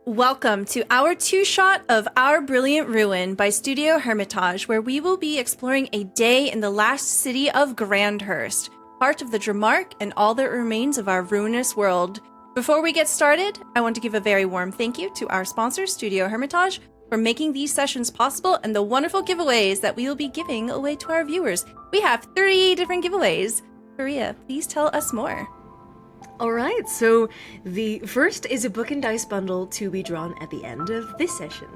Welcome to our two-shot of Our Brilliant Ruin by Studio Hermitage, where we will be exploring a day in the last city of Grandhurst, part of the Dramark and all that remains of our ruinous world. Before we get started, I want to give a very warm thank you to our sponsor, Studio Hermitage, for making these sessions possible and the wonderful giveaways that we will be giving away to our viewers. We have 3 different giveaways. Maria, please tell us more. Alright, so the first is a book and dice bundle to be drawn at the end of this session.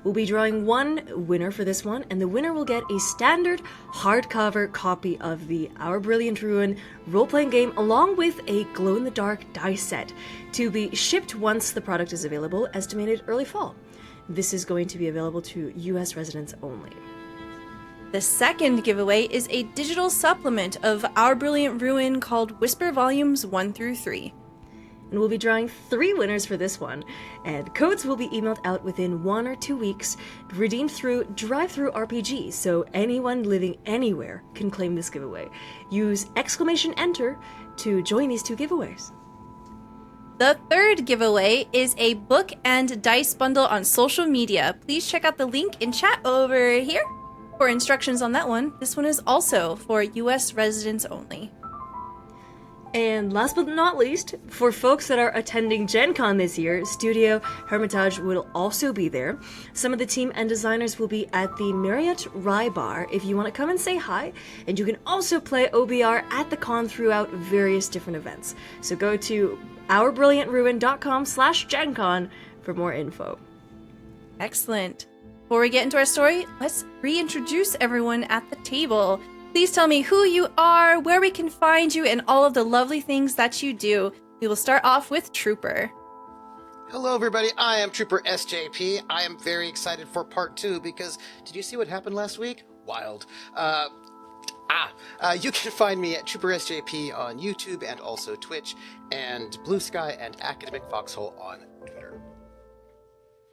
We'll be drawing one winner for this one, and the winner will get a standard hardcover copy of the Our Brilliant Ruin role-playing game along with a glow-in-the-dark dice set to be shipped once the product is available, estimated early fall. This is going to be available to US residents only. The second giveaway is a digital supplement of Our Brilliant Ruin called Whisper Volumes 1 through 3. And we'll be drawing 3 winners for this one, and codes will be emailed out within 1 or 2 weeks, redeemed through DriveThruRPG, so anyone living anywhere can claim this giveaway. Use !enter to join these 2 giveaways. The third giveaway is a book and dice bundle on social media. Please check out the link in chat over here for instructions on that one. This one is also for US residents only. And last but not least, for folks that are attending Gen Con this year, Studio Hermitage will also be there. Some of the team and designers will be at the Marriott Rye Bar if you want to come and say hi, and you can also play OBR at the con throughout various different events. So go to ourbrilliantruin.com/GenCon for more info. Excellent. Before we get into our story, let's reintroduce everyone at the table. Please tell me who you are, where we can find you, and all of the lovely things that you do. We will start off with Trooper. Hello everybody, I am Trooper SJP. I am very excited for part 2 because did you see what happened last week? Wild. You can find me at Trooper SJP on YouTube and also Twitch, and Blue Sky and Academic Foxhole on Twitter.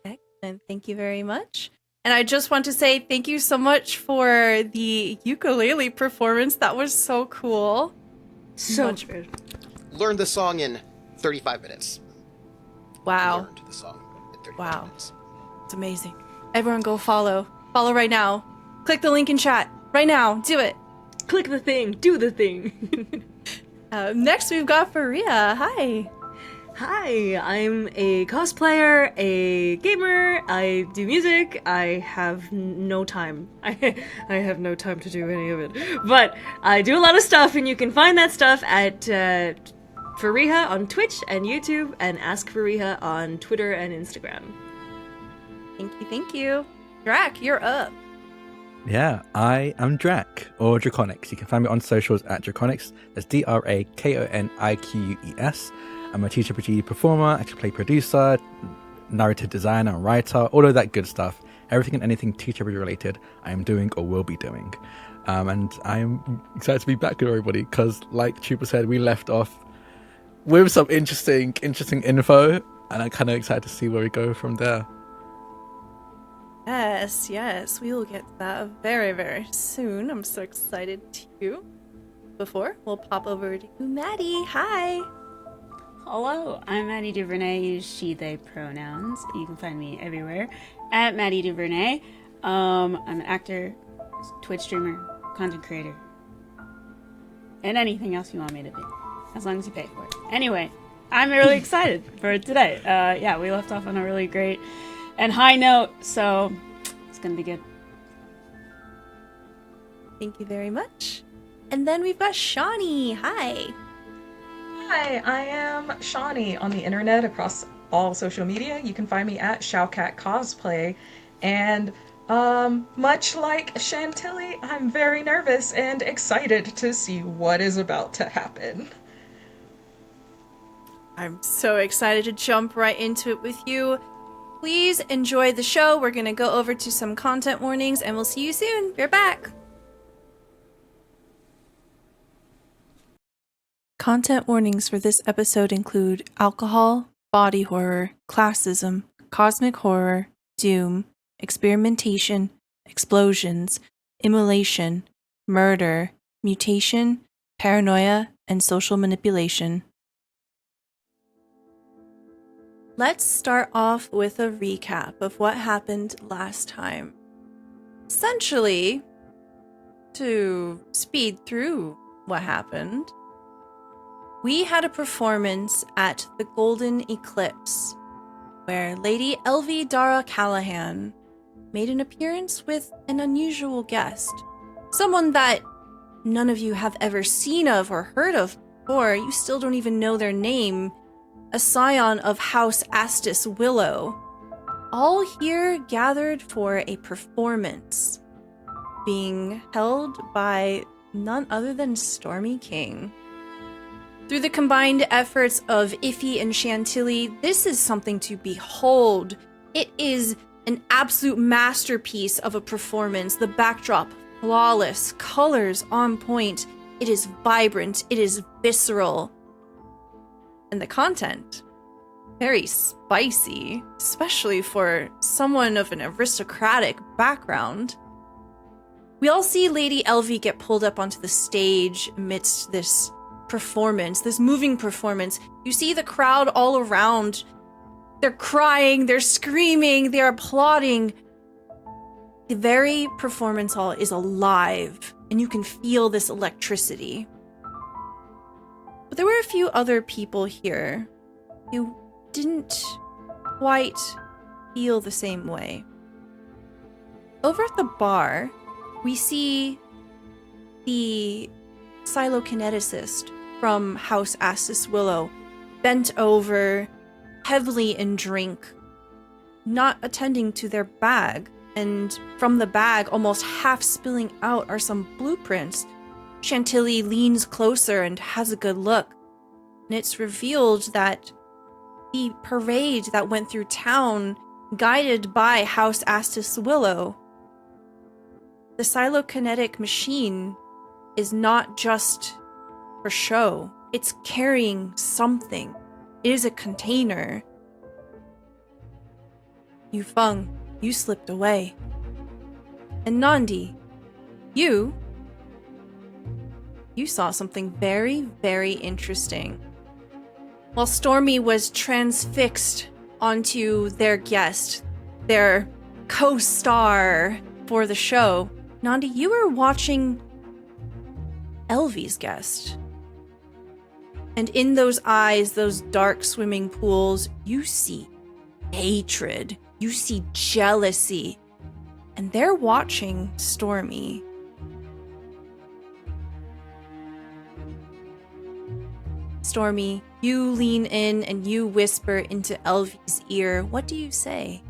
Excellent, thank you very much. And I just want to say thank you so much for the ukulele performance. That was so cool. So much good. Learned the song in 35 minutes. Wow. Learned the song in 35 Wow. minutes. It's amazing. Everyone go follow. Follow right now. Click the link in chat. Right now. Do it. Click the thing. Do the thing. Next, we've got Faria. Hi. Hi, I'm a cosplayer, a gamer, I do music, I have no time. I have no time to do any of it. But I do a lot of stuff, and you can find that stuff at Fariha on Twitch and YouTube, and Ask Fariha on Twitter and Instagram. Thank you, thank you. Drac, you're up. Yeah, I am Drac, or Draconics. You can find me on socials at Draconics. That's DRAKONIQUES. I'm a TTRPG performer, actually play producer, narrative designer, and writer, all of that good stuff. Everything and anything TTRPG related, I am doing or will be doing. And I am excited to be back with everybody, because like Trooper said, we left off with some interesting info, and I'm kind of excited to see where we go from there. Yes, we will get to that very, very soon. I'm so excited too. Before, we'll pop over to Maddie. Hi. Hello, I'm Maddie Duvernay. Use she, they pronouns. You can find me everywhere at Maddie Duvernay. I'm an actor, Twitch streamer, content creator, and anything else you want me to be, as long as you pay for it. Anyway, I'm really excited for today. We left off on a really great and high note, so it's gonna be good. Thank you very much. And then we've got Shawnee. Hi. Hi, I am Shawnee on the internet across all social media. You can find me at Showcat Cosplay. And much like Chantilly, I'm very nervous and excited to see what is about to happen. I'm so excited to jump right into it with you. Please enjoy the show. We're going to go over to some content warnings, and we'll see you soon. We're back. Content warnings for this episode include alcohol, body horror, classism, cosmic horror, doom, experimentation, explosions, immolation, murder, mutation, paranoia, and social manipulation. let's start off with a recap of what happened last time. Essentially, to speed through what happened, we had a performance at the Golden Eclipse, where Lady Elvie Dara Callahan made an appearance with an unusual guest. Someone that none of you have ever seen of or heard of before. You still don't even know their name. A scion of House Astis Willow. All here gathered for a performance being held by none other than Stormy King. Through the combined efforts of Iffy and Chantilly, this is something to behold. It is an absolute masterpiece of a performance. The backdrop, flawless, colors on point. It is vibrant, it is visceral. And the content, very spicy, especially for someone of an aristocratic background. We all see Lady Elvie get pulled up onto the stage amidst this performance, this moving performance. You see the crowd all around. They're crying, they're screaming, they're applauding. The very performance hall is alive, and you can feel this electricity. But there were a few other people here who didn't quite feel the same way. Over at the bar, we see the psychokineticist from House Astis Willow bent over, heavily in drink, not attending to their bag. And from the bag, almost half spilling out, are some blueprints. Chantilly leans closer and has a good look. And it's revealed that the parade that went through town, guided by House Astis Willow, the psychokinetic machine is not just for show. It's carrying something. It is a container. Yufeng, you slipped away. And Nandi, you saw something very, very interesting. While Stormy was transfixed onto their guest, their co-star for the show, Nandi, you were watching Elvie's guest. And in those eyes, those dark swimming pools, you see hatred, you see jealousy, and they're watching Stormy. Stormy, you lean in and you whisper into Elvie's ear. What do you say?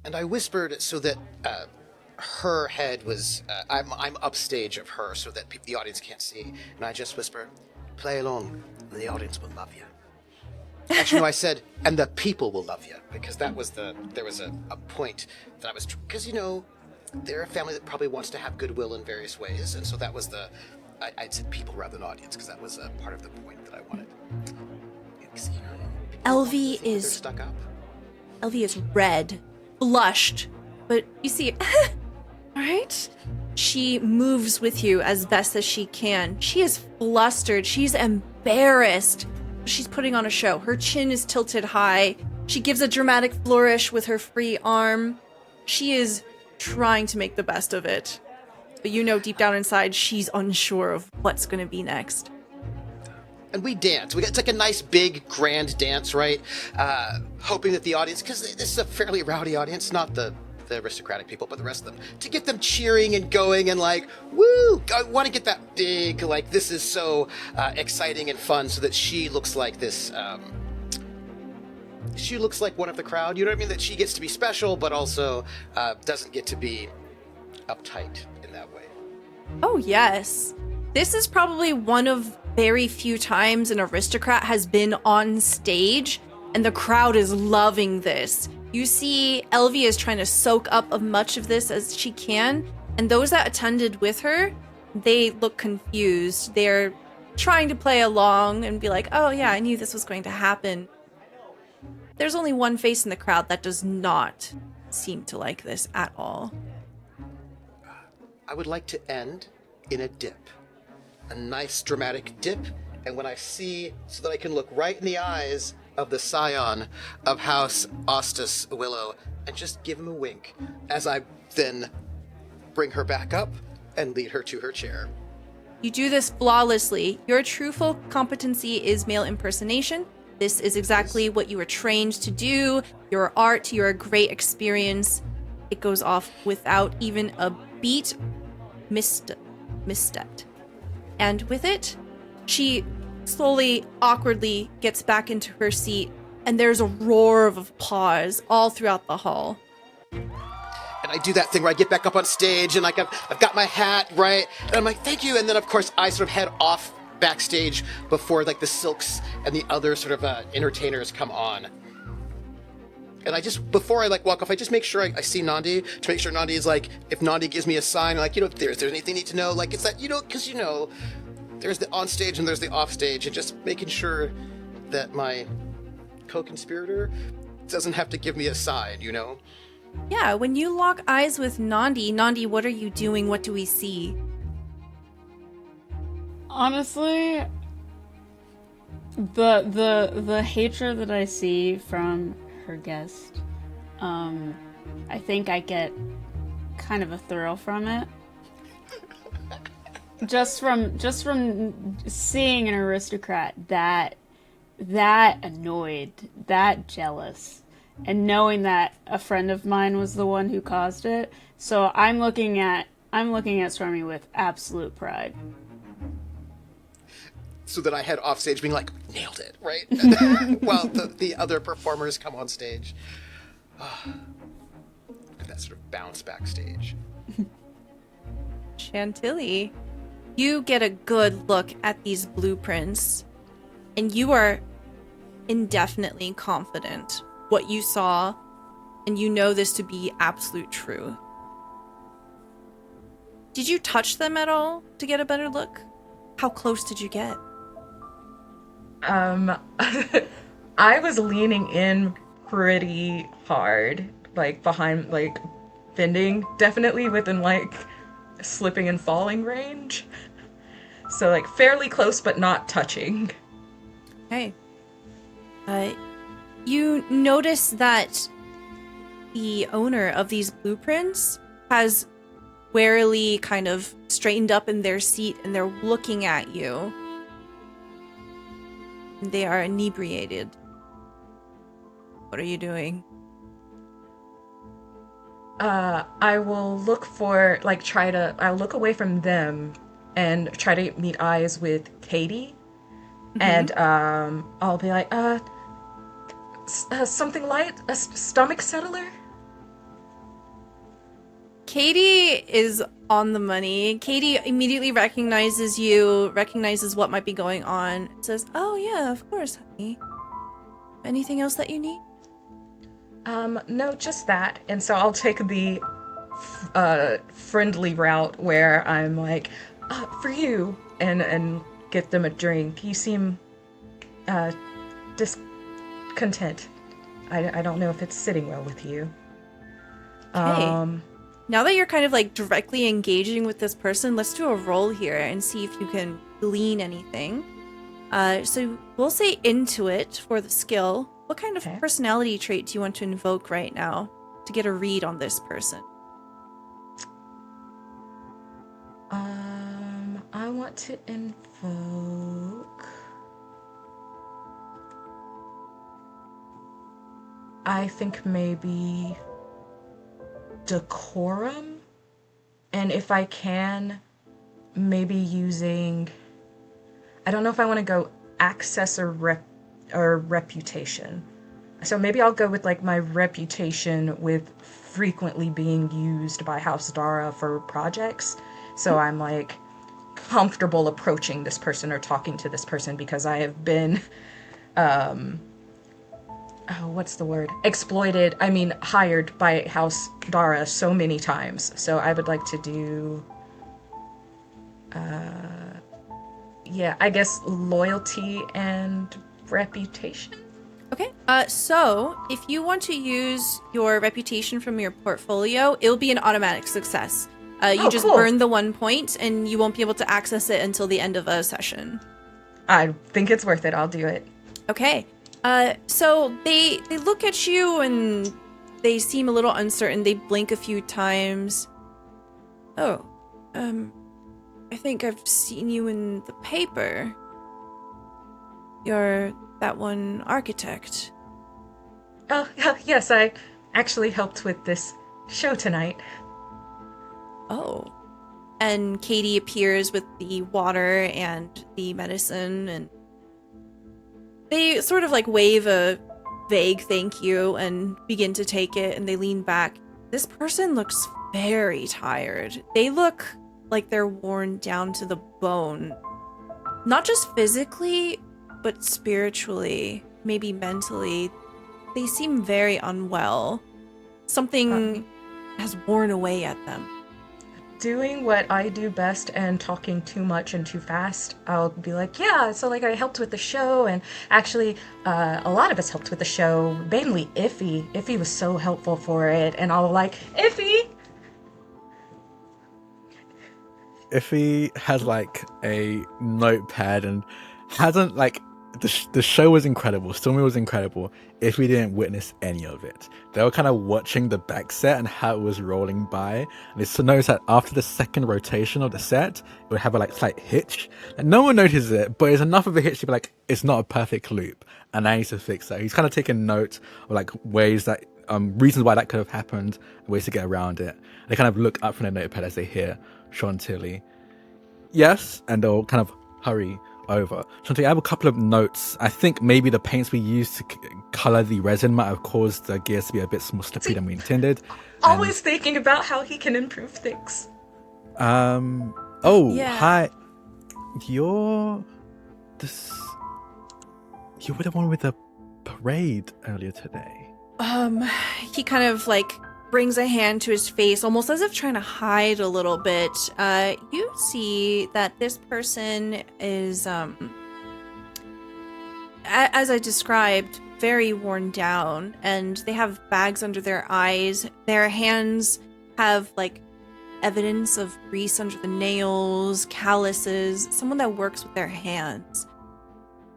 And I whispered so that her head was, I'm upstage of her so that the audience can't see. And I just whispered, play along, and the audience will love you. Actually, no, I said, and the people will love you, because there was a point that I was, because, they're a family that probably wants to have goodwill in various ways, and so that was I said people rather than audience, because that was a part of the point that I wanted. Elvie is stuck up. Elvie is red, blushed, but you see, right? She moves with you as best as she can. She is flustered. She's embarrassed. She's putting on a show. Her chin is tilted high. She gives a dramatic flourish with her free arm. She is trying to make the best of it. But deep down inside, she's unsure of what's going to be next. And we dance. It's like a nice, big, grand dance, right? Hoping that the audience, because this is a fairly rowdy audience, not the aristocratic people, but the rest of them, to get them cheering and going and like, woo! I want to get that big, like, this is so exciting and fun, so that she looks like this. She looks like one of the crowd. You know what I mean? That she gets to be special, but also doesn't get to be uptight in that way. Oh, yes. This is probably one of very few times an aristocrat has been on stage, and the crowd is loving this. You see Elvie is trying to soak up as much of this as she can, and those that attended with her, they look confused. They're trying to play along and be like, oh yeah, I knew this was going to happen. There's only one face in the crowd that does not seem to like this at all. I would like to end in a dip. A nice dramatic dip, and when I see, so that I can look right in the eyes of the scion of House Ostis Willow, and just give him a wink, as I then bring her back up and lead her to her chair. You do this flawlessly. Your truthful competency is male impersonation. This is exactly what you were trained to do. Your art, your great experience. It goes off without even a beat misstepped. And with it, she slowly, awkwardly gets back into her seat, and there's a roar of applause all throughout the hall. And I do that thing where I get back up on stage, and I've got my hat, right? And I'm like, thank you. And then, of course, I sort of head off backstage before, like, the Silks and the other sort of entertainers come on. And I just, before I, like, walk off, I just make sure I see Nandi, to make sure Nandi is, like, if Nandi gives me a sign, like, if there's anything you need to know, like, it's that, because, there's the on stage and there's the off stage, and just making sure that my co-conspirator doesn't have to give me a sign, Yeah, when you lock eyes with Nandi, what are you doing? What do we see? Honestly, the hatred that I see from her guest, I think I get kind of a thrill from it. Just from seeing an aristocrat that annoyed, that jealous, and knowing that a friend of mine was the one who caused it. So I'm looking at Stormy with absolute pride. So that I head off stage being like, nailed it, right? While the other performers come on stage. That sort of bounce backstage. Chantilly, you get a good look at these blueprints, and you are indefinitely confident what you saw, and you know this to be absolute truth. Did you touch them at all to get a better look? How close did you get? I was leaning in pretty hard, like behind, like bending, definitely within like slipping and falling range. So like fairly close, but not touching. Okay. You notice that the owner of these blueprints has warily kind of straightened up in their seat, and they're looking at you. They are inebriated. What are you doing? I will look for, like, I'll look away from them and try to meet eyes with Katie. Mm-hmm. And, I'll be like, something light? A stomach settler? Katie is on the money. Katie immediately recognizes you, recognizes what might be going on, says, "Oh yeah, of course, honey. Anything else that you need?" No, just that. And so I'll take the friendly route where I'm like, for you, and get them a drink. You seem discontent. I don't know if it's sitting well with you. Okay. Now that you're kind of like directly engaging with this person, let's do a roll here and see if you can glean anything. So we'll say Intuit for the skill. What kind of personality trait do you want to invoke right now to get a read on this person? I want to invoke... I think maybe decorum, and if I can, maybe using, I don't know if I want to go access or reputation. So maybe I'll go with like my reputation with frequently being used by House Dara for projects. So I'm like comfortable approaching this person or talking to this person because I have been hired by House Dara so many times. So I would like to do, I guess loyalty and reputation. Okay. So if you want to use your reputation from your portfolio, it'll be an automatic success. You just cool. burn the 1 point, and you won't be able to access it until the end of a session. I think it's worth it. I'll do it. Okay. So they look at you and they seem a little uncertain. They blink a few times. Oh, I think I've seen you in the paper. You're that one architect. Oh, yes, I actually helped with this show tonight. Oh. And Katie appears with the water and the medicine, and they sort of like wave a vague thank you and begin to take it, and they lean back. This person looks very tired. They look like they're worn down to the bone. Not just physically, but spiritually, maybe mentally. They seem very unwell. Something has worn away at them. Doing what I do best and talking too much and too fast, I'll be like, yeah, so like I helped with the show, and actually a lot of us helped with the show, mainly Iffy. Iffy was so helpful for it, and I'll like, Iffy! Iffy has like a notepad and hasn't like the show was incredible. Stormy was incredible. Iffy didn't witness any of it. They were kind of watching the back set and how it was rolling by. And they noticed that after the second rotation of the set, it would have a like slight hitch. And no one notices it, but it's enough of a hitch to be like, it's not a perfect loop. And I need to fix that. He's kind of taken note of like ways that reasons why that could have happened, ways to get around it. They kind of look up from their notepad as they hear Chantilly. Yes, and they'll kind of hurry over. Chantilly, I have a couple of notes. I think maybe the paints we used to color the resin might have caused the gears to be a bit more slippery than we intended. Always thinking about how he can improve things. Oh, Yeah. hi. You were the one with the parade earlier today. He kind of like brings a hand to his face, almost as if trying to hide a little bit. You see that this person is, as I described, very worn down, and they have bags under their eyes. Their hands have like evidence of grease under the nails, calluses, someone that works with their hands.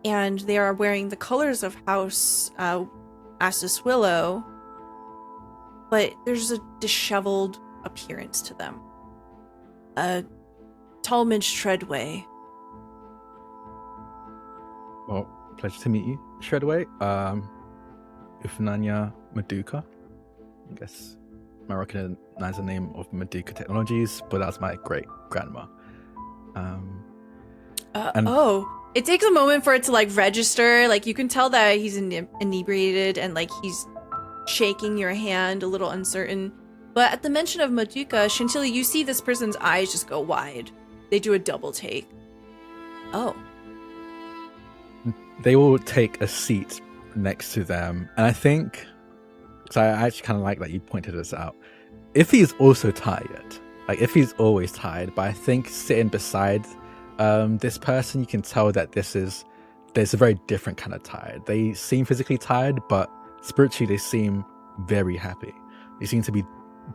And they are wearing the colors of House Assuswillow, but there's a disheveled appearance to them. Talmadge Treadway. Well, pleasure to meet you, Shredway. Ufnanya Maduka. I guess I recognize the name of Maduka Technologies, but that's my great grandma. It takes a moment for it to like register. Like you can tell that he's inebriated and like he's shaking your hand, a little uncertain. But at the mention of Maduka, Chantilly, you see this person's eyes just go wide. They do a double take. Oh. They will take a seat next to them, and I think, because I actually kind of like that you pointed this out, if he's also tired, like if he's always tired, but I think sitting beside this person, you can tell that there's a very different kind of tired. They seem physically tired, but spiritually they seem very happy. They seem to be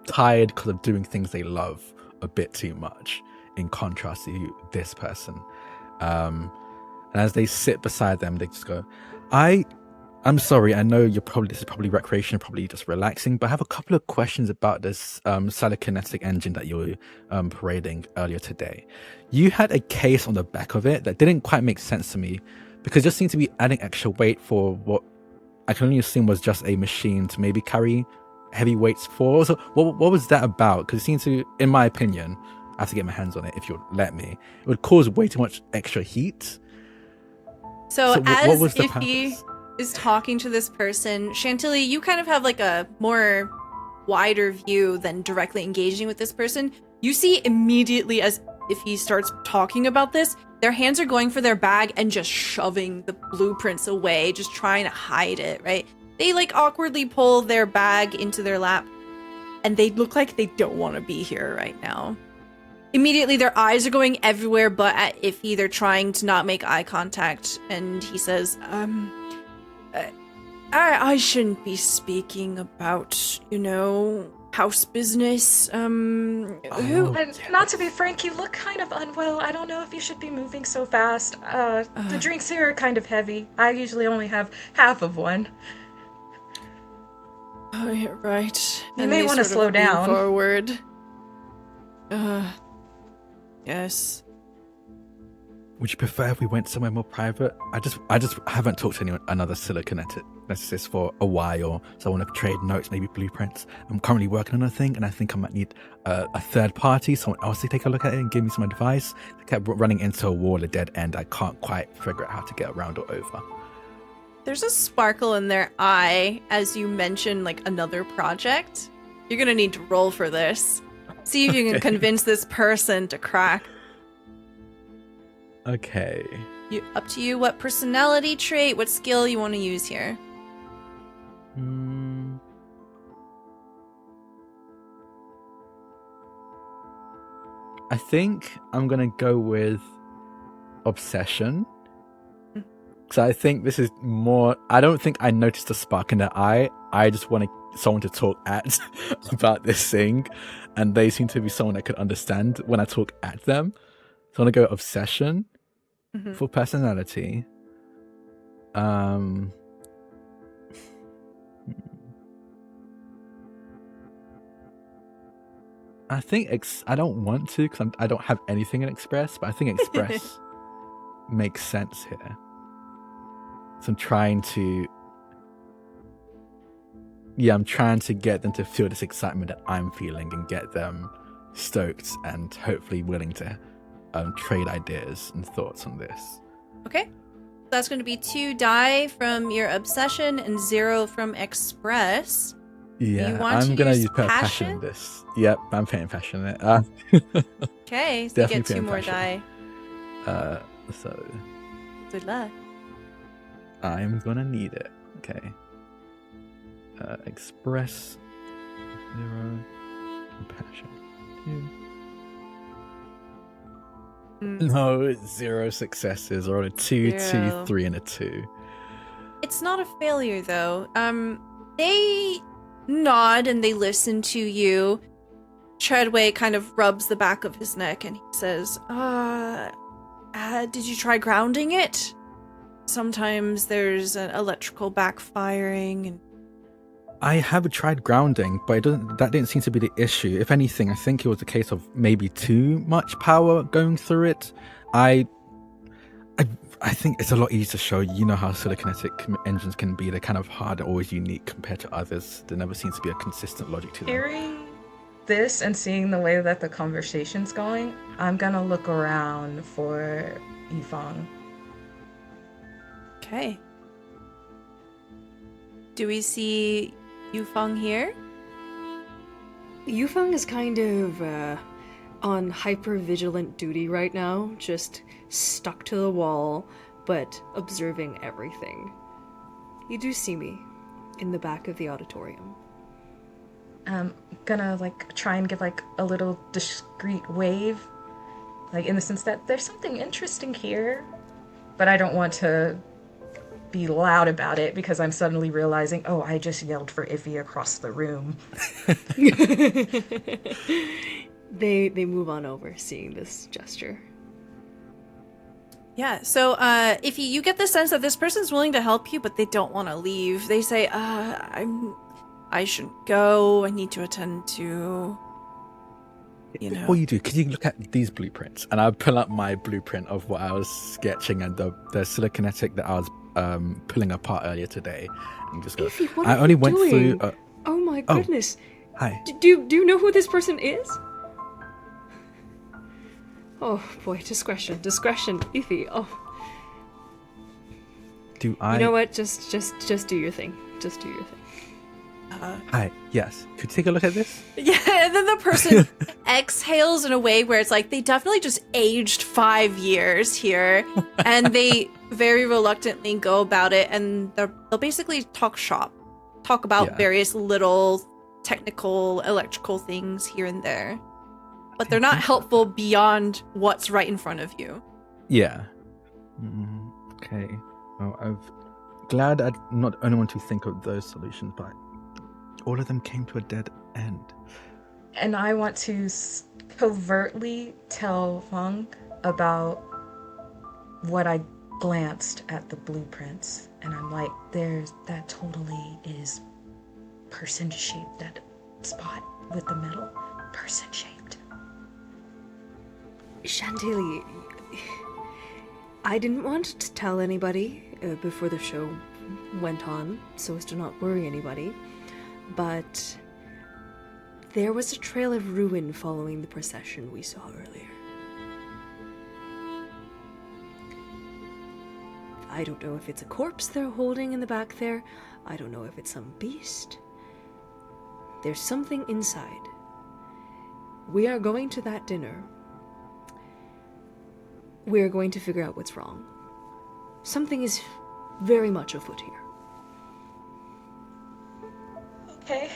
tired because of doing things they love a bit too much, in contrast to this person. And as they sit beside them, they just go, I'm sorry, I know this is probably recreation, probably just relaxing, but I have a couple of questions about this telekinetic engine that you were parading earlier today. You had a case on the back of it that didn't quite make sense to me, because it just seemed to be adding extra weight for what I can only assume was just a machine to maybe carry heavy weights for. So what was that about? Because it seems to, in my opinion, I have to get my hands on it if you'll let me, it would cause way too much extra heat. So what as was the Iffy purpose? is talking to this person, Chantilly, you kind of have like a more wider view than directly engaging with this person. You see immediately as Iffy starts talking about this, their hands are going for their bag and just shoving the blueprints away, just trying to hide it, right? They like awkwardly pull their bag into their lap, and they look like they don't want to be here right now. Immediately, their eyes are going everywhere but at Iffy. They're trying to not make eye contact, and he says, I shouldn't be speaking about, house business. Who? And not to be frank, you look kind of unwell. I don't know if you should be moving so fast. The drinks here are kind of heavy. I usually only have half of one. Oh, you're right. You And may they wanna sort of slow lean down. Forward. Yes. Would you prefer if we went somewhere more private? I just haven't talked to another sociologist for a while, so I want to trade notes, maybe blueprints. I'm currently working on a thing, and I think I might need a third party, someone else to take a look at it and give me some advice. I kept running into a wall, a dead end. I can't quite figure out how to get around or over. There's a sparkle in their eye as you mention like another project. You're gonna need to roll for this. See if you can convince this person to crack. Okay. Up to you what personality trait, what skill you want to use here. I think I'm going to go with obsession. So I think this is more... I don't think I noticed a spark in their eye. I just want someone to talk at about this thing. And they seem to be someone that could understand when I talk at them. So I want to go obsession for personality. I think I don't want to because I don't have anything in express, but I think express makes sense here. So I'm trying to get them to feel this excitement that I'm feeling and get them stoked and hopefully willing to trade ideas and thoughts on this. Okay. That's going to be 2 die from your obsession and 0 from express. Yeah, I'm going to use passion in this. Yep, I'm paying passion in it. Okay, so you get 2 more passion. die. So Good luck. I'm going to need it. Okay. Express 0 passion 2. No, 0 successes, or a 2, 2, 3, and a 2. It's not a failure though. They nod and they listen to you. Treadway kind of rubs the back of his neck and he says, did you try grounding it? Sometimes there's an electrical backfiring and I have tried grounding, but that didn't seem to be the issue. If anything, I think it was a case of maybe too much power going through it. I think it's a lot easier to show. You know how kinetic engines can be. They're kind of hard and always unique compared to others. There never seems to be a consistent logic to them. Hearing this and seeing the way that the conversation's going, I'm gonna look around for Yifeng. Okay. Do we see Yufeng here? Yufeng is kind of on hyper-vigilant duty right now, just stuck to the wall, but observing everything. You do see me in the back of the auditorium. I'm gonna try and give a little discreet wave, in the sense that there's something interesting here, but I don't want to be loud about it because I'm suddenly realizing, oh, I just yelled for Iffy across the room. They move on over, seeing this gesture. Yeah, so if you get the sense that this person's willing to help you, but they don't want to leave. They say, I shouldn't go. I need to attend to, Before you do, could you look at these blueprints? And I'll pull up my blueprint of what I was sketching and the kinetic that I was pulling apart earlier today. And just go. Ify, what I are only you went doing? through. Oh my goodness! Hi. Do you know who this person is? Oh boy, discretion, Ify. Oh. Do I? You know what? Just do your thing. Just do your thing. Hi. Yes. Could you take a look at this? Yeah, and then the person exhales in a way where it's like they definitely just aged 5 years here, and they very reluctantly go about it, and they'll basically talk about various little technical electrical things here and there, but they're not helpful beyond what's right in front of you. Yeah. Okay. Well, I'm glad I'm not the only one to think of those solutions, but all of them came to a dead end. And I want to covertly tell Fung about what I glanced at the blueprints, and I'm like, that totally is person-shaped, that spot with the metal, person-shaped. Chantilly, I didn't want to tell anybody before the show went on, so as to not worry anybody, but there was a trail of ruin following the procession we saw earlier. I don't know if it's a corpse they're holding in the back there. I don't know if it's some beast. There's something inside. We are going to that dinner. We are going to figure out what's wrong. Something is very much afoot here. Okay.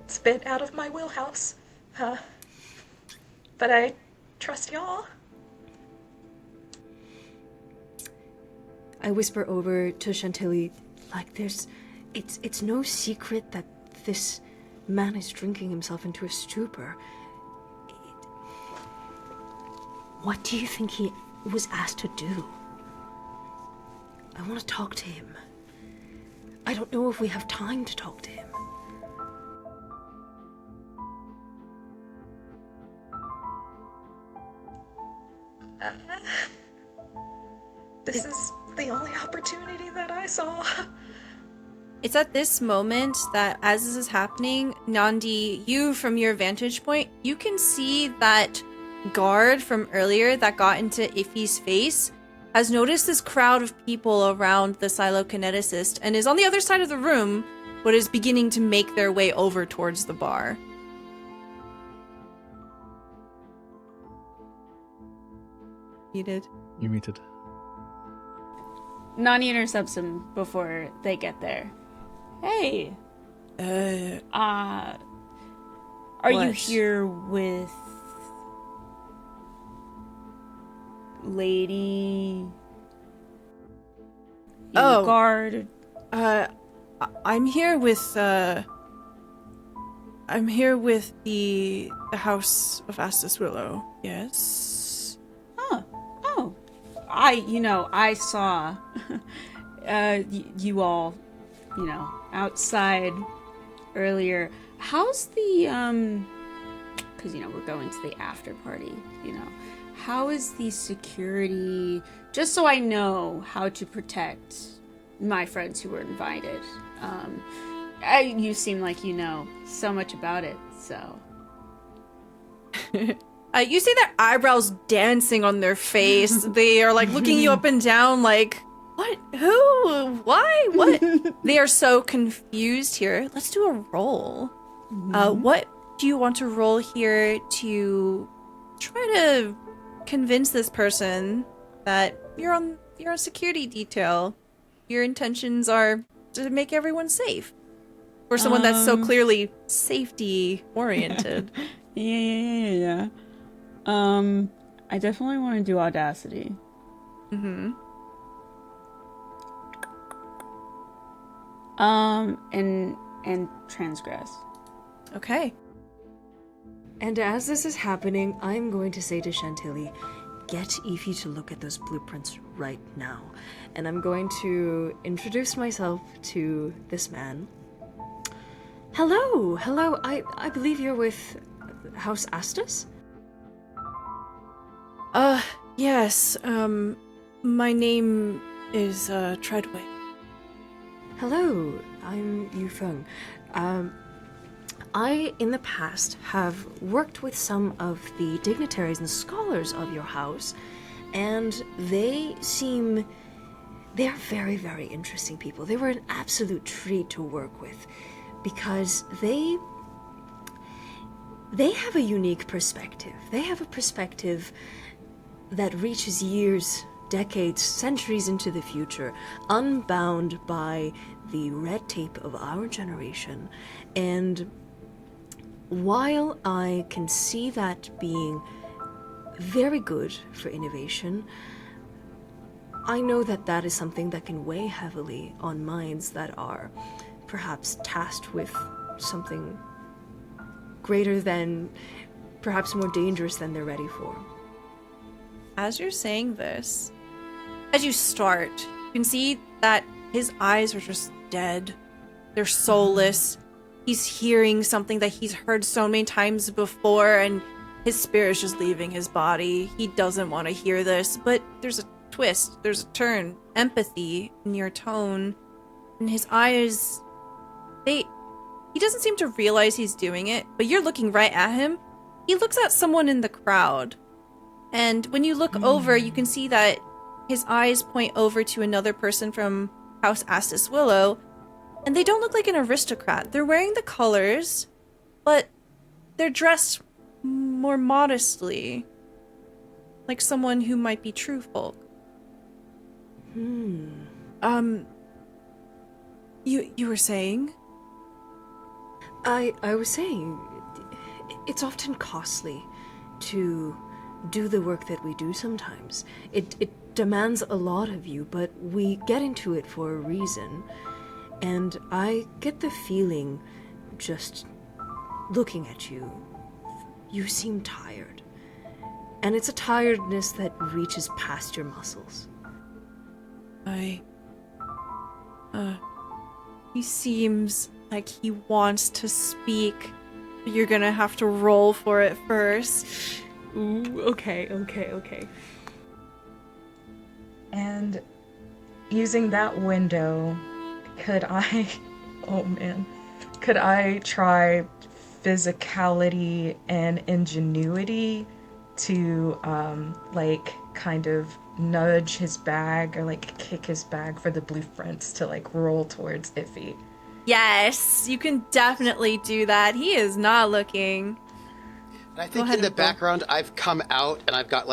It's a bit out of my wheelhouse, but I trust y'all. I whisper over to Chantilly, like it's no secret that this man is drinking himself into a stupor. What do you think he was asked to do? I want to talk to him. I don't know if we have time to talk to him. This is the only opportunity that I saw. It's at this moment that, as this is happening, Nandi, you from your vantage point, you can see that guard from earlier that got into Iffy's face has noticed this crowd of people around the psychokineticist and is on the other side of the room, but is beginning to make their way over towards the bar. Muted. You muted. Nani interrupts him before they get there. Hey. Are you What? here with Lady? Oh. Guard? I'm here with the House of Astus Willow. Yes. Oh. I saw you all, outside earlier. How's the, because, we're going to the after party, how is the security, just so I know how to protect my friends who were invited. You seem like you know so much about it, so. You see their eyebrows dancing on their face. They are like looking you up and down like, what? Who? Why? What? They are so confused here. Let's do a roll. What do you want to roll here to try to convince this person that you're on security detail? Your intentions are to make everyone safe. For someone that's so clearly safety oriented. Yeah. I definitely want to do audacity. Mm-hmm. And transgress. Okay. And as this is happening, I'm going to say to Chantilly, get Ify to look at those blueprints right now. And I'm going to introduce myself to this man. Hello. I believe you're with House Astus? Yes, my name is, Treadway. Hello, I'm Yu Feng. I, in the past, have worked with some of the dignitaries and scholars of your house, and they are very, very interesting people. They were an absolute treat to work with, because they have a unique perspective. They have a perspective that reaches years, decades, centuries into the future, unbound by the red tape of our generation. And while I can see that being very good for innovation, I know that that is something that can weigh heavily on minds that are perhaps tasked with something greater than, perhaps more dangerous than they're ready for. As you're saying this, as you start, you can see that his eyes are just dead. They're soulless. He's hearing something that he's heard so many times before, and his spirit is just leaving his body. He doesn't want to hear this, but there's a twist, there's a turn, empathy in your tone, and his eyes, he doesn't seem to realize he's doing it, but you're looking right at him. He looks at someone in the crowd, and when you look over, you can see that his eyes point over to another person from House Astis Willow, and they don't look like an aristocrat. They're wearing the colors, but they're dressed more modestly, like someone who might be true folk. You were saying? I was saying, it's often costly to do the work that we do sometimes. It demands a lot of you, but we get into it for a reason. And I get the feeling, just looking at you, you seem tired. And it's a tiredness that reaches past your muscles. He seems like he wants to speak, but you're gonna have to roll for it first. Ooh, okay. And using that window, could I try physicality and ingenuity to kind of nudge his bag or kick his bag for the blueprints to roll towards Iffy? Yes, you can definitely do that. He is not looking. And I think in the background, I've come out and I've got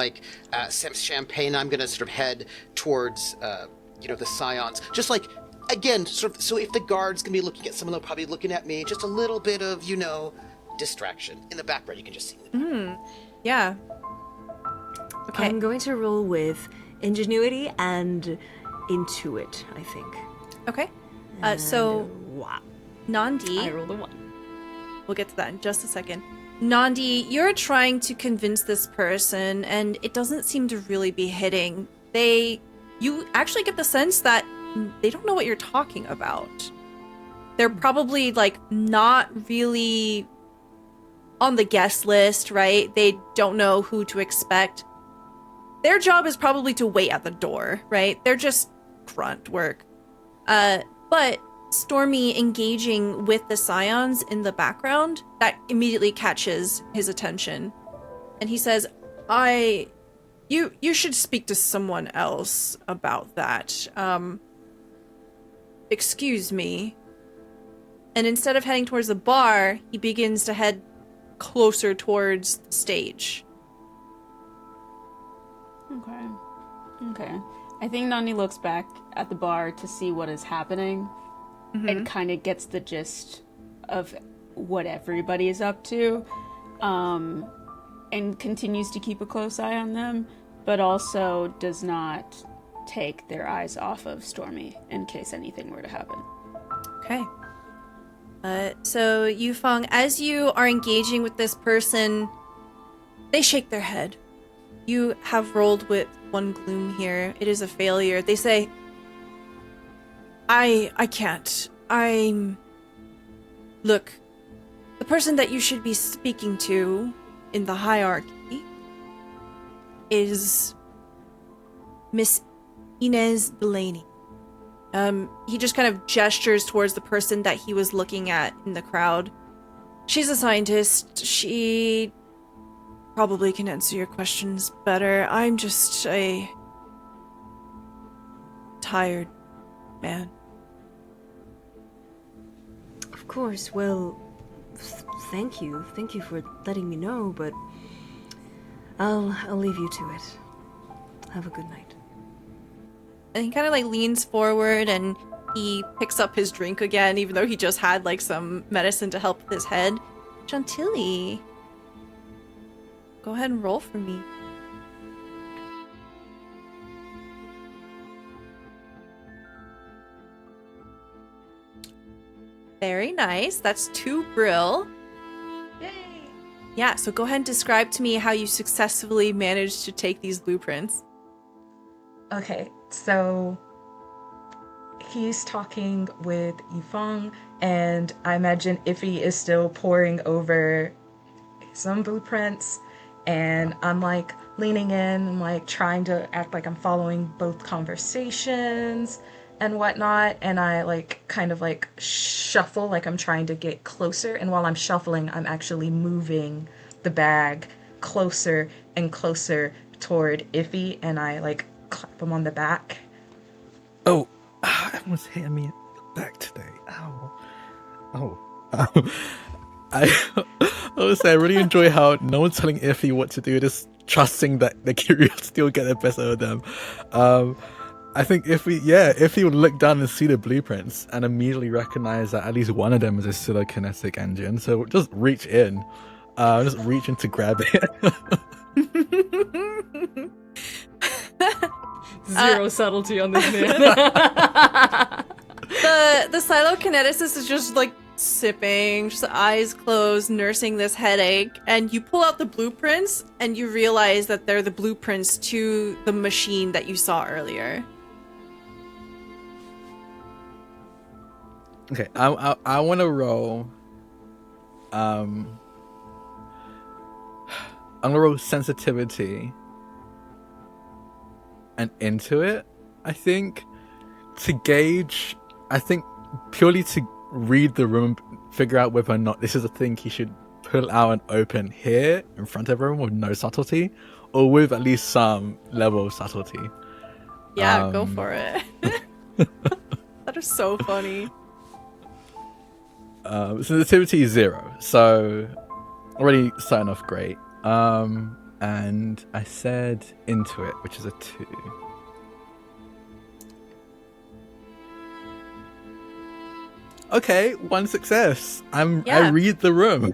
some champagne. I'm gonna sort of head towards the scions, just again, sort of, so if the guard's gonna be looking at someone, they'll probably be looking at me. Just a little bit of distraction in the background. You can just see me. Yeah. Okay. I'm going to roll with ingenuity and intuit, I think. Okay. So Wow. Nandi, I rolled a 1. we'll get to that in just a second. Nandi, you're trying to convince this person, and it doesn't seem to really be hitting. You actually get the sense that they don't know what you're talking about. They're probably not really on the guest list, right? They don't know who to expect. Their job is probably to wait at the door, right? They're just grunt work. But Stormy engaging with the scions in the background, that immediately catches his attention. And he says, you should speak to someone else about that. Excuse me. And instead of heading towards the bar, he begins to head closer towards the stage. Okay. I think Nani looks back at the bar to see what is happening and kind of gets the gist of what everybody is up to, and continues to keep a close eye on them, but also does not take their eyes off of Stormy in case anything were to happen. Okay. So Yufeng, as you are engaging with this person, they shake their head. You have rolled with 1 gloom here. It is a failure. They say, I can't. Look, the person that you should be speaking to in the hierarchy is Miss Inez Delaney. He just kind of gestures towards the person that he was looking at in the crowd. She's a scientist. She probably can answer your questions better. I'm just a tired man. Of course, well, thank you. Thank you for letting me know, but I'll leave you to it. Have a good night. And he kind of leans forward and he picks up his drink again, even though he just had some medicine to help with his head. Chantilly, go ahead and roll for me. Very nice. That's 2 brill. Yay! Yeah, so go ahead and describe to me how you successfully managed to take these blueprints. Okay, so he's talking with Yifeng, and I imagine Iffy is still poring over some blueprints, and I'm like leaning in and like trying to act like I'm following both conversations and whatnot, and I like kind of like shuffle like I'm trying to get closer, and while I'm shuffling I'm actually moving the bag closer and closer toward Iffy, and I like clap him on the back. Oh, everyone's hitting me in the back today. Ow. Oh. I would say I really enjoy how no one's telling Iffy what to do, just trusting that the curiosity will get the best out of them. I think Iffy would look down and see the blueprints and immediately recognize that at least one of them is a sociological engine. So just reach in, to grab it. Zero subtlety on this man. The psychokineticist is just like sipping, just eyes closed, nursing this headache, and you pull out the blueprints and you realize that they're the blueprints to the machine that you saw earlier. Okay, I want to roll. I'm gonna roll sensitivity and intuit, I think, to gauge. I think purely to read the room, figure out whether or not this is a thing he should pull out and open here in front of everyone with no subtlety, or with at least some level of subtlety. Yeah, go for it. That is so funny. Sensitivity is 0, so already starting off great. And I said intuit, which is a 2. Okay, 1 success. I read the room.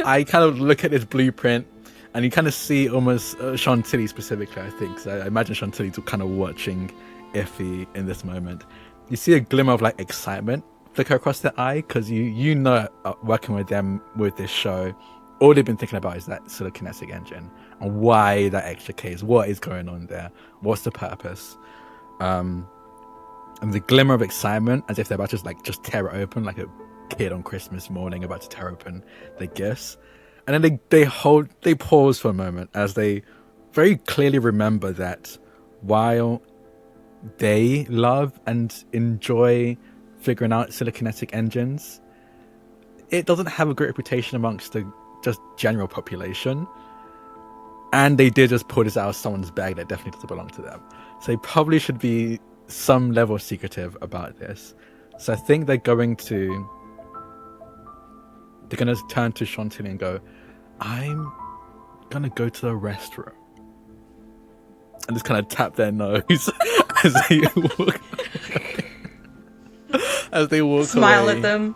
I kind of look at this blueprint, and you kind of see almost Chantilly specifically, I think. So I imagine Chantilly's kind of watching Iffy in this moment. You see a glimmer of like excitement flicker across their eye, because you know, working with them with this show, all they've been thinking about is that sort of kinetic engine and why that extra case, what is going on there, what's the purpose, and the glimmer of excitement, as if they're about to just tear it open, like a kid on Christmas morning about to tear open their gifts. And then they pause for a moment as they very clearly remember that while they love and enjoy figuring out telekinetic engines, it doesn't have a great reputation amongst the just general population, and they did just pull this out of someone's bag that definitely doesn't belong to them, so they probably should be some level secretive about this. So I think they're gonna turn to Chantilly and go, I'm gonna go to the restroom, and just kind of tap their nose as they walk Smile away. at them.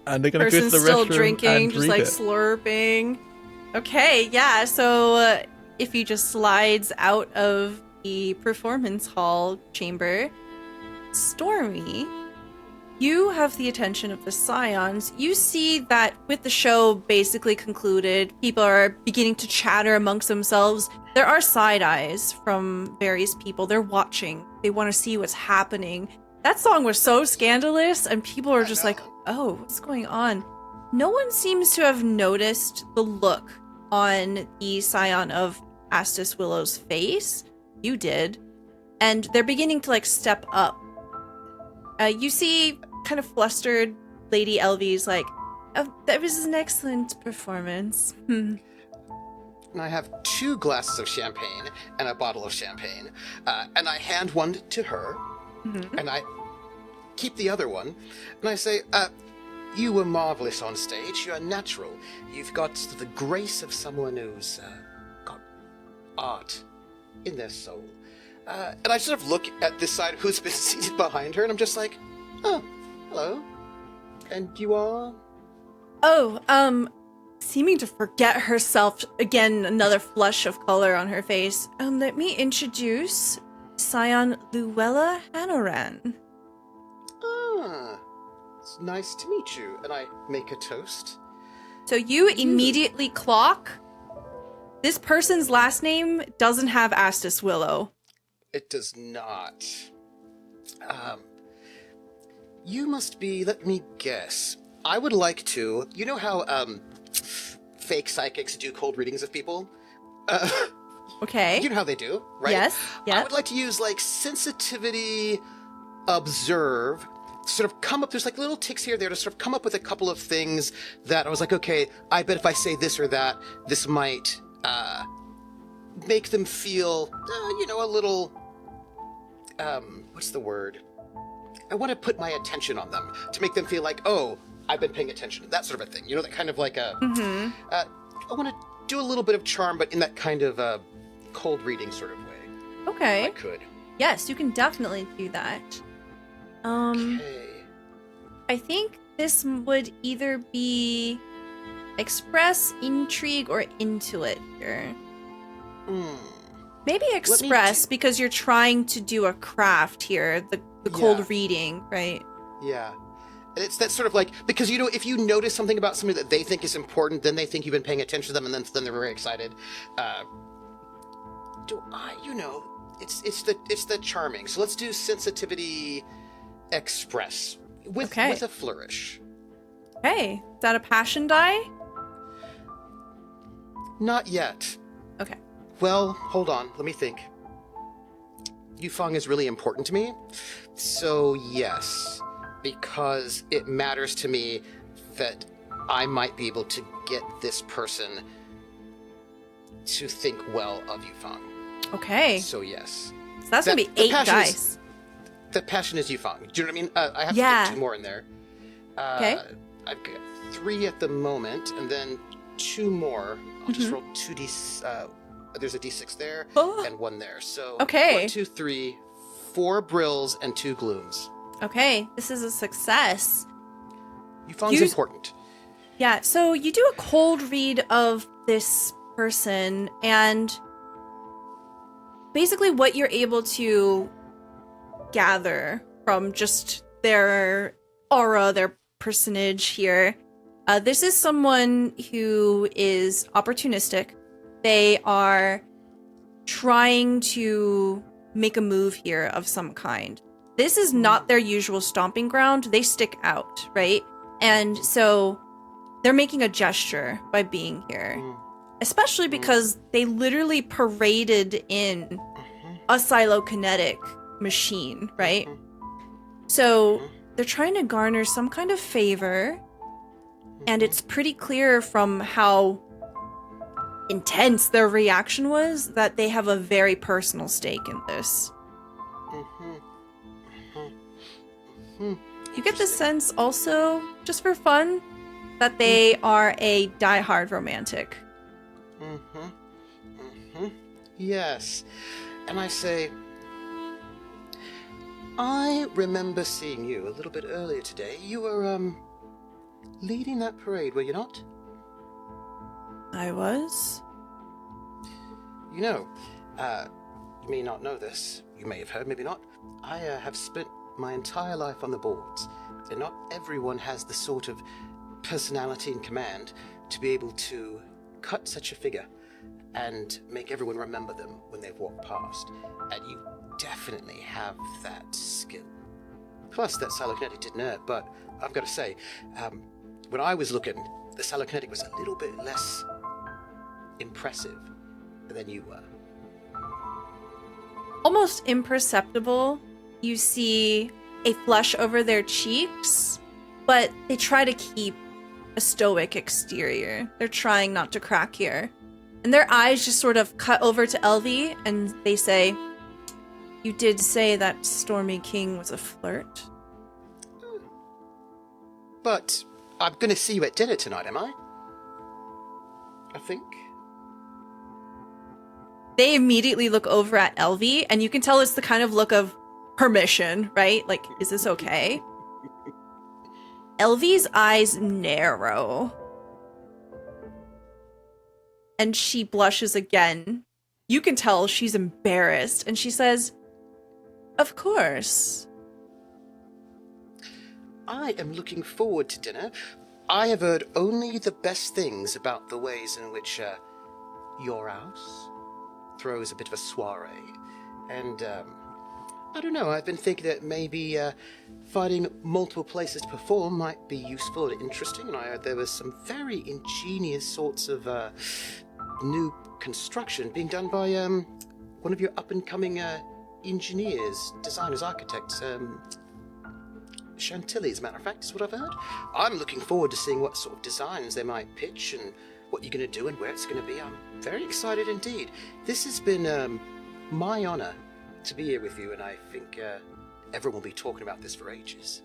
And they're gonna go to Person's the still restroom drinking, and just read like it. slurping. Okay, yeah, so if he just slides out of the performance hall chamber, Stormy, you have the attention of the Scions. You see that with the show basically concluded, people are beginning to chatter amongst themselves. There are side eyes from various people. They're watching. They want to see what's happening. That song was so scandalous, and people are just like, oh, what's going on? No one seems to have noticed the look on the Scion of Astus Willow's face. You did. And they're beginning to, like, step up. You see kind of flustered Lady Elvie's like, oh, that was an excellent performance. And I have 2 glasses of champagne and a bottle of champagne. And I hand one to her, and I keep the other one, and I say, you were marvelous on stage. You're natural. You've got the grace of someone who's got art in their soul. And I sort of look at this side who's been seated behind her, and I'm just like, oh, hello. And you are? Oh, seeming to forget herself again, another flush of color on her face. Let me introduce Scion Luella Hanoran. It's nice to meet you. And I make a toast. So you immediately clock this person's last name doesn't have Astus Willow. It does not. You must be, let me guess. I would like to, you know how fake psychics do cold readings of people? Okay. You know how they do, right? Yes. Yeah. I would like to use like sensitivity, observe, sort of come up, there's like little ticks here, there to sort of come up with a couple of things that I was like, okay, I bet if I say this or that, this might make them feel, a little, what's the word? I want to put my attention on them to make them feel like, oh, I've been paying attention, that sort of a thing. You know, that kind of like a, I want to do a little bit of charm, but in that kind of cold reading sort of way. Okay. I could. Yes, you can definitely do that. Okay. I think this would either be express, intrigue, or intuit here. Maybe express because you're trying to do a craft here, the cold reading, right? Yeah. And it's that sort of like, because, if you notice something about somebody that they think is important, then they think you've been paying attention to them, and then they're very excited. It's the charming. So let's do sensitivity express with a flourish. Okay. Is that a passion die? Not yet. Okay. Well, hold on. Let me think. Yufeng is really important to me. So yes, because it matters to me that I might be able to get this person to think well of Yufeng. Okay. So yes. So that's going to be 8 dice. The passion is Yufeng. Do you know what I mean? I have to get 2 more in there. Okay. I've got 3 at the moment, and then 2 more. I'll just roll 2d. There's a d6 there and 1 there. So 1, 2, 3, 4 brills and 2 glooms. Okay, this is a success. Yufeng's important. Yeah, so you do a cold read of this person, and basically what you're able to gather from just their aura, their personage here. This is someone who is opportunistic. They are trying to make a move here of some kind. This is not their usual stomping ground. They stick out, right? And so they're making a gesture by being here, especially because they literally paraded in a psilokinetic machine, right? So they're trying to garner some kind of favor, and it's pretty clear from how intense their reaction was that they have a very personal stake in this. You get the sense also, just for fun, that they are a diehard romantic. Yes. And I say, I remember seeing you a little bit earlier today. You were, leading that parade, were you not? I was? You may not know this. You may have heard, maybe not. I have spent my entire life on the boards, and not everyone has the sort of personality and command to be able to cut such a figure and make everyone remember them when they've walked past. And you definitely have that skill. Plus, that psilokinetic didn't hurt, but I've got to say, when I was looking, the psilokinetic was a little bit less impressive than you were. Almost imperceptible, you see a flush over their cheeks, but they try to keep a stoic exterior. They're trying not to crack here. And their eyes just sort of cut over to Elvie, and they say, "You did say that Stormy King was a flirt?" But I'm going to see you at dinner tonight, am I? I think. They immediately look over at Elvie, and you can tell it's the kind of look of permission, right? Like, is this okay? Elvie's eyes narrow. And she blushes again. You can tell she's embarrassed, and she says, "Of course." I am looking forward to dinner. I have heard only the best things about the ways in which your house throws a bit of a soiree. And, I don't know, I've been thinking that maybe finding multiple places to perform might be useful and interesting, and I heard there was some very ingenious sorts of new construction being done by one of your up-and-coming engineers, designers, architects, Chantilly, as a matter of fact, is what I've heard. I'm looking forward to seeing what sort of designs they might pitch and what you're going to do and where it's going to be. I'm very excited indeed. This has been my honor to be here with you, and I think everyone will be talking about this for ages.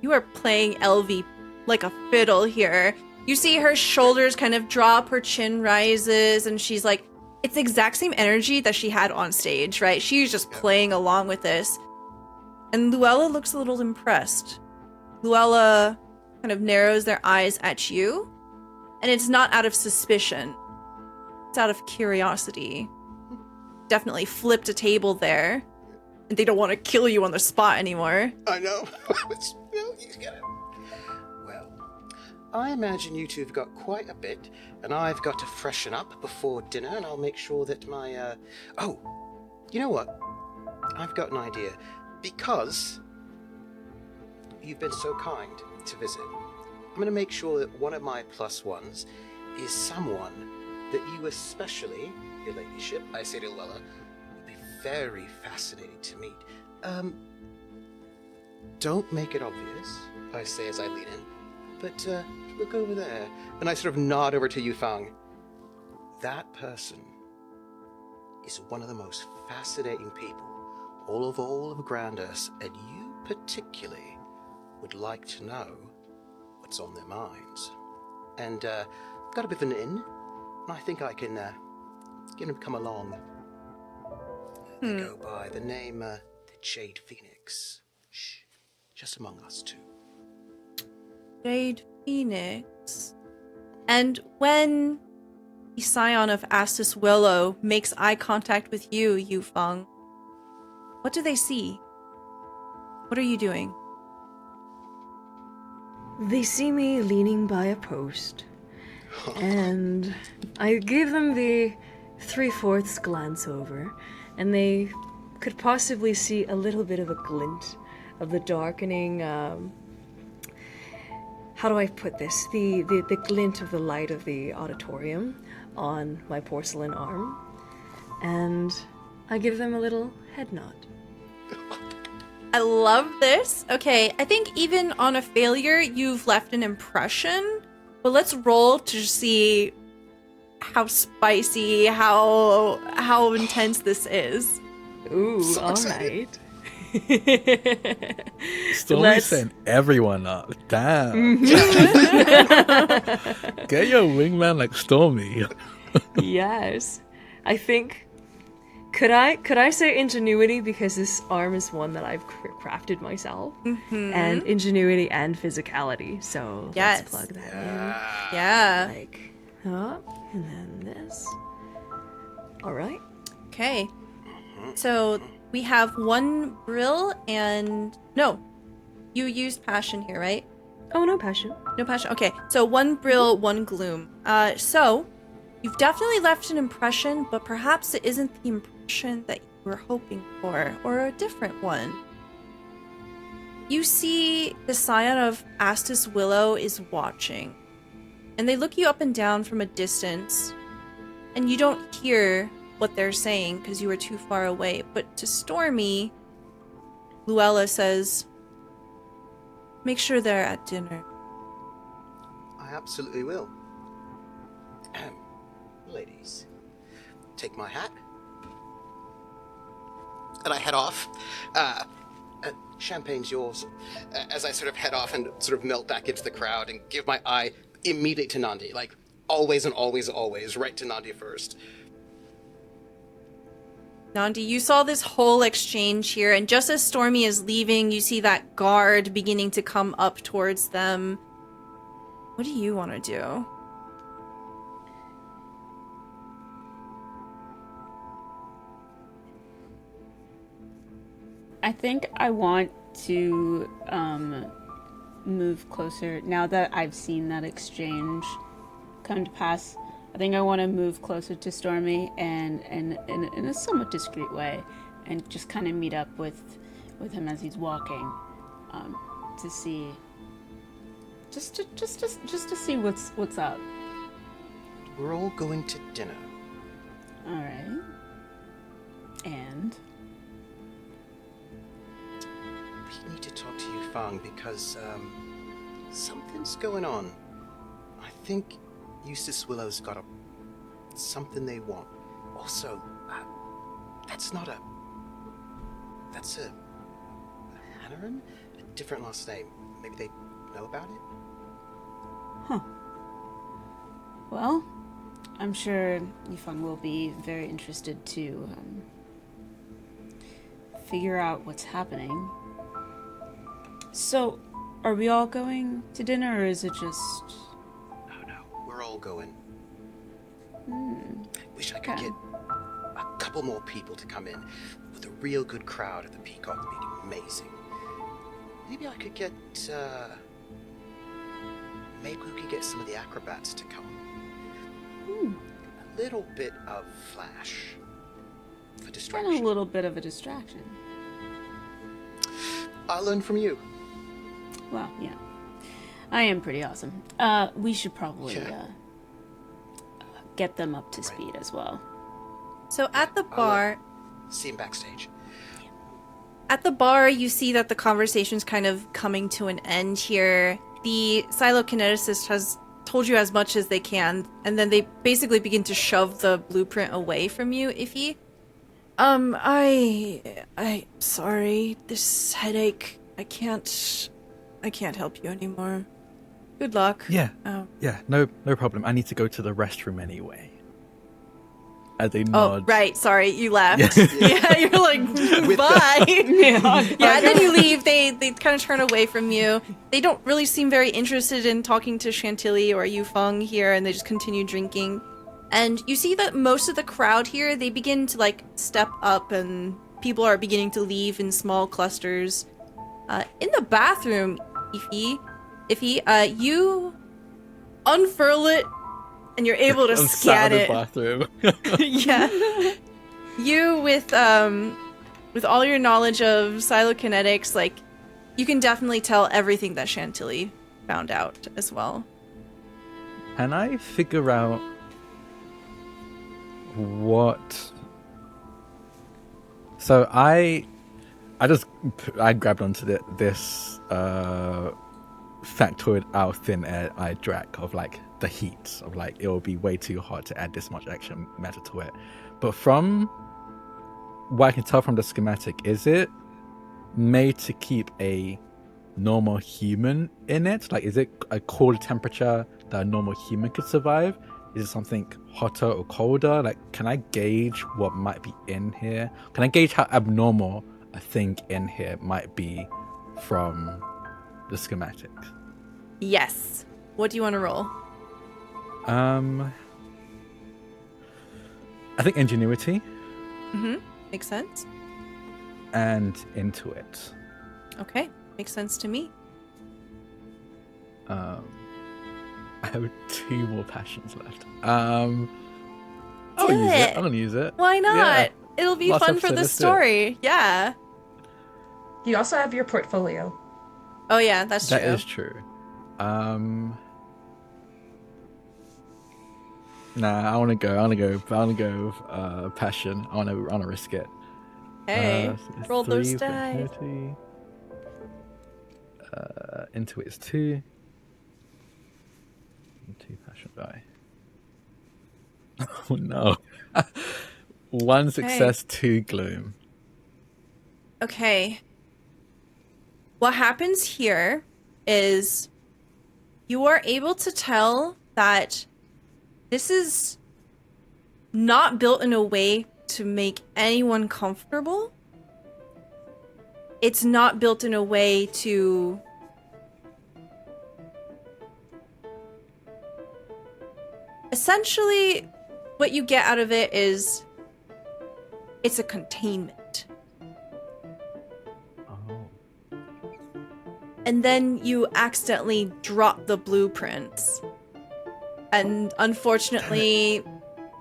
You are playing Elvie like a fiddle here. You see her shoulders kind of drop, her chin rises, and she's like, it's the exact same energy that she had on stage, right? She's just playing along with this. And Luella looks a little impressed. Luella kind of narrows their eyes at you, and it's not out of suspicion. It's out of curiosity. Definitely flipped a table there, and they don't want to kill you on the spot anymore. I know. You get it. Well, I imagine you two have got quite a bit, and I've got to freshen up before dinner, and I'll make sure that my, Oh, you know what? I've got an idea. Because you've been so kind to visit, I'm going to make sure that one of my plus ones is someone that you especially, your ladyship, I say to Luella, would be very fascinated to meet. Don't make it obvious, I say as I lean in, but look over there. And I sort of nod over to Yufang. That person is one of the most fascinating people all of Grandus, and you particularly would like to know what's on their minds. And got a bit of an in, and I think I can get him to come along. They go by the name the Jade Phoenix. Shh, just among us two. Jade Phoenix. And when the scion of Astus Willow makes eye contact with you, Yufeng, what do they see? What are you doing? They see me leaning by a post, and I give them the 3/4 glance over, and they could possibly see a little bit of a glint of the darkening, how do I put this? The glint of the light of the auditorium on my porcelain arm, and I give them a little head nod. I love this. Okay, I think even on a failure, you've left an impression. But let's roll to see how spicy, how intense this is. Ooh, So all excited. right. Stormy's setting everyone up. Damn. Mm-hmm. Get your wingman like Stormy. Yes. I think... Could I say ingenuity, because this arm is one that I've crafted myself, and ingenuity and physicality. So Yes. let's plug that Yeah. in. Like, and then this. All right. Okay. So we have one Brill and... No. You used passion here, right? Oh, no passion. No passion. Okay. So one Brill, one Gloom. So you've definitely left an impression, but perhaps it isn't the impression that you were hoping for, or a different one. You see the scion of Astus Willow is watching, and they look you up and down from a distance, and you don't hear what they're saying because you were too far away. But to Stormy, Luella says, make sure they're at dinner. I absolutely will. Ladies, take my hat. And I head off. Champagne's yours. As I sort of head off and sort of melt back into the crowd and give my eye immediately to Nandi. Like, always and always, always, right to Nandi first. Nandi, you saw this whole exchange here, and just as Stormy is leaving, you see that guard beginning to come up towards them. What do you want to do? I think I want to move closer now that I've seen that exchange come to pass. I think I want to move closer to Stormy and in a somewhat discreet way, and just kind of meet up with him as he's walking, to see, just to see what's up. We're all going to dinner. All right. And We need to talk to you, Fang, because something's going on. I think Eustace Willow's got something they want. Also, that's a Hannaran? A different last name. Maybe they know about it? Huh. Well, I'm sure Yifeng will be very interested to figure out what's happening. So, are we all going to dinner, or is it just... No, we're all going. Wish I could get a couple more people to come in. With a real good crowd at the Peacock would be amazing. Maybe I could get, maybe we could get some of the acrobats to come. A little bit of flash for distraction. And a little bit of a distraction. I'll learn from you. Well, yeah. I am pretty awesome. We should probably get them up to speed as well. So at the bar, See him backstage. you see that the conversation's kind of coming to an end here. The psychokineticist has told you as much as they can, and then they basically begin to shove the blueprint away from you, Ify. I sorry, this headache, I can't help you anymore. Good luck. Yeah. Oh. Yeah, no problem. I need to go to the restroom anyway. As they nod. Oh, right. Sorry, you left. Yeah, you're like, bye. Yeah, and then you leave. They kind of turn away from you. They don't really seem very interested in talking to Chantilly or Yufeng here, and they just continue drinking. And you see that most of the crowd here, they begin to like step up, and people are beginning to leave in small clusters. In the bathroom, Ify, you unfurl it, and you're able to scan it. Bathroom. Yeah. You with all your knowledge of psychokinetics, like, you can definitely tell everything that Chantilly found out as well. Can I figure out what... So I grabbed onto this factoid out thin air I drank of like the heat of like it will be way too hot to add this much extra matter to it. But from what I can tell from the schematic, is it made to keep a normal human in it? Like, is it a cold temperature that a normal human could survive? Is it something hotter or colder? Like, can I gauge what might be in here? Can I gauge how abnormal a thing in here might be from the schematics? Yes. What do you want to roll? I think ingenuity. Makes sense. And intuit. Okay. Makes sense to me. I have 2 more passions left. I'm gonna use it. Why not? Yeah. It'll be Last fun for episode, the let's do it. story. Yeah. You also have your portfolio. Oh yeah, that's true. That is true. Nah, I wanna go passion. I wanna risk it. Hey, So it's roll those 3 for dice. ingenuity. Intuit is 2. And 2 passion die. Oh no. 1 success, 2 gloom. Okay. What happens here is you are able to tell that this is not built in a way to make anyone comfortable. It's not built in a way to essentially what you get out of it is it's a containment. Oh. and then you accidentally drop the blueprints. And unfortunately,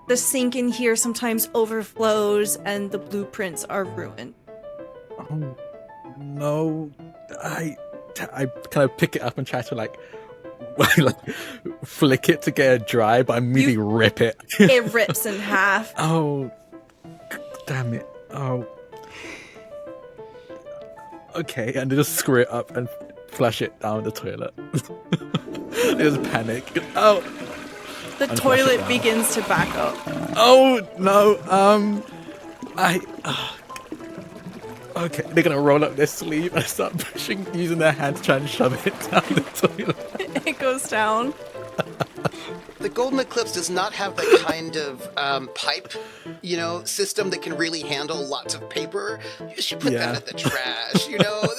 the sink in here sometimes overflows and the blueprints are ruined. Oh no! I kind of pick it up and try to like flick it to get it dry, but I immediately rip it. It rips in half. Oh, damn it! Oh, okay, and they just screw it up and flush it down the toilet. I just panic. Oh, The and flush it toilet down. begins to back up. Oh no! Okay, they're gonna roll up their sleeve and start pushing, using their hand to try and shove it down the toilet. It goes down. The Golden Eclipse does not have the kind of pipe, system that can really handle lots of paper. You should put Yeah. that in the trash,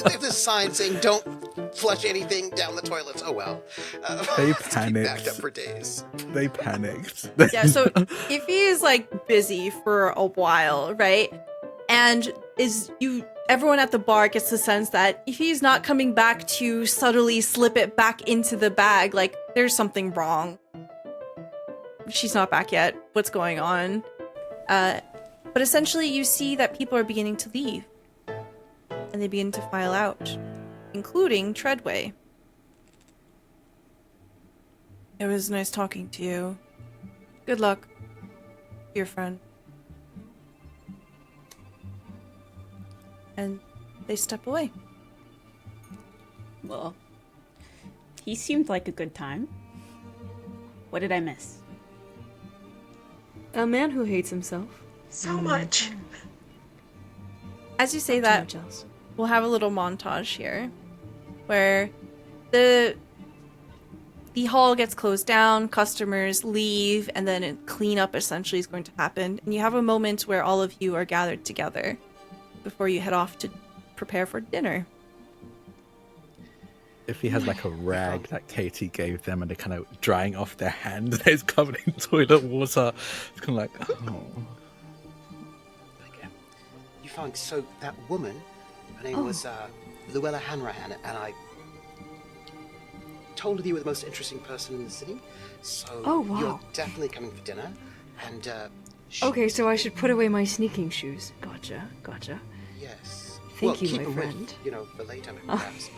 There's this sign saying don't flush anything down the toilets. Oh well. They It's to keep backed panicked. up for days. They panicked. Yeah, so if he is like busy for a while, right? And everyone at the bar gets the sense that if he's not coming back to subtly slip it back into the bag, like there's something wrong. She's not back yet. What's going on? But essentially you see that people are beginning to leave. And they begin to file out, including Treadway. It was nice talking to you. Good luck, your friend. And they step away. Well, he seemed like a good time. What did I miss? A man who hates himself. So much. As you say Too that, much else. we'll have a little montage here where the hall gets closed down, customers leave, and then a cleanup essentially is going to happen. And you have a moment where all of you are gathered together before you head off to prepare for dinner. If he has like a rag that Katie gave them and they're kind of drying off their hand that is covered in toilet water, it's kind of like, oh. You found so that woman, her name was Luella Hanrahan, and I told her you were the most interesting person in the city. So Oh, wow. you're definitely coming for dinner. And Okay, so I should put away my sneaking shoes. Gotcha. yes. Thank you, keep my them friend. With, for later perhaps.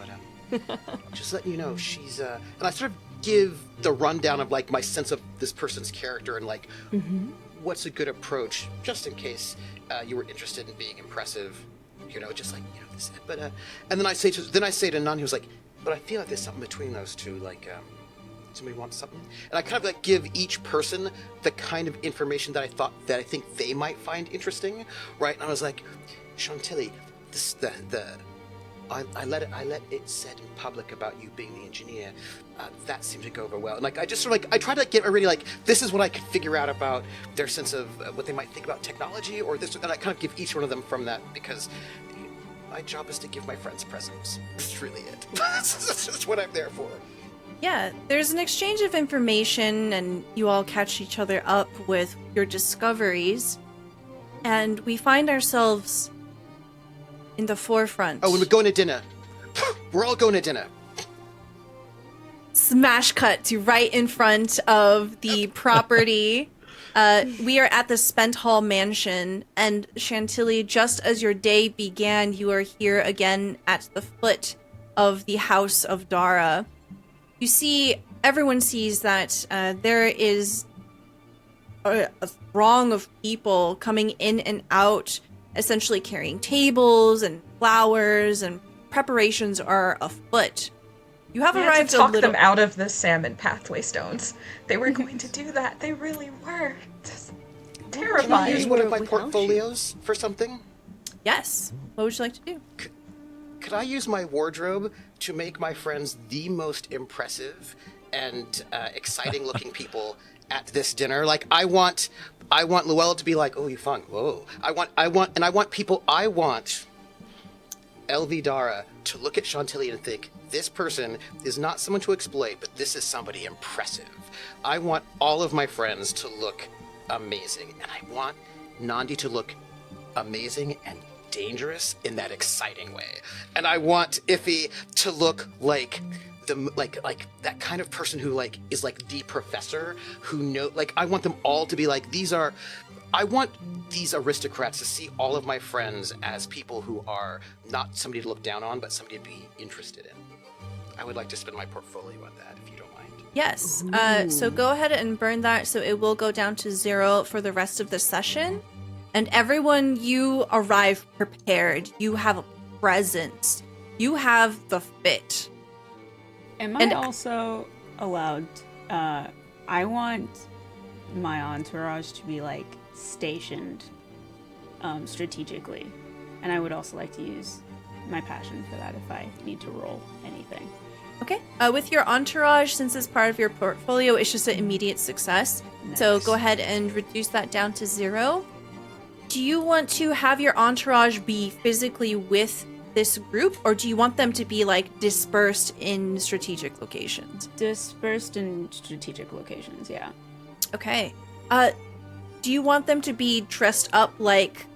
But just letting you know, she's and I sort of give the rundown of like my sense of this person's character and like what's a good approach, just in case you were interested in being impressive, just like this. But and then I say to Nun, who's like, but I feel like there's something between those two, like somebody wants something, and I kind of like give each person the kind of information that I think they might find interesting, right? And I was like, Chantilly, I let it said in public about you being the engineer. That seemed to go over well. And like I just sort of like I try to like get everybody like this is what I could figure out about their sense of what they might think about technology or this, and I kind of give each one of them from that because my job is to give my friends presents. That's really it. That's just what I'm there for. Yeah, there's an exchange of information and you all catch each other up with your discoveries. And we find ourselves in the forefront. Oh, when we're going to dinner. We're all going to dinner. Smash cut to right in front of the property. We are at the Spent Hall Mansion, and Chantilly, just as your day began, you are here again at the foot of the House of Dara. You see, everyone sees that there is a throng of people coming in and out, essentially carrying tables and flowers, and preparations are afoot. You have We had arrived to talk a little. them out of the salmon pathway stones. They were going to do that. They really were. Just Can I terrifying. use one of my without you. portfolios for something? Yes. What would you like to do? Could I use my wardrobe to make my friends the most impressive and exciting-looking people at this dinner? Like, I want Luella to be like, "Oh, you fun! Whoa!" I want LV Dara to look at Chantilly and think, "This person is not someone to exploit, but this is somebody impressive." I want all of my friends to look amazing, and I want Nandi to look amazing and dangerous in that exciting way. And I want Iffy to look like like that kind of person who like is like the professor who know, like I want them all to be like, I want these aristocrats to see all of my friends as people who are not somebody to look down on, but somebody to be interested in. I would like to spend my portfolio on that, if you don't mind. Yes. So go ahead and burn that, so it will go down to 0 for the rest of the session. And everyone, you arrive prepared. You have a presence. You have the fit. Am I also allowed? I want my entourage to be like stationed strategically, and I would also like to use my passion for that if I need to roll anything. Okay. With your entourage, since it's part of your portfolio, it's just an immediate success. Nice. So go ahead and reduce that down to 0. Do you want to have your entourage be physically with this group, or do you want them to be like dispersed in strategic locations? Dispersed in strategic locations, yeah. Okay. Do you want them to be dressed up like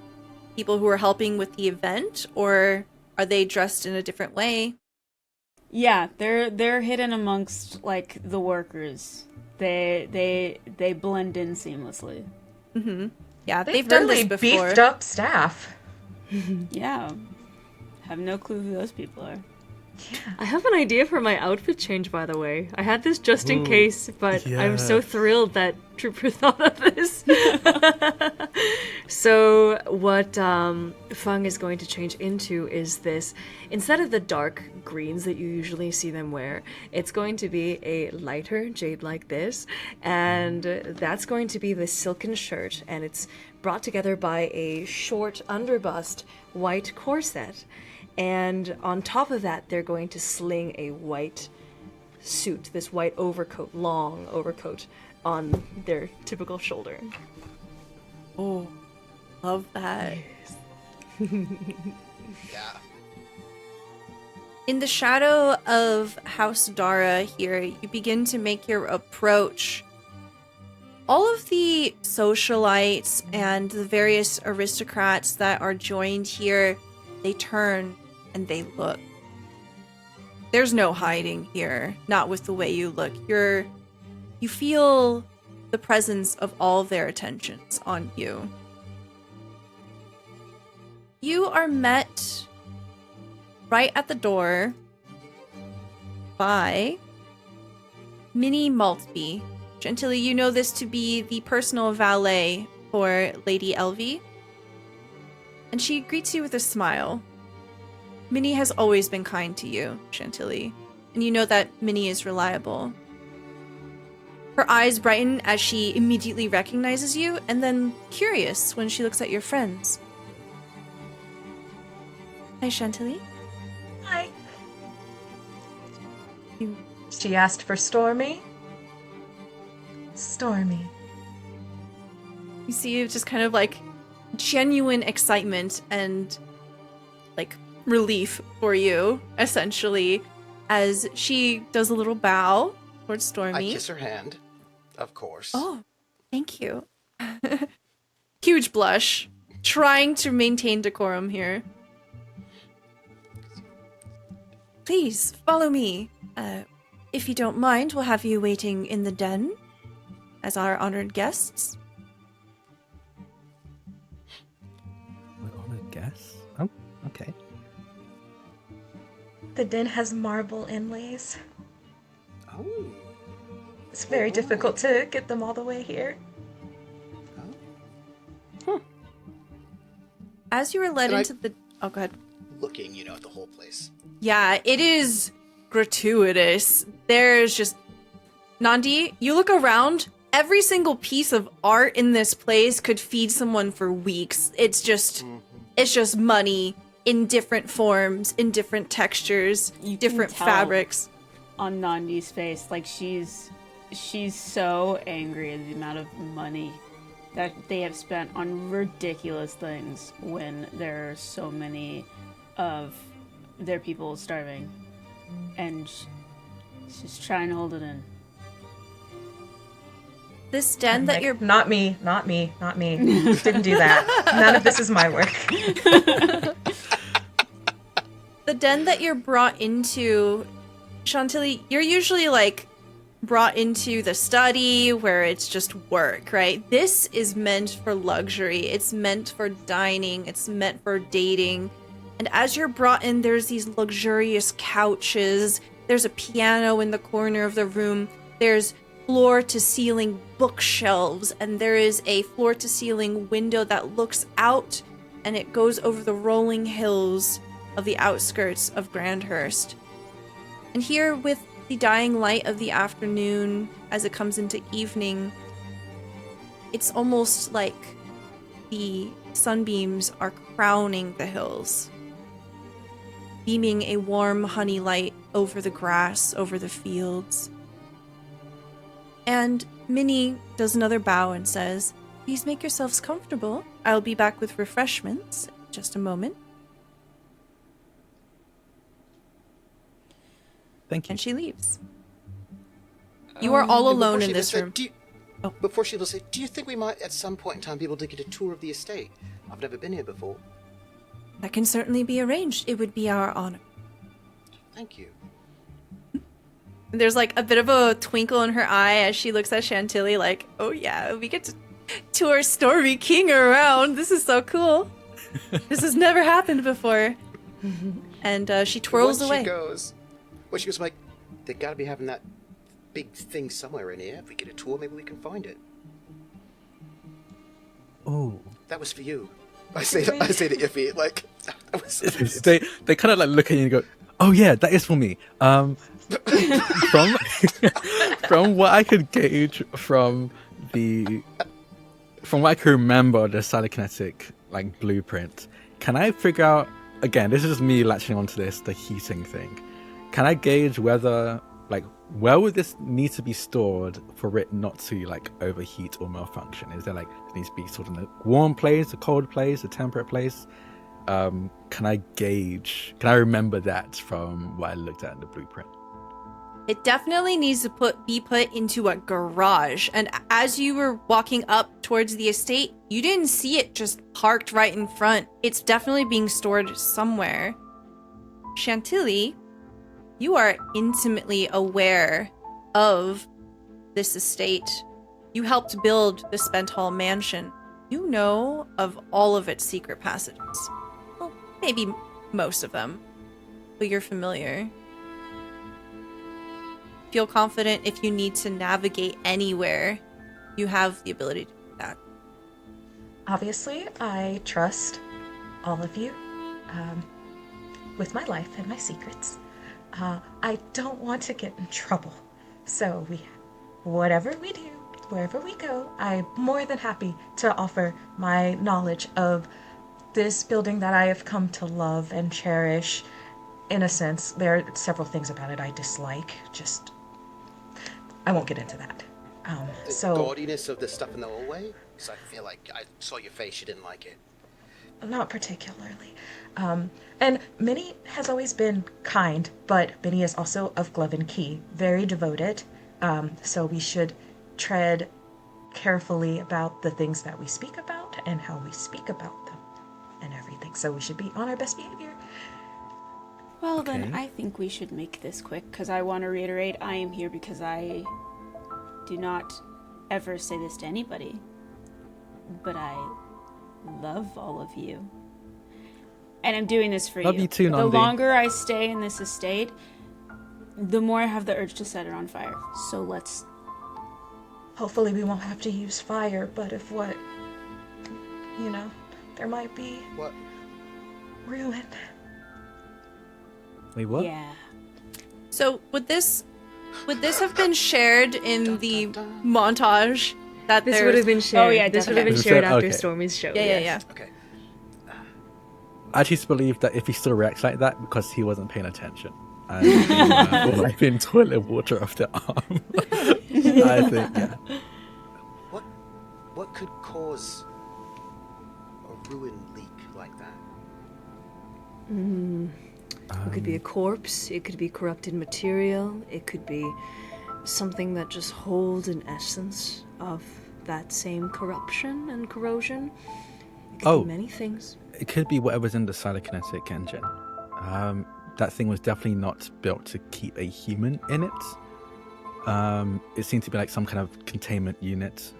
people who are helping with the event, or are they dressed in a different way? Yeah, they're hidden amongst like the workers. They blend in seamlessly. Mm-hmm. Yeah, They've they've done this really before. beefed up staff. Yeah. Have no clue who those people are. I have an idea for my outfit change, by the way. I had this just in case, but I'm so yes. thrilled that Trooper thought of this. So what Fung is going to change into is this. Instead of the dark greens that you usually see them wear, it's going to be a lighter jade like this, and that's going to be the silken shirt, and it's brought together by a short underbust white corset. And on top of that, they're going to sling a white suit, this white overcoat, long overcoat, on their typical shoulder. Oh, love that. Yeah. In the shadow of House Dara here, you begin to make your approach. All of the socialites and the various aristocrats that are joined here, they turn and they look. There's no hiding here, not with the way you look. You feel the presence of all their attentions on you. You are met right at the door by Minnie Maltby. Gentilly, you know this to be the personal valet for Lady Elvie. And she greets you with a smile. Minnie has always been kind to you, Chantilly, and you know that Minnie is reliable. Her eyes brighten as she immediately recognizes you, and then curious when she looks at your friends. Hi, Chantilly. Hi. She asked for Stormy. Stormy. You see just kind of like genuine excitement and like relief for you, essentially, as she does a little bow towards Stormy. I kiss her hand, of course. Oh, thank you. Huge blush, trying to maintain decorum here. Please, follow me. If you don't mind, we'll have you waiting in the den as our honored guests. We're honored guests? Oh, okay. The den has marble inlays. Oh. It's very difficult to get them all the way here. As you are led And into the... Oh, go ahead. Looking, at the whole place. Yeah, it is gratuitous. There's just... Nandi, you look around, every single piece of art in this place could feed someone for weeks. It's just money in different forms, in different textures, You can different tell fabrics. on Nandi's face, like she's so angry at the amount of money that they have spent on ridiculous things when there are so many of their people starving, and she's trying to hold it in. This den that you're Not me. Didn't do that. None of this is my work. the den that you're brought into, Chantilly, you're usually like brought into the study where it's just work, right? This is meant for luxury. It's meant for dining. It's meant for dating. And as you're brought in, there's these luxurious couches. There's a piano in the corner of the room. There's floor-to-ceiling bookshelves. And there is a floor-to-ceiling window that looks out, and it goes over the rolling hills of the outskirts of Grandhurst. And here, with the dying light of the afternoon as it comes into evening, it's almost like the sunbeams are crowning the hills, beaming a warm honey light over the grass, over the fields. And Minnie does another bow and says, "Please make yourselves comfortable. I'll be back with refreshments in just a moment." Thank you. And she leaves. You are all alone in this room. Before she will say, do you think we might at some point in time be able to get a tour of the estate? I've never been here before. That can certainly be arranged. It would be our honor. Thank you. There's like a bit of a twinkle in her eye as she looks at Chantilly like, oh yeah, we get to tour Stormy King around. This is so cool. This has never happened before. And she twirls away. She goes like, they gotta be having that big thing somewhere in here. If we get a tour, maybe we can find it. Oh. That was for you. I say to Iffy, like, that was they kind of like look at you and go, oh yeah, that is for me. From what I could gauge from what I can remember the cyberkinetic like blueprint, can I figure out, again, this is just me latching onto this, the heating thing. Can I gauge whether, like, where would this need to be stored for it not to, like, overheat or malfunction? Is there, like, it needs to be stored in a warm place, a cold place, a temperate place? Can I remember that from what I looked at in the blueprint? It definitely needs to be put into a garage. And as you were walking up towards the estate, you didn't see it just parked right in front. It's definitely being stored somewhere. Chantilly, you are intimately aware of this estate. You helped build the Spent Hall Mansion. You know of all of its secret passages. Well, maybe most of them, but you're familiar. Feel confident if you need to navigate anywhere, you have the ability to do that. Obviously, I trust all of you with my life and my secrets. I don't want to get in trouble. So whatever we do, wherever we go, I'm more than happy to offer my knowledge of this building that I have come to love and cherish. In a sense, there are several things about it I dislike. I won't get into that. The gaudiness of the stuff in the hallway? Because I feel like I saw your face, you didn't like it. Not particularly. And Minnie has always been kind, but Minnie is also of Glove and Key, very devoted. So we should tread carefully about the things that we speak about and how we speak about them and everything. So we should be on our best behavior. Well, then I think we should make this quick, because I want to reiterate, I am here because I do not ever say this to anybody, but I love all of you. And I'm doing this for you. Love you too, The Nandi. longer I stay in this estate, the more I have the urge to set it on fire. So let's... Hopefully we won't have to use fire, but if there might be... What? Ruin. Wait, what? Yeah. So would this have been shared in the montage that This would have been shared. Oh, yeah, this would have been definitely. shared after Okay. Stormy's show. Yeah. Okay. I just believe that if he still reacts like that, because he wasn't paying attention. And or like in toilet water off the arm. I think, yeah. What could cause a ruin leak like that? It could be a corpse, it could be corrupted material, it could be something that just holds an essence of that same corruption and corrosion. It could be many things. It could be whatever's in the cyberkinetic engine. That thing was definitely not built to keep a human in it. It seemed to be like some kind of containment unit.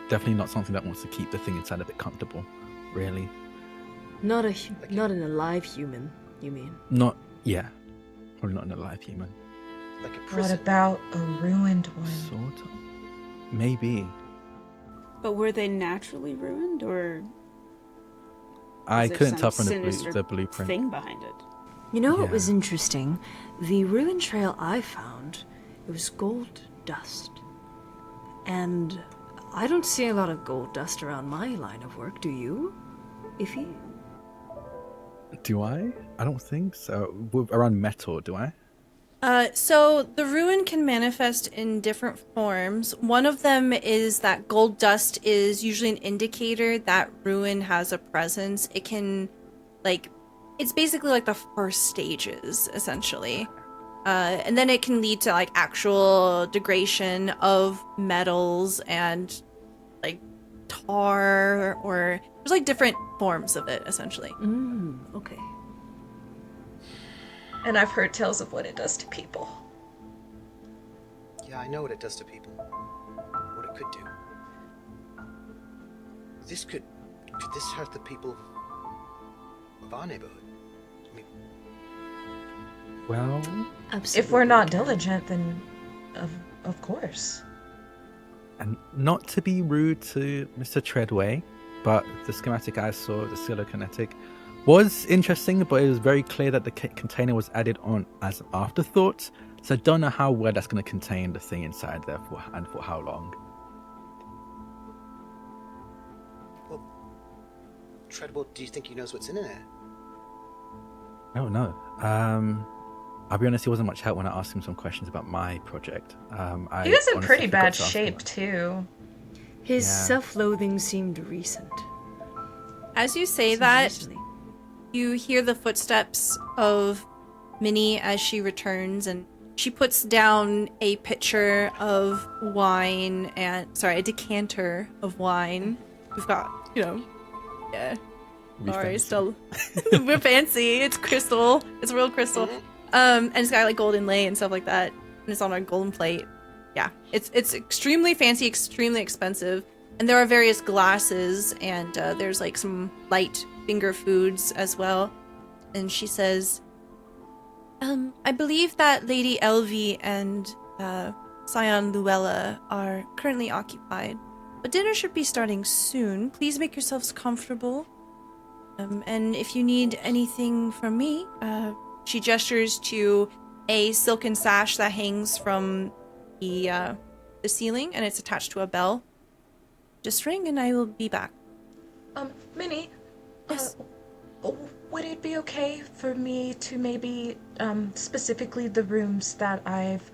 Definitely not something that wants to keep the thing inside of it comfortable, really. Not an alive human, you mean? Probably not an alive human. Like a What prison. about a ruined one? Sort of. Maybe. But were they naturally ruined, or I is there couldn't some tell from sinister the blueprint. thing behind it? You know what Yeah. was interesting? The ruin trail I found, it was gold dust. And I don't see a lot of gold dust around my line of work, do you? Iffy? Do I? I don't think so. Around metal, do I? So the ruin can manifest in different forms. One of them is that gold dust is usually an indicator that ruin has a presence. It can, it's basically like the first stages, essentially. And then it can lead to actual degradation of metals and tar, or there's different forms of it, essentially. Okay. And I've heard tales of what it does to people. Yeah, I know what it does to people. What it could do. Could this hurt the people of our neighborhood? I mean, Well, Absolutely. If we're not diligent, then of course. and not to be rude to Mr. Treadway, but the schematic I saw, the Silokinetic, was interesting, but it was very clear that the container was added on as an afterthought. So I don't know how well that's going to contain the thing inside there and for how long. well, Treadwell, do you think he knows what's in there? I don't know. I'll be honest, he wasn't much help when I asked him some questions about my project. He was in honestly pretty forgot bad to ask him shape, too. His Yeah. self-loathing seemed recent. As you say Seems that, recently. you hear the footsteps of Minnie as she returns, and she puts down a pitcher of wine a decanter of wine. We've got, yeah. Be Sorry, fancy. still we're fancy. It's crystal. It's real crystal. And it's got gold inlay and stuff like that. And it's on a golden plate. Yeah. It's extremely fancy, extremely expensive. And there are various glasses, and there's some light finger foods as well. And she says, I believe that Lady Elvie and Scion Luella are currently occupied, but dinner should be starting soon. Please make yourselves comfortable. And if you need anything from me, she gestures to a silken sash that hangs from the ceiling, and it's attached to a bell. Just ring, and I will be back. Minnie, Yes. would it be okay for me to maybe, specifically the rooms that I've,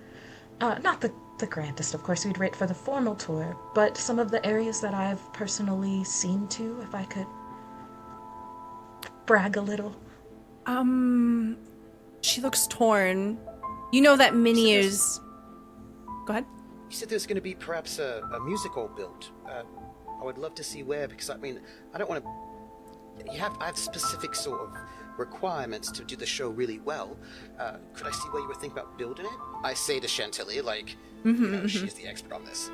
not the grandest, of course, we'd rate for the formal tour, but some of the areas that I've personally seen to, if I could brag a little? She looks torn. You know that Minnie So is... Go ahead. You said there's going to be perhaps a musical built. I would love to see where, because I don't want to. I have specific sort of requirements to do the show really well. Could I see where you were thinking about building it? I say to Chantilly, she's the expert on this.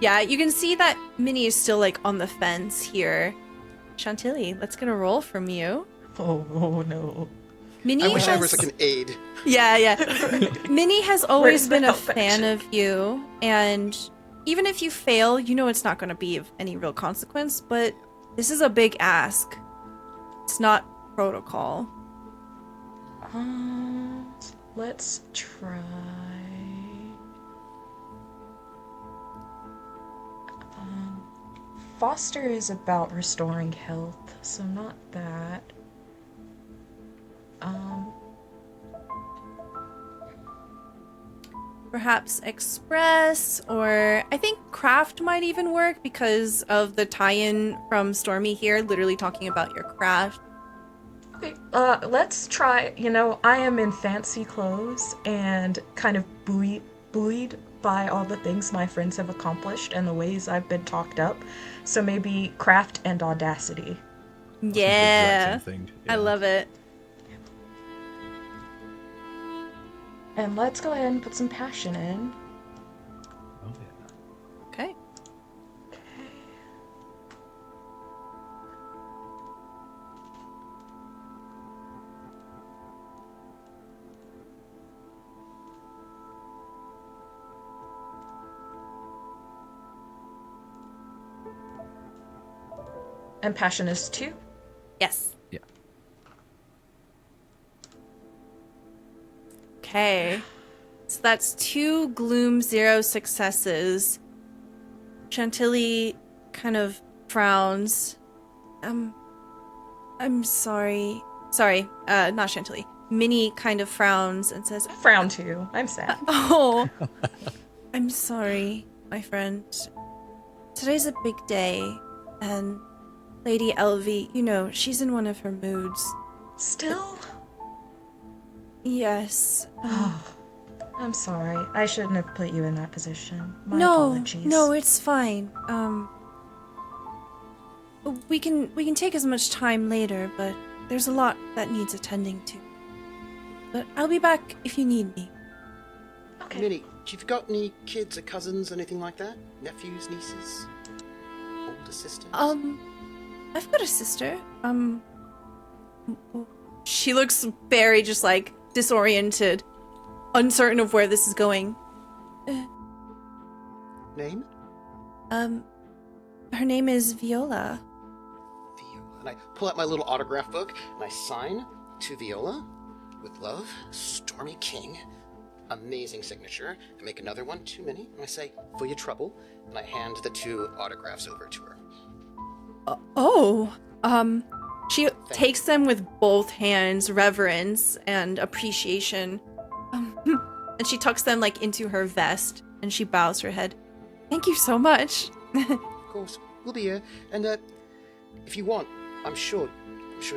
Yeah, you can see that Minnie is still on the fence here. Chantilly, let's get a roll from you. Oh no. Minnie I wish I has... was an aide. Yeah. Minnie has always Where's been the a help fan action? of you, and even if you fail, it's not going to be of any real consequence, but this is a big ask. It's not protocol. Let's try. Foster is about restoring health, so not that. Perhaps express, or I think craft might even work because of the tie-in from Stormy here, literally talking about your craft. Okay, let's try, I am in fancy clothes and kind of buoyed by all the things my friends have accomplished and the ways I've been talked up. So maybe craft and audacity. That's the Yeah. exact same thing. I love it. And let's go ahead and put some passion in. Oh, yeah. Okay. And passion is 2. Yes. Yeah. Okay. So that's 2 gloom, 0 successes. Chantilly kind of frowns. I'm sorry. Sorry, not Chantilly. Minnie kind of frowns and says, Frown 2. I'm sad. "Oh, I'm sorry, my friend. Today's a big day, and Lady Elvie, you know, she's in one of her moods." Still? Yes. I'm sorry. I shouldn't have put you in that position. My No, apologies. no, it's fine. We can take as much time later, but there's a lot that needs attending to. But I'll be back if you need me. Okay. Minnie, do you've got any kids or cousins, anything like that? Nephews, nieces? Older sisters? I've got a sister. She looks very just like disoriented, uncertain of where this is going. Name? Her name is Viola. Viola. And I pull out my little autograph book and I sign to Viola. With love, Stormy King. Amazing signature. I make another one, too many. And I say, for your trouble. And I hand the 2 autographs over to her. She takes them with both hands, reverence and appreciation. And she tucks them like into her vest and she bows her head. Thank you so much. Of course, we'll be here. And if you want, I'm sure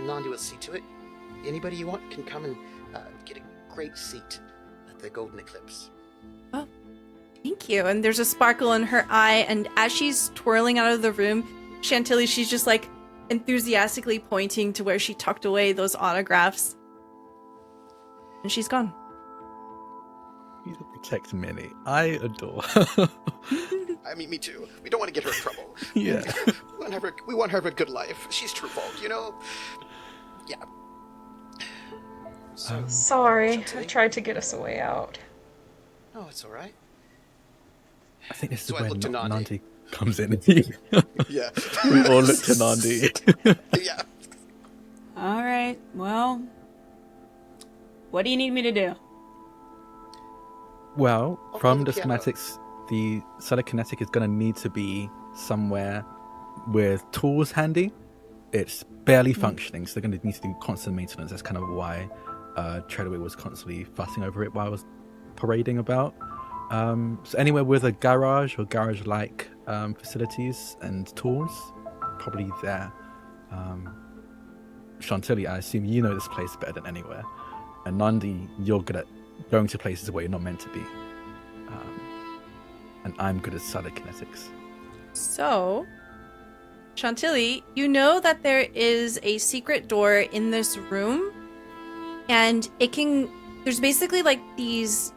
Nandi will see to it. Anybody you want can come and get a great seat at the Golden Eclipse. Oh, thank you. And there's a sparkle in her eye, and as she's twirling out of the room, Chantilly, she's just like enthusiastically pointing to where she tucked away those autographs. And she's gone. You protect Minnie. I adore. I mean, me too. We don't want to get her in trouble. Yeah. we want her to have a good life. She's true fault, you know? Yeah. So, Sorry. Chantilly? I tried to get us a way out. Oh, it's all right. I think this is So I where look to Nandi. Nandi comes in. Yeah. We all look to Nandi. Yeah. All right. Well, what do you need me to do? Well, I'll from play the the piano. schematics, the telekinetic is going to need to be somewhere with tools handy. It's barely functioning, so they're going to need to do constant maintenance. That's kind of why Treadaway was constantly fussing over it while I was parading about. So anywhere with a garage or garage-like facilities and tools, probably there. Chantilly, I assume you know this place better than anywhere. And Nandi, you're good at going to places where you're not meant to be. And I'm good at telekinetics. So, Chantilly, you know that there is a secret door in this room, and there's basically like these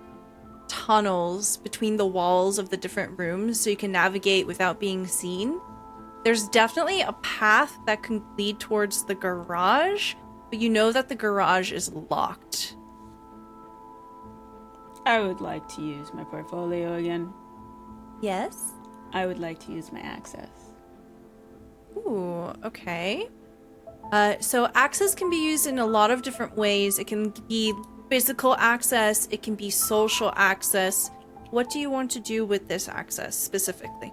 tunnels between the walls of the different rooms so you can navigate without being seen. There's definitely a path that can lead towards the garage, but you know that the garage is locked. I would like to use my portfolio again. Yes? I would like to use my access. Ooh, okay. So access can be used in a lot of different ways. It can be physical access, it can be social access. What do you want to do with this access specifically?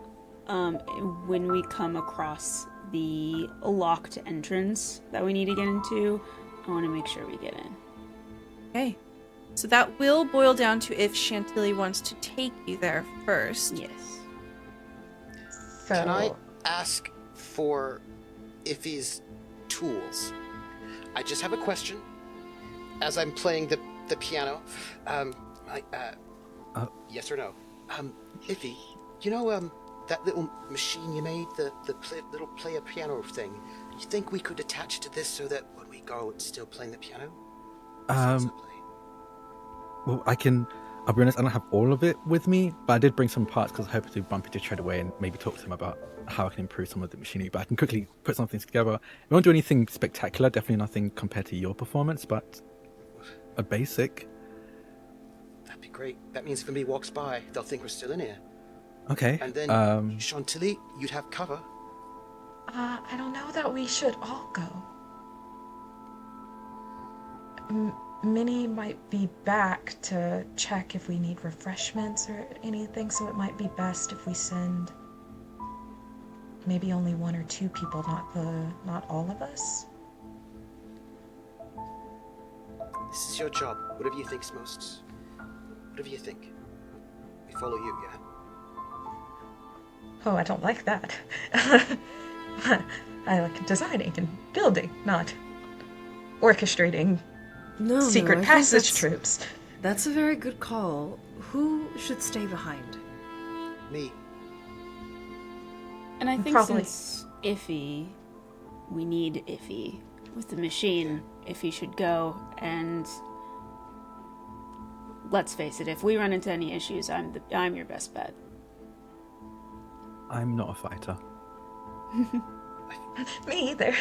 When we come across the locked entrance that we need to get into, I want to make sure we get in. Okay. So that will boil down to if Chantilly wants to take you there first. Yes. So, Can I ask for Iffy's tools? I just have a question. As I'm playing the piano, yes or no? Iffy, you know, that little machine you made, the little player piano thing, you think we could attach it to this so that when we go, it's still playing the piano? Well, I'll be honest, I don't have all of it with me, but I did bring some parts because I hope to bump into Treadaway and maybe talk to him about how I can improve some of the machinery. But I can quickly put some things together. I won't do anything spectacular, definitely nothing compared to your performance, but a basic. That'd be great. That means if anybody walks by, they'll think we're still in here. Okay. And then, Chantilly, you'd have cover. I don't know that we should all go. Minnie might be back to check if we need refreshments or anything, so it might be best if we send maybe only 1 or 2 people, not all of us. This is your job. Whatever you think's most... Whatever you think. We follow you, yeah? Oh, I don't like that. I like designing and building, not orchestrating secret I think passage troops. That's a very good call. Who should stay behind? Me. And I think Probably. since Iffy, we need Iffy with the machine. Iffy should go, and let's face it, if we run into any issues, I'm your best bet. I'm not a fighter. Me either.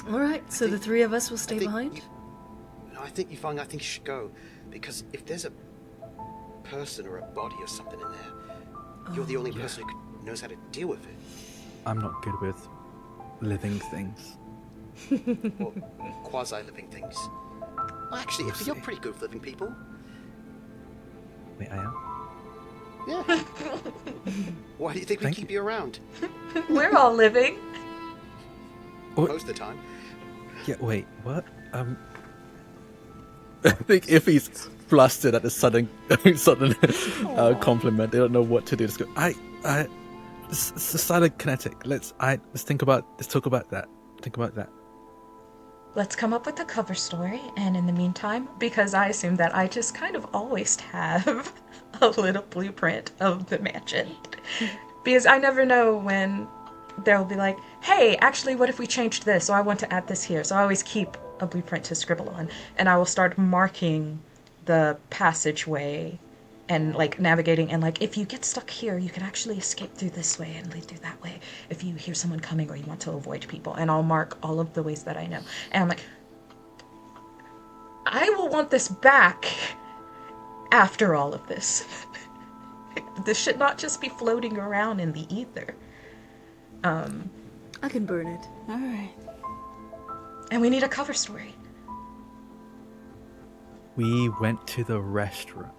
All right, so the 3 of us will stay behind? I think you should go. Because if there's a person or a body or something in there, you're the only person who knows how to deal with it. I'm not good with living things. Or quasi-living things. Well, actually, if you're pretty good with living people. Wait, I am? Yeah. Why do you think we keep you around? We're all living. Most of the time. Yeah, wait, what? I think Iffy's flustered at the sudden compliment. They don't know what to do. Just go, it's a silent kinetic. Let's talk about that. Think about that. Let's come up with a cover story, and in the meantime, because I assume that I just kind of always have a little blueprint of the mansion, because I never know when they'll be like, hey, actually, what if we changed this? So I want to add this here. So I always keep a blueprint to scribble on, and I will start marking the passageway and like navigating, and like if you get stuck here, you can actually escape through this way and lead through that way if you hear someone coming or you want to avoid people. And I'll mark all of the ways that I know, and I'm like, I will want this back after all of this. This should not just be floating around in the ether. I can burn it. All right. And we need a cover story. We went to the restroom.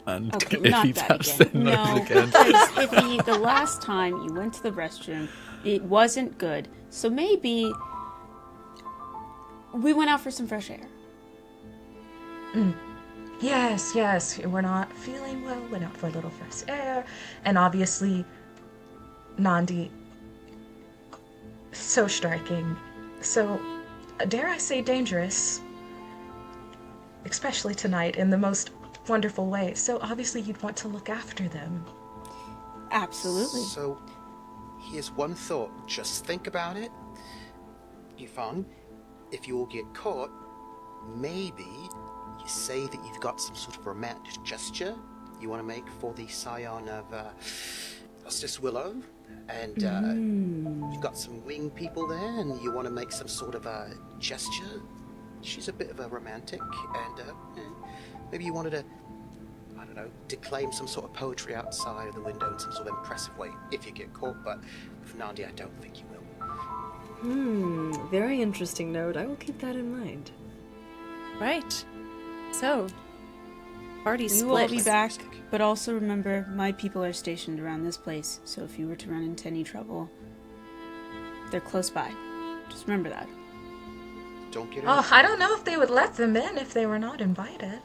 And Okay, Iffy not that taps again. their nose No, again. because Iffy, the last time you went to the restroom, it wasn't good. So maybe we went out for some fresh air. Yes, we're not feeling well, went out for a little fresh air, and obviously, Nandi, so striking, so, dare I say dangerous, especially tonight, in the most wonderful way, so obviously you'd want to look after them. Absolutely. So, here's one thought. Just think about it. Yvonne, if you all get caught, maybe you say that you've got some sort of romantic gesture you want to make for the scion of Justice Willow, and you've got some wing people there, and you want to make some sort of a gesture. She's a bit of a romantic, and maybe you wanted to, I don't know, declaim some sort of poetry outside of the window in some sort of impressive way if you get caught, but with Nandi, I don't think you will. Very interesting note. I will keep that in mind. Right. So, party We split. will be back, but also remember, my people are stationed around this place, so if you were to run into any trouble, they're close by. Just remember that. Don't get Oh, I don't know if they would let them in if they were not invited.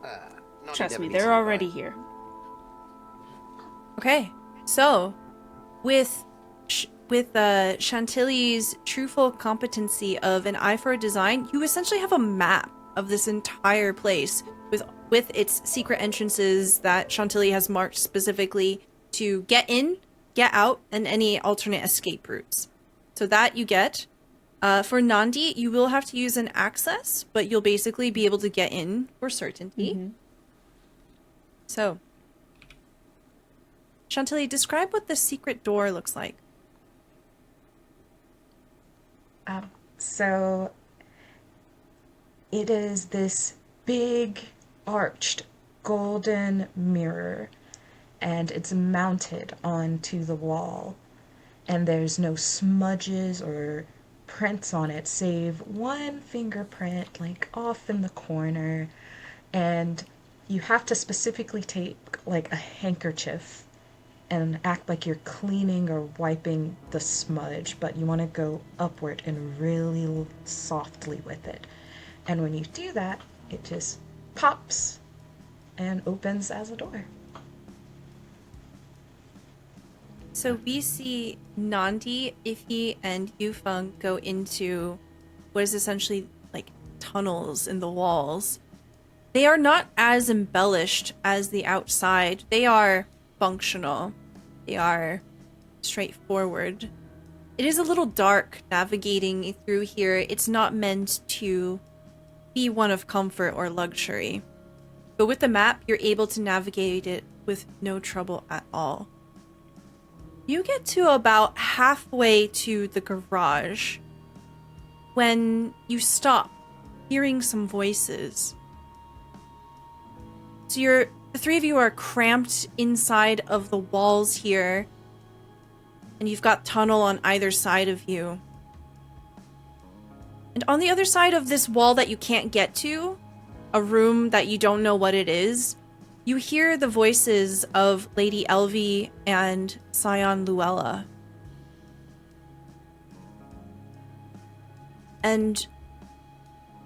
Nandi Trust never me, needs they're an already invite. here. Okay, so with Chantilly's truthful competency of an eye for a design, you essentially have a map of this entire place with with its secret entrances that Chantilly has marked specifically to get in, get out, and any alternate escape routes. So that you get. For Nandi, you will have to use an access, but you'll basically be able to get in for certainty. So, Chantilly, describe what the secret door looks like. So it is this big arched golden mirror, and it's mounted onto the wall, and there's no smudges or prints on it save one fingerprint like off in the corner, and you have to specifically take like a handkerchief and act like you're cleaning or wiping the smudge, but you want to go upward and really softly with it. And when you do that, it just pops and opens as a door. So we see Nandi, Iffy, and Yufeng go into what is essentially like tunnels in the walls. They are not as embellished as the outside. They are functional. They are straightforward. It is a little dark navigating through here. It's not meant to be one of comfort or luxury. But with the map, you're able to navigate it with no trouble at all. You get to about halfway to the garage when you stop hearing some voices. So the three of you are cramped inside of the walls here, and you've got tunnel on either side of you. And on the other side of this wall that you can't get to, a room that you don't know what it is, you hear the voices of Lady Elvie and Scion Luella. And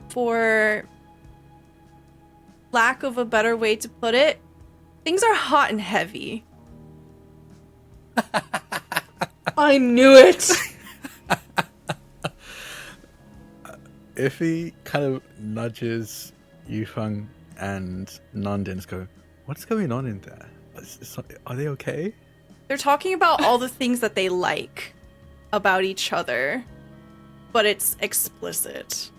for lack of a better way to put it, things are hot and heavy. I knew it! Iffy kind of nudges Yufeng and Nandins go, what's going on in there? Are they okay? They're talking about all the things that they like about each other, but it's explicit.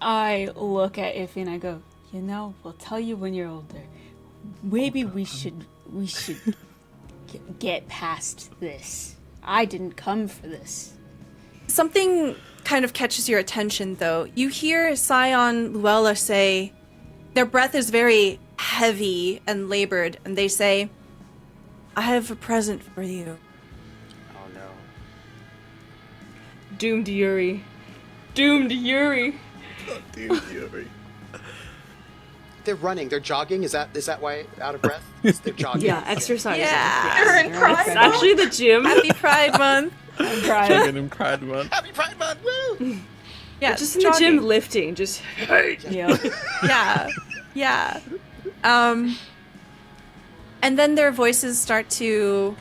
I look at Iffy and I go, you know, we'll tell you when you're older. Maybe we should get past this. I didn't come for this. Something kind of catches your attention, though. You hear Scion Luella say, their breath is very heavy and labored, and they say, I have a present for you. Oh no. Doomed Yuri. Doomed Yuri. Dude, Yuri. They're running. They're jogging. Is that why out of breath? They're jogging. Yeah, exercise. Yeah. You're in Pride It's actually the gym. Happy Pride Month. I'm crying. Jogging in Pride Month. Happy Pride Month! Woo! Yeah, Just in the jogging. gym lifting, just yeah. Yeah. And then their voices start to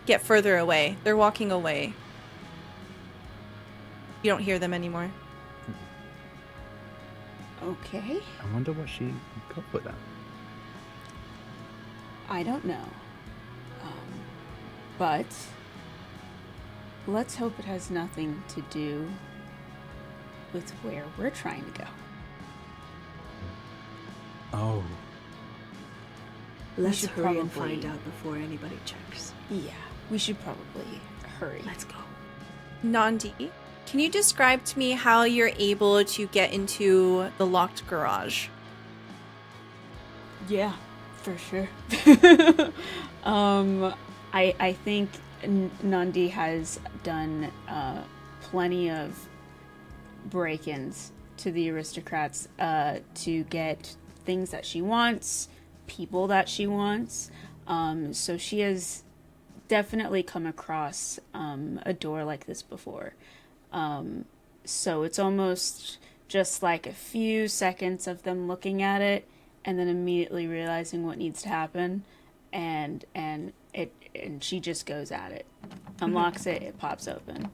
get further away. They're walking away. You don't hear them anymore. Okay. I wonder what she got with that. I don't know. But let's hope it has nothing to do with where we're trying to go. Oh. Let's should hurry and probably- find out before anybody checks. Yeah, we should probably hurry. Let's go. Nandi, can you describe to me how you're able to get into the locked garage? Yeah, for sure. I think Nandi has done plenty of break-ins to the aristocrats to get things that she wants, people that she wants. So she has definitely come across a door like this before. So it's almost just like a few seconds of them looking at it and then immediately realizing what needs to happen, and she just goes at it, unlocks it, it pops open.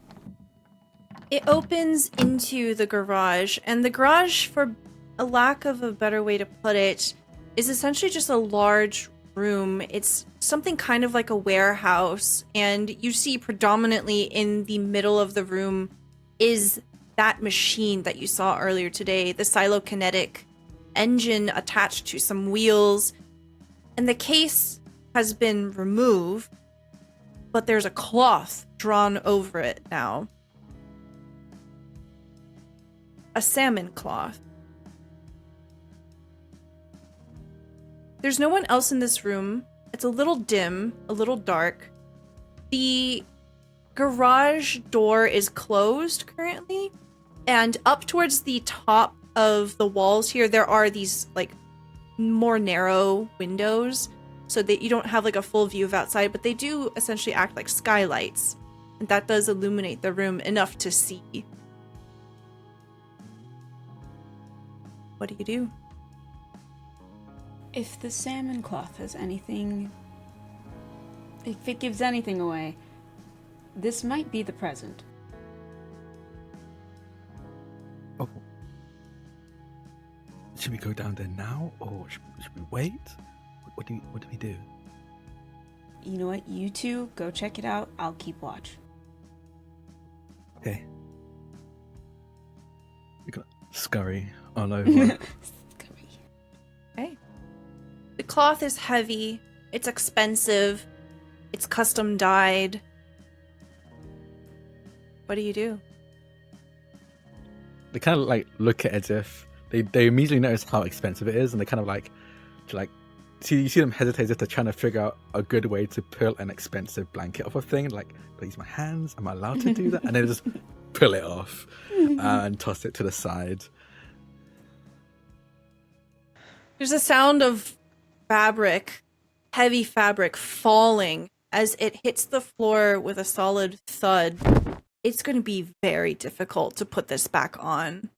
It opens into the garage, and the garage, for a lack of a better way to put it, is essentially just a large room. It's something kind of like a warehouse, and you see predominantly in the middle of the room is that machine that you saw earlier today, the silokinetic engine attached to some wheels, and the case has been removed, but there's a cloth drawn over it now. A salmon cloth. There's no one else in this room. It's a little dim, a little dark. The garage door is closed currently, and up towards the top of the walls here, there are these like more narrow windows so that you don't have like a full view of outside, but they do essentially act like skylights, and that does illuminate the room enough to see. What do you do? If the salmon cloth has anything... If it gives anything away, this might be the present. Oh. Should we go down there now, or should we wait? What do we do? You know what? You two, go check it out. I'll keep watch. Okay. We're gonna scurry all over. Okay. The cloth is heavy. It's expensive. It's custom dyed. What do you do? They kind of like look at it as if they immediately notice how expensive it is, and they kind of like you see them hesitate as if they're trying to figure out a good way to pull an expensive blanket off a thing. Like, do I use my hands? Am I allowed to do that? And then just pull it off and toss it to the side. There's a sound of fabric, heavy fabric falling as it hits the floor with a solid thud. It's going to be very difficult to put this back on.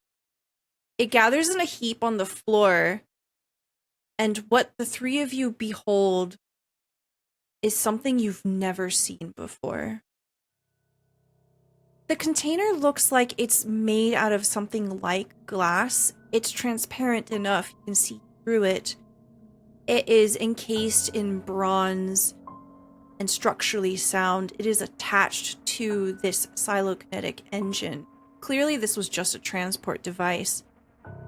It gathers in a heap on the floor, and what the three of you behold is something you've never seen before. The container looks like it's made out of something like glass. It's transparent enough you can see through it. It is encased in bronze and structurally sound. It is attached to this silokinetic engine. Clearly this was just a transport device.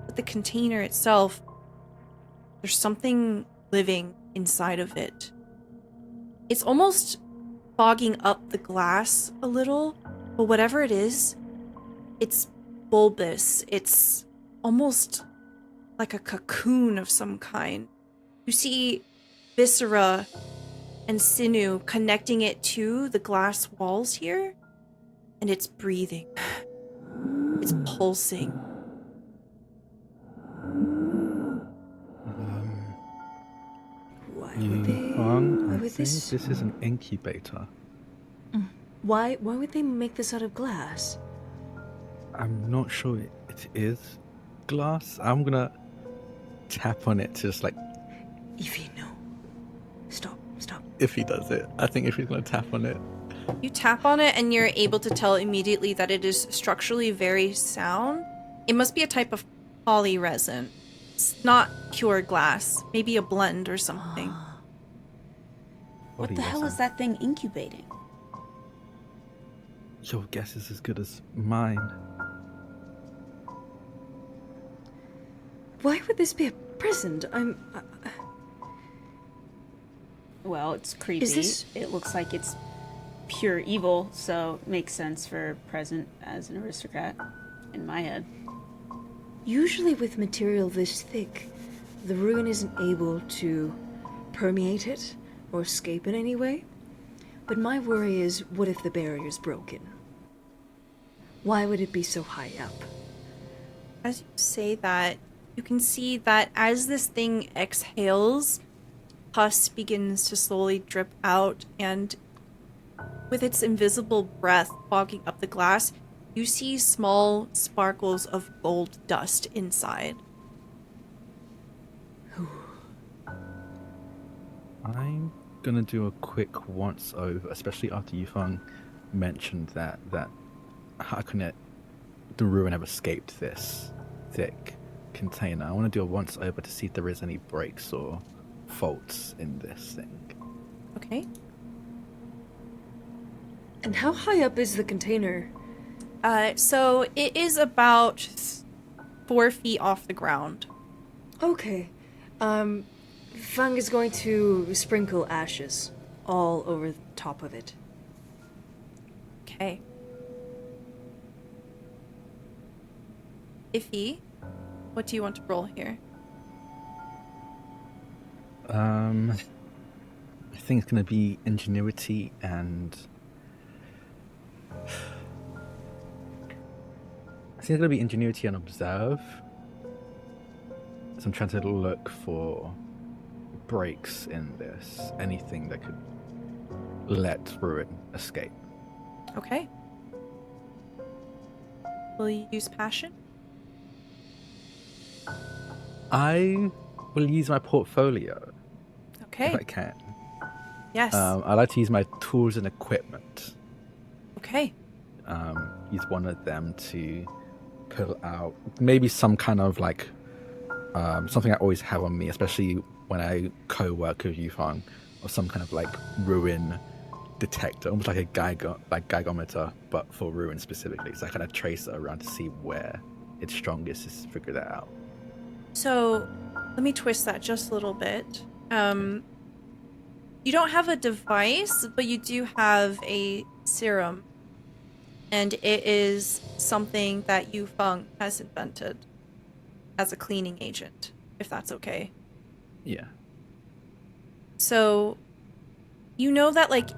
But the container itself, there's something living inside of it. It's almost fogging up the glass a little, but whatever it is, it's bulbous. It's almost like a cocoon of some kind. You see viscera and sinew connecting it to the glass walls here, and it's breathing. It's pulsing. Why I would think this is an incubator. Why would they make this out of glass? I'm not sure it is glass. I'm gonna tap on it to just like... Ify, no. Stop. If he does it. I think if he's gonna tap on it. You tap on it and you're able to tell immediately that it is structurally very sound. It must be a type of polyresin. It's not pure glass. Maybe a blend or something. What the hell is that thing incubating? Your guess is as good as mine. Why would this be a present? Well, it's creepy. It looks like it's pure evil, so it makes sense for present as an aristocrat in my head. Usually with material this thick, the ruin isn't able to permeate it or escape in any way. But my worry is, what if the barrier's broken? Why would it be so high up? As you say that, you can see that as this thing exhales, pus begins to slowly drip out, and with its invisible breath fogging up the glass, you see small sparkles of gold dust inside. I'm gonna do a quick once over, especially after Yufeng mentioned that how can the ruin have escaped this thick? container. I want to do a once over to see if there is any breaks or faults in this thing. Okay. And how high up is the container? So it is about 4 feet off the ground. Okay. Fang is going to sprinkle ashes all over the top of it. Okay. Iffy, what do you want to roll here? I think it's going to be ingenuity and... I think it's going to be ingenuity and observe. So I'm trying to look for breaks in this. Anything that could let ruin escape. Okay. Will you use passion? I will use my portfolio Okay. if I can. Yes. I like to use my tools and equipment. Okay. Use one of them to pull out maybe some kind of like something I always have on me, especially when I co-work with Yufang, or some kind of like ruin detector, almost like a geigometer, but for ruin specifically. So I kind of trace it around to see where it's strongest, just to figure that out. So let me twist that just a little bit. You don't have a device, but you do have a serum. And it is something that Yufeng has invented as a cleaning agent, if that's okay. Yeah. So you know that like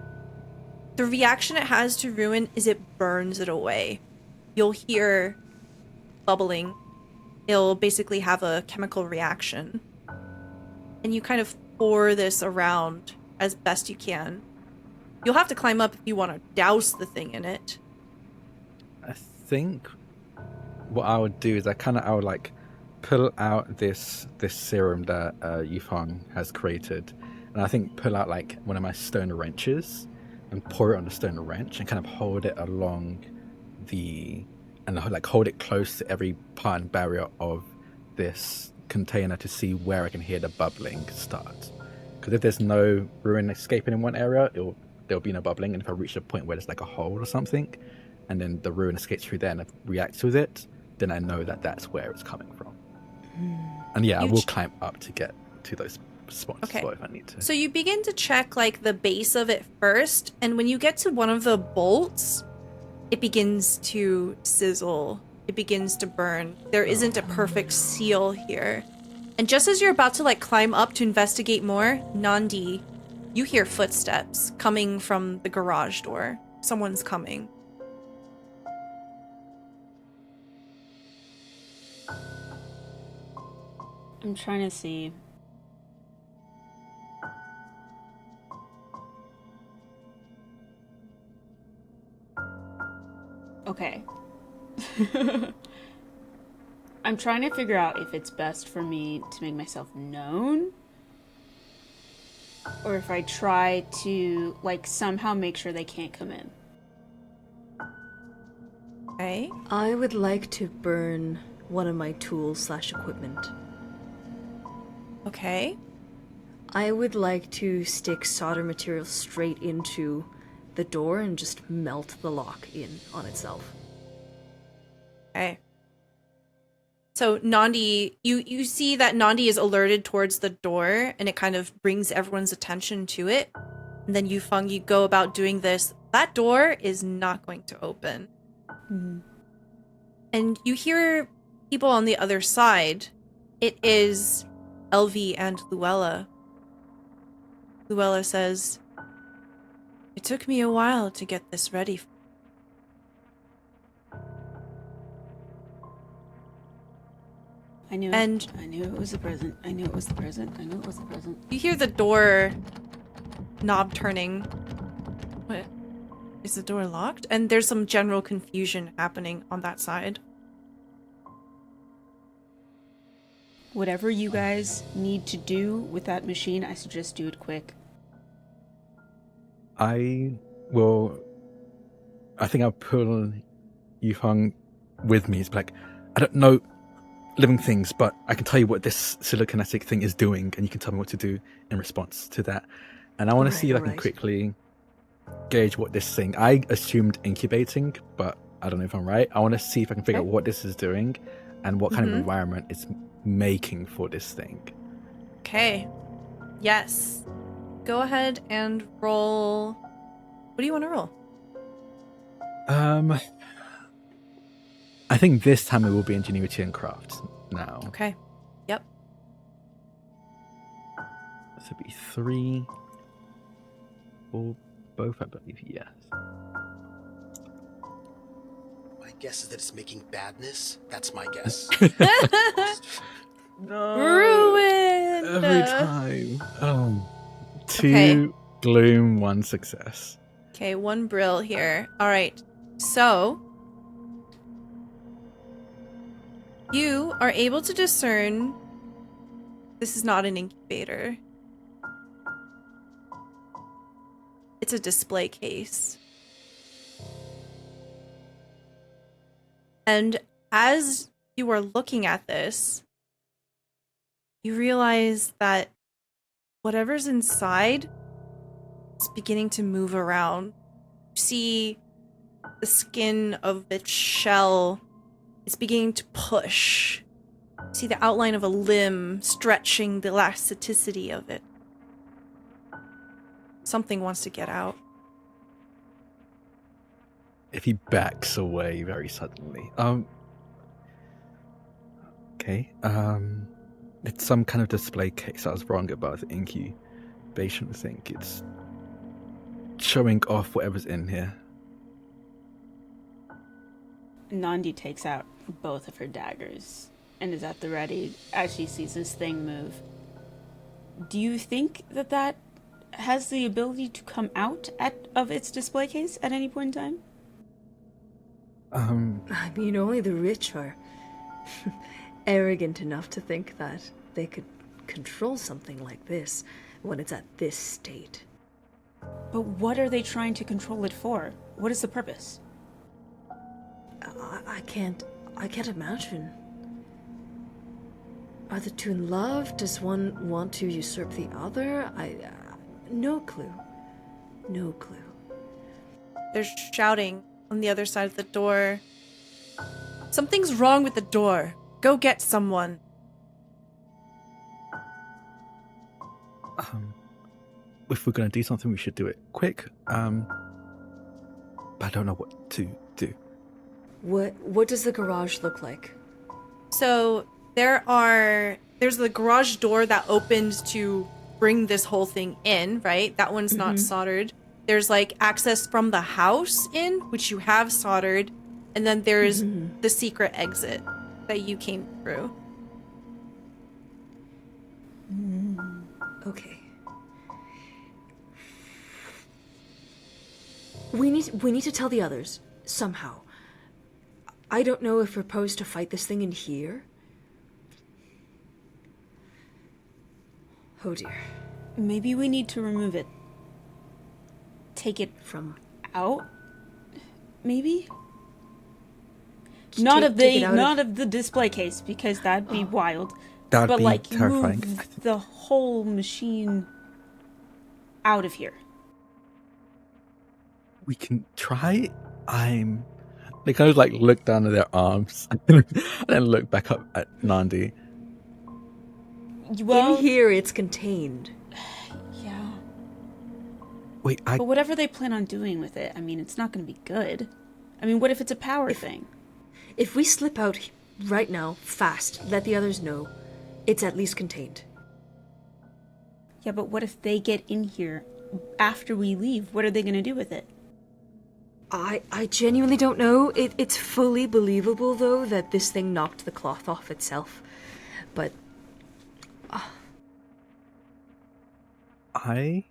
the reaction it has to ruin is it burns it away. You'll hear bubbling. It'll basically have a chemical reaction. And you kind of pour this around as best you can. You'll have to climb up if you want to douse the thing in it. I think what I would do is I would like pull out this serum that Yufang has created, and I think pull out like one of my stone wrenches and pour it on the stone wrench and kind of hold it along hold it close to every part and barrier of this container to see where I can hear the bubbling start. Because if there's no ruin escaping in one area, there'll be no bubbling, and if I reach a point where there's like a hole or something, and then the ruin escapes through there and it reacts with it, then I know that that's where it's coming from. And yeah, I will climb up to get to those spots as well if I need to. So you begin to check like the base of it first, and when you get to one of the bolts, it begins to sizzle. It begins to burn. There isn't a perfect seal here. And just as you're about to like climb up to investigate more, Nandi, you hear footsteps coming from the garage door. Someone's coming. I'm trying to see. Okay. I'm trying to figure out if it's best for me to make myself known, or if I try to like somehow make sure they can't come in. Okay. I would like to burn one of my tools/equipment. Okay. I would like to stick solder material straight into the door and just melt the lock in on itself. Okay. So Nandi, you see that Nandi is alerted towards the door, and it kind of brings everyone's attention to it. And then Yufeng, you go about doing this. That door is not going to open. And you hear people on the other side. It is Elvie and Luella. Luella says, "It took me a while to get this ready." I knew And- it. I knew it was the present. I knew it was the present. I knew it was the present. You hear the door knob turning. What? Is the door locked? And there's some general confusion happening on that side. Whatever you guys need to do with that machine, I suggest do it quick. I think I'll pull Yufeng with me. It's like, I don't know living things, but I can tell you what this psilokinetic thing is doing, and you can tell me what to do in response to that. And I want to see if I can quickly gauge what this thing. I assumed incubating, but I don't know if I'm right. I want to see if I can figure out what this is doing and what kind of environment it's making for this thing. Okay. Yes. Go ahead and roll. What do you want to roll? I think this time it will be ingenuity and craft now. Okay. Yep. This would be 3 or both, I believe. Yes. My guess is that it's making badness. That's my guess. No. Ruined. Every time. 2 gloom, 1 success. Okay, 1 brill here. All right. So you are able to discern this is not an incubator. It's a display case. And as you are looking at this, you realize that whatever's inside is beginning to move around. You see the skin of its shell is beginning to push. You see the outline of a limb stretching the elasticity of it. Something wants to get out. If he backs away very suddenly. Okay. It's some kind of display case. I was wrong about the incubation thing. It's showing off whatever's in here. Nandi takes out both of her daggers and is at the ready as she sees this thing move. Do you think that has the ability to come out of its display case at any point in time? I mean, only the rich are arrogant enough to think that they could control something like this when it's at this state. But what are they trying to control it for? What is the purpose? I can't imagine. Are the two in love? Does one want to usurp the other? No clue. No clue. There's shouting on the other side of the door. Something's wrong with the door. Go get someone. If we're going to do something, we should do it quick. But I don't know what to do. What does the garage look like? So there's the garage door that opens to bring this whole thing in, right? That one's not soldered. There's like access from the house in, which you have soldered, and then there's the secret exit that you came through. Okay. We need to tell the others somehow. I don't know if we're supposed to fight this thing in here. Oh dear. Maybe we need to remove it. Take it From out? Maybe? Just Not take it out of the display case, because that'd be wild. That would But be like terrifying. move the whole machine out of here. We can try. They kind of like look down at their arms and then look back up at Nandi. Well, in here, it's contained. yeah. Wait, But whatever they plan on doing with it, I mean, it's not going to be good. I mean, what if it's a power thing? If we slip out right now, fast, let the others know, it's at least contained. Yeah, but what if they get in here after we leave? What are they going to do with it? I genuinely don't know. It's fully believable, though, that this thing knocked the cloth off itself. But I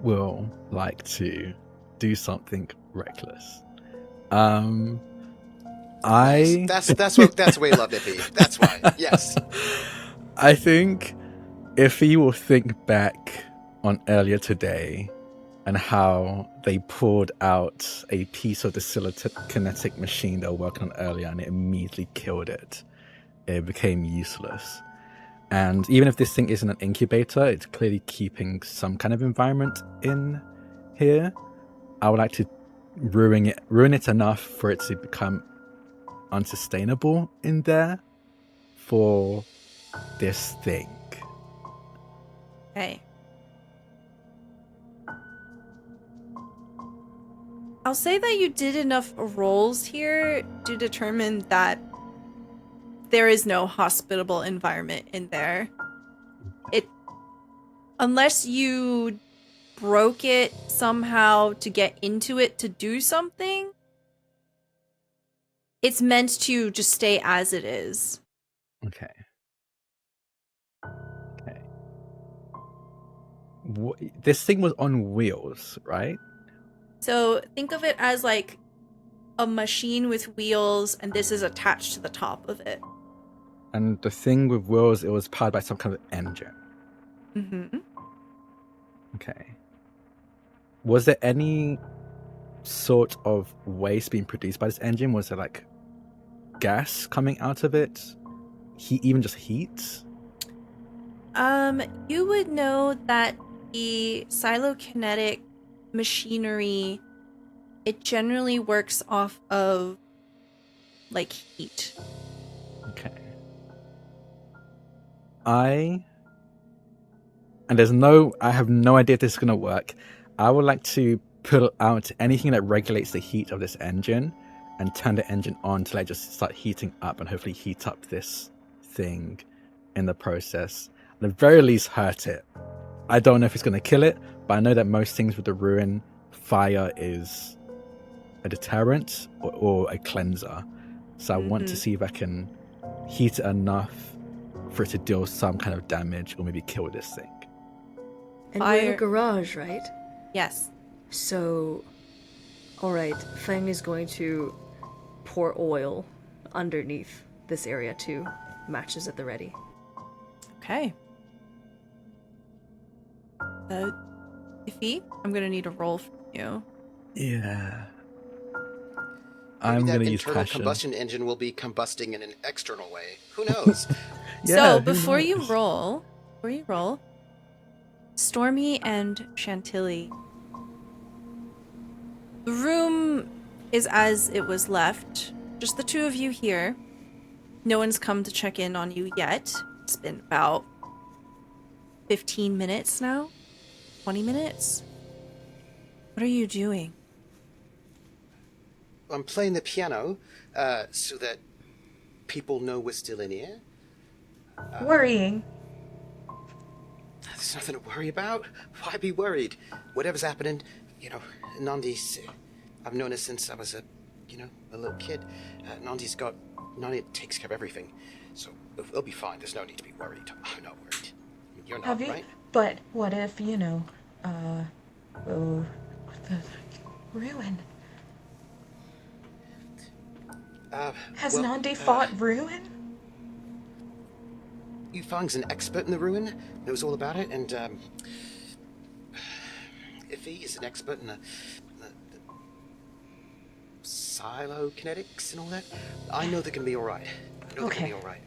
will like to do something reckless. That's way love Iffy. That's why. Yes. I think if you will think back on earlier today and how they pulled out a piece of the kinetic machine they were working on earlier and it immediately killed it. it became useless. And even if this thing isn't an incubator, it's clearly keeping some kind of environment in here. I would like to ruin it enough for it to become unsustainable in there for this thing. Okay. I'll say that you did enough rolls here to determine that there is no hospitable environment in there. Unless you broke it somehow to get into it to do something, it's meant to just stay as it is. Okay. This thing was on wheels, right? So think of it as like a machine with wheels, and this is attached to the top of it. And the thing with wheels, it was powered by some kind of engine. Mm-hmm. Okay. Was there any sort of waste being produced by this engine? Was there like gas coming out of it? Even just heat? You would know that the silokinetic machinery, it generally works off of like heat. Okay. I have no idea if this is going to work. I would like to pull out anything that regulates the heat of this engine and turn the engine on to just start heating up and hopefully heat up this thing in the process. At the very least, hurt it. I don't know if it's going to kill it, but I know that most things with the ruin, fire is a deterrent or a cleanser. So I want to see if I can heat it enough for it to deal some kind of damage or maybe kill this thing. And we're in a garage, right? Yes. So, alright, Feng is going to pour oil underneath this area too. Matches at the ready. Okay. Iffy, I'm gonna need a roll from you. Yeah. Maybe I'm that going to use internal passion. combustion engine will be combusting in an external way. Who knows? So before you roll, Stormy and Chantilly, the room is as it was left. Just the two of you here. No one's come to check in on you yet. It's been about 15 minutes now? 20 minutes? What are you doing? I'm playing the piano so that people know we're still in here. Worrying. There's nothing to worry about. Why be worried? Whatever's happening, Nandi's... I've known her since I was a little kid. Nandi takes care of everything. So it'll be fine. There's no need to be worried. I'm not worried. You're not, right? But what if, the ruin? Has Nandi fought ruin? Yufang's an expert in the ruin, knows all about it, and Iffy is an expert in the silo-kinetics and all that. I know they're going to be all right. I know they're going to be all right.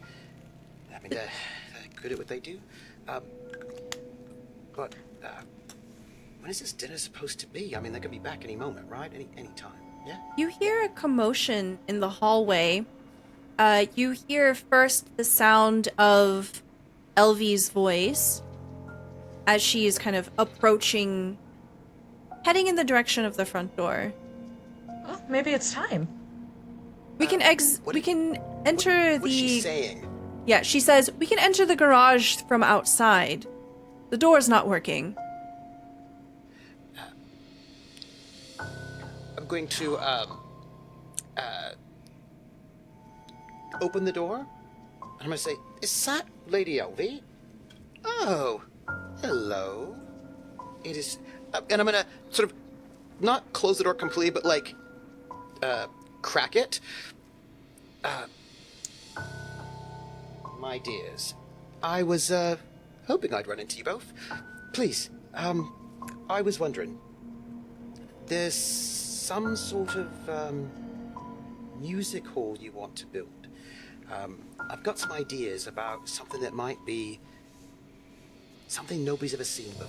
I mean, they're good at what they do. But when is this dinner supposed to be? I mean, they're going to be back any moment, right? Any time, yeah? You hear a commotion in the hallway. You hear first the sound of Elvie's voice as she is kind of approaching, heading in the direction of the front door. Well, maybe it's time. We can enter What's she saying? Yeah, she says, we can enter the garage from outside. The door's not working. I'm going to open the door. And I'm going to say, is that Lady Elvie? Oh, hello. It is... and I'm going to sort of not close the door completely, but crack it. My dears, I was hoping I'd run into you both. Please, I was wondering, there's some sort of music hall you want to build. I've got some ideas about something that might be something nobody's ever seen before.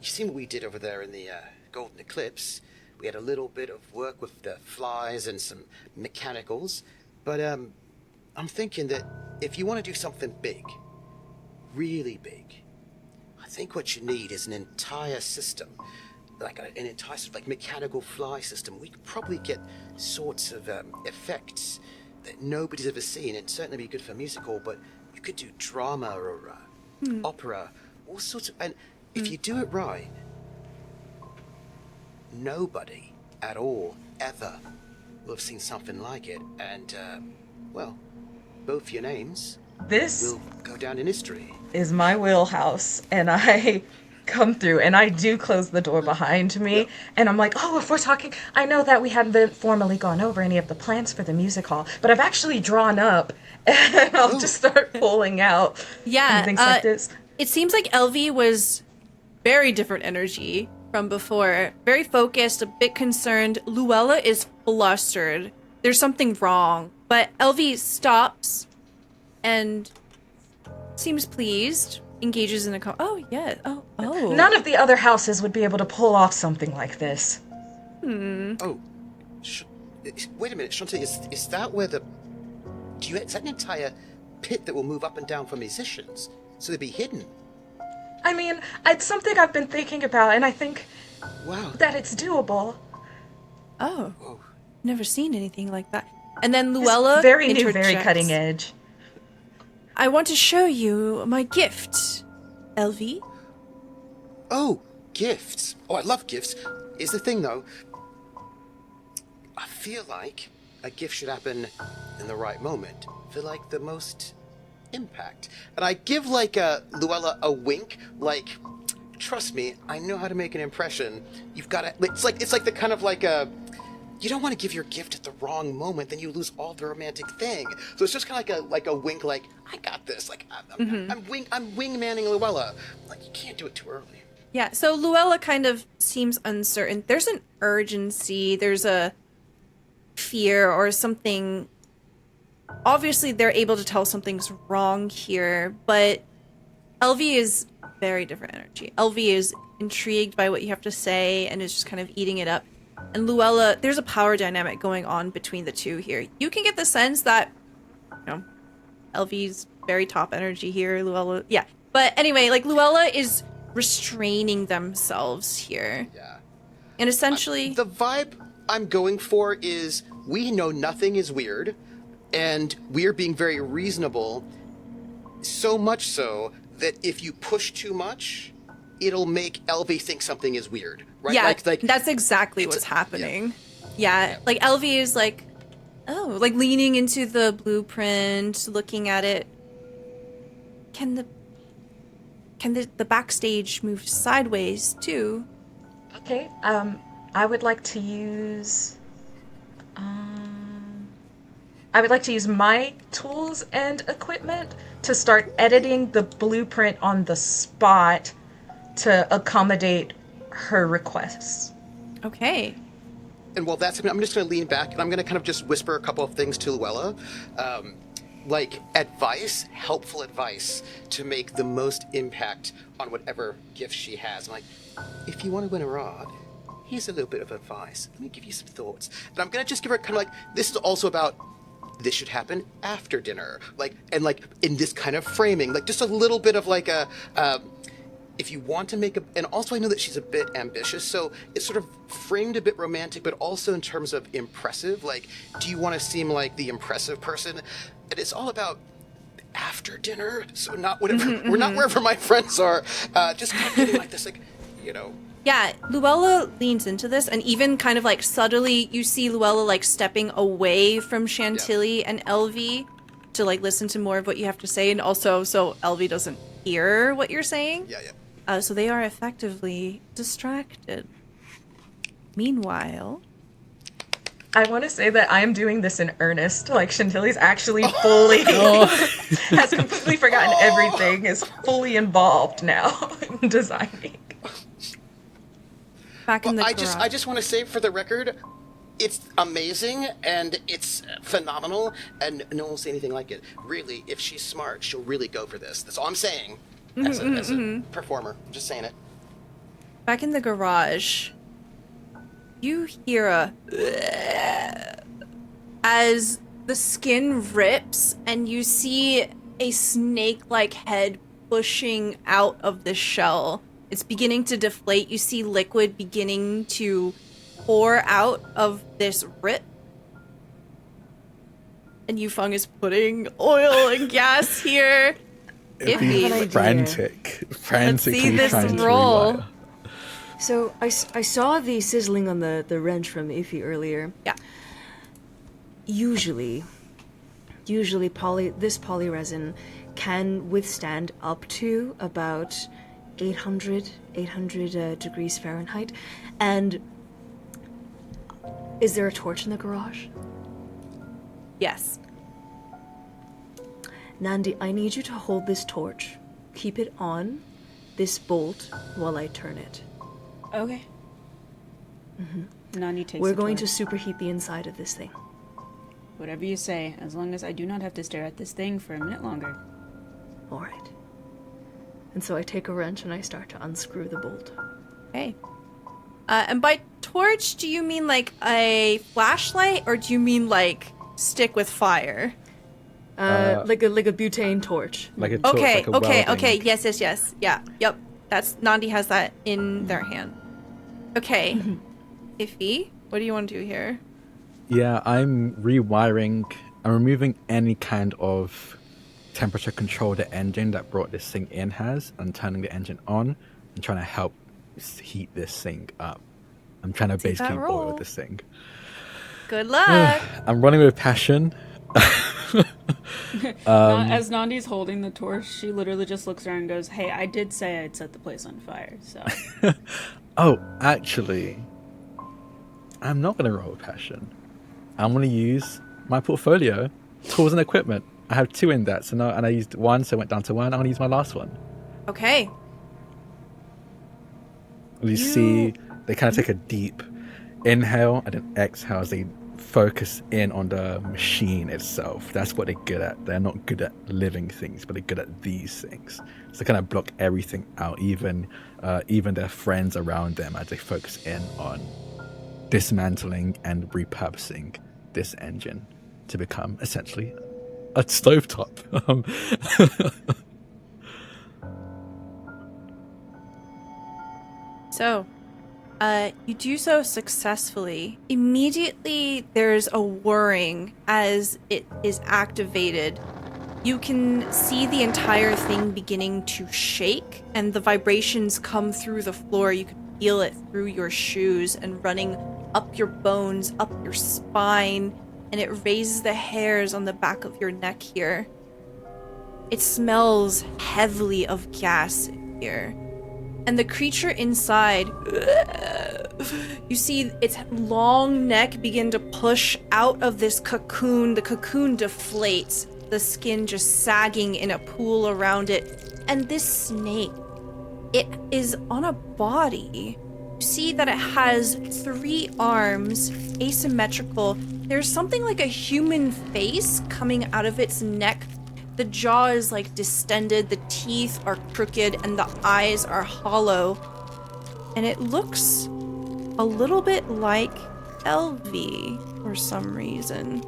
You seen what we did over there in the Golden Eclipse? We had a little bit of work with the flies and some mechanicals, but I'm thinking that if you want to do something big, really big, I think what you need is an entire system, like an entire sort of like mechanical fly system. We could probably get sorts of effects that nobody's ever seen, and certainly be good for musical, but you could do drama or opera, all sorts of, and if you do it right, nobody at all ever will have seen something like it, and well, both your names This will go down in history. is my wheelhouse, and I come through and I do close the door behind me, and I'm like, oh, if we're talking, I know that we haven't formally gone over any of the plans for the music hall, but I've actually drawn up, and I'll just start pulling out things like this. It seems like Elvie was very different energy from before. Very focused, a bit concerned. Luella is flustered. There's something wrong. But Elvie stops and seems pleased, engages in a oh, yeah. Oh. None of the other houses would be able to pull off something like this. Oh, wait a minute, Shantae, is that where is that an entire pit that will move up and down for musicians? So they'd be hidden? I mean, it's something I've been thinking about, and I think that it's doable. Oh. Never seen anything like that. And then Luella Very new, very interjects. cutting edge. I want to show you my gift, Elvie. Oh, gifts. Oh, I love gifts. Here's the thing, though. I feel like a gift should happen in the right moment for, like, the most impact. And I give, like, Luella a wink, like, trust me, I know how to make an impression. You've got to... It's like the kind of, like, you don't want to give your gift at the wrong moment, then you lose all the romantic thing. So it's just kind of like a wink, like, I got this. Like, I'm wingmanning Luella. Like, you can't do it too early. Yeah, so Luella kind of seems uncertain. There's an urgency, there's a fear or something. Obviously, they're able to tell something's wrong here, but Elvie is very different energy. Elvie is intrigued by what you have to say and is just kind of eating it up. And Luella, there's a power dynamic going on between the two here. You can get the sense that, Elvie's very top energy here. Luella, yeah. But anyway, like, Luella is restraining themselves here. Yeah. And essentially... The vibe I'm going for is we know nothing is weird, and we're being very reasonable, so much so that if you push too much, it'll make Elvie think something is weird, right? Yeah, like that's exactly what's happening. Yeah, like Elvie is like, oh, like leaning into the blueprint, looking at it. Can the backstage move sideways too? Okay, I would like to use... I would like to use my tools and equipment to start editing the blueprint on the spot to accommodate her requests. Okay. And while that's happening, I'm just going to lean back and I'm going to kind of just whisper a couple of things to Luella. Like advice, helpful advice to make the most impact on whatever gift she has. I'm like, if you want to win a rod, here's a little bit of advice. Let me give you some thoughts. And I'm going to just give her kind of like, this is also about, this should happen after dinner. Like, and like in this kind of framing, like just a little bit of like a, if you want to make a, and also I know that she's a bit ambitious, so it's sort of framed a bit romantic, but also in terms of impressive. Like, do you want to seem like the impressive person? And it's all about after dinner, so not whatever, we're not wherever my friends are, just kind of getting like this, like, Yeah, Luella leans into this, and even kind of like subtly, you see Luella like stepping away from Chantilly and Elvie to like listen to more of what you have to say, and also so Elvie doesn't hear what you're saying. Yeah. So they are effectively distracted. Meanwhile, I want to say that I'm doing this in earnest. Like, Chantilly's actually fully has completely forgotten everything, is fully involved now in designing. back in the I garage. just want to say for the record, It's amazing and it's phenomenal, and no one will say anything like it. Really, if she's smart, she'll really go for this. That's all I'm saying. As a performer, just saying it. Back in the garage, you hear a as the skin rips and you see a snake-like head pushing out of the shell. It's beginning to deflate. You see liquid beginning to pour out of this rip. And Yufeng is putting oil and gas here. Iffy. Frantically this trying to roll. rewire. So I saw the sizzling on the wrench from Iffy earlier. Yeah. Usually this polyresin can withstand up to about 800 degrees Fahrenheit. And is there a torch in the garage? Yes. Nandi, I need you to hold this torch. Keep it on this bolt while I turn it. Okay. Nani takes We're the going to torch. superheat the inside of this thing. Whatever you say, as long as I do not have to stare at this thing for a minute longer. All right. And so I take a wrench and I start to unscrew the bolt. Okay. And by torch, do you mean like a flashlight, or do you mean like stick with fire? Like a butane torch. Like a torch, Okay, like a okay, welding. okay. Yes. Yeah, yep. That's Nandi has that in their hand. Okay. Iffy, what do you want to do here? Yeah, I'm rewiring. I'm removing any kind of temperature control the engine that brought this thing in has, and turning the engine on and trying to help heat this thing up. I'm trying to Take that basically roll. boil this thing. Good luck. I'm running with passion. As Nandi's holding the torch, she literally just looks around and goes, "Hey, I did say I'd set the place on fire, so." Oh, actually, I'm not going to roll with passion. I'm going to use my portfolio, tools and equipment. I have 2 in that, so now, and I used 1, so I went down to 1. I'm going to use my last one. Okay. You see, they kind of take a deep inhale and then exhale as they focus in on the machine itself. That's what they're good at. They're not good at living things, but they're good at these things. So they kind of block everything out, even their friends around them, as they focus in on dismantling and repurposing this engine to become essentially a stovetop. So, you do so successfully. Immediately, there's a whirring as it is activated. You can see the entire thing beginning to shake, and the vibrations come through the floor. You can feel it through your shoes and running up your bones, up your spine, and it raises the hairs on the back of your neck here. It smells heavily of gas here. And the creature inside, you see its long neck begin to push out of this cocoon. The cocoon deflates, the skin just sagging in a pool around it. And this snake, it is on a body. You see that it has 3 arms, asymmetrical. There's something like a human face coming out of its neck. The jaw is like distended, the teeth are crooked, and the eyes are hollow. And it looks a little bit like LV for some reason.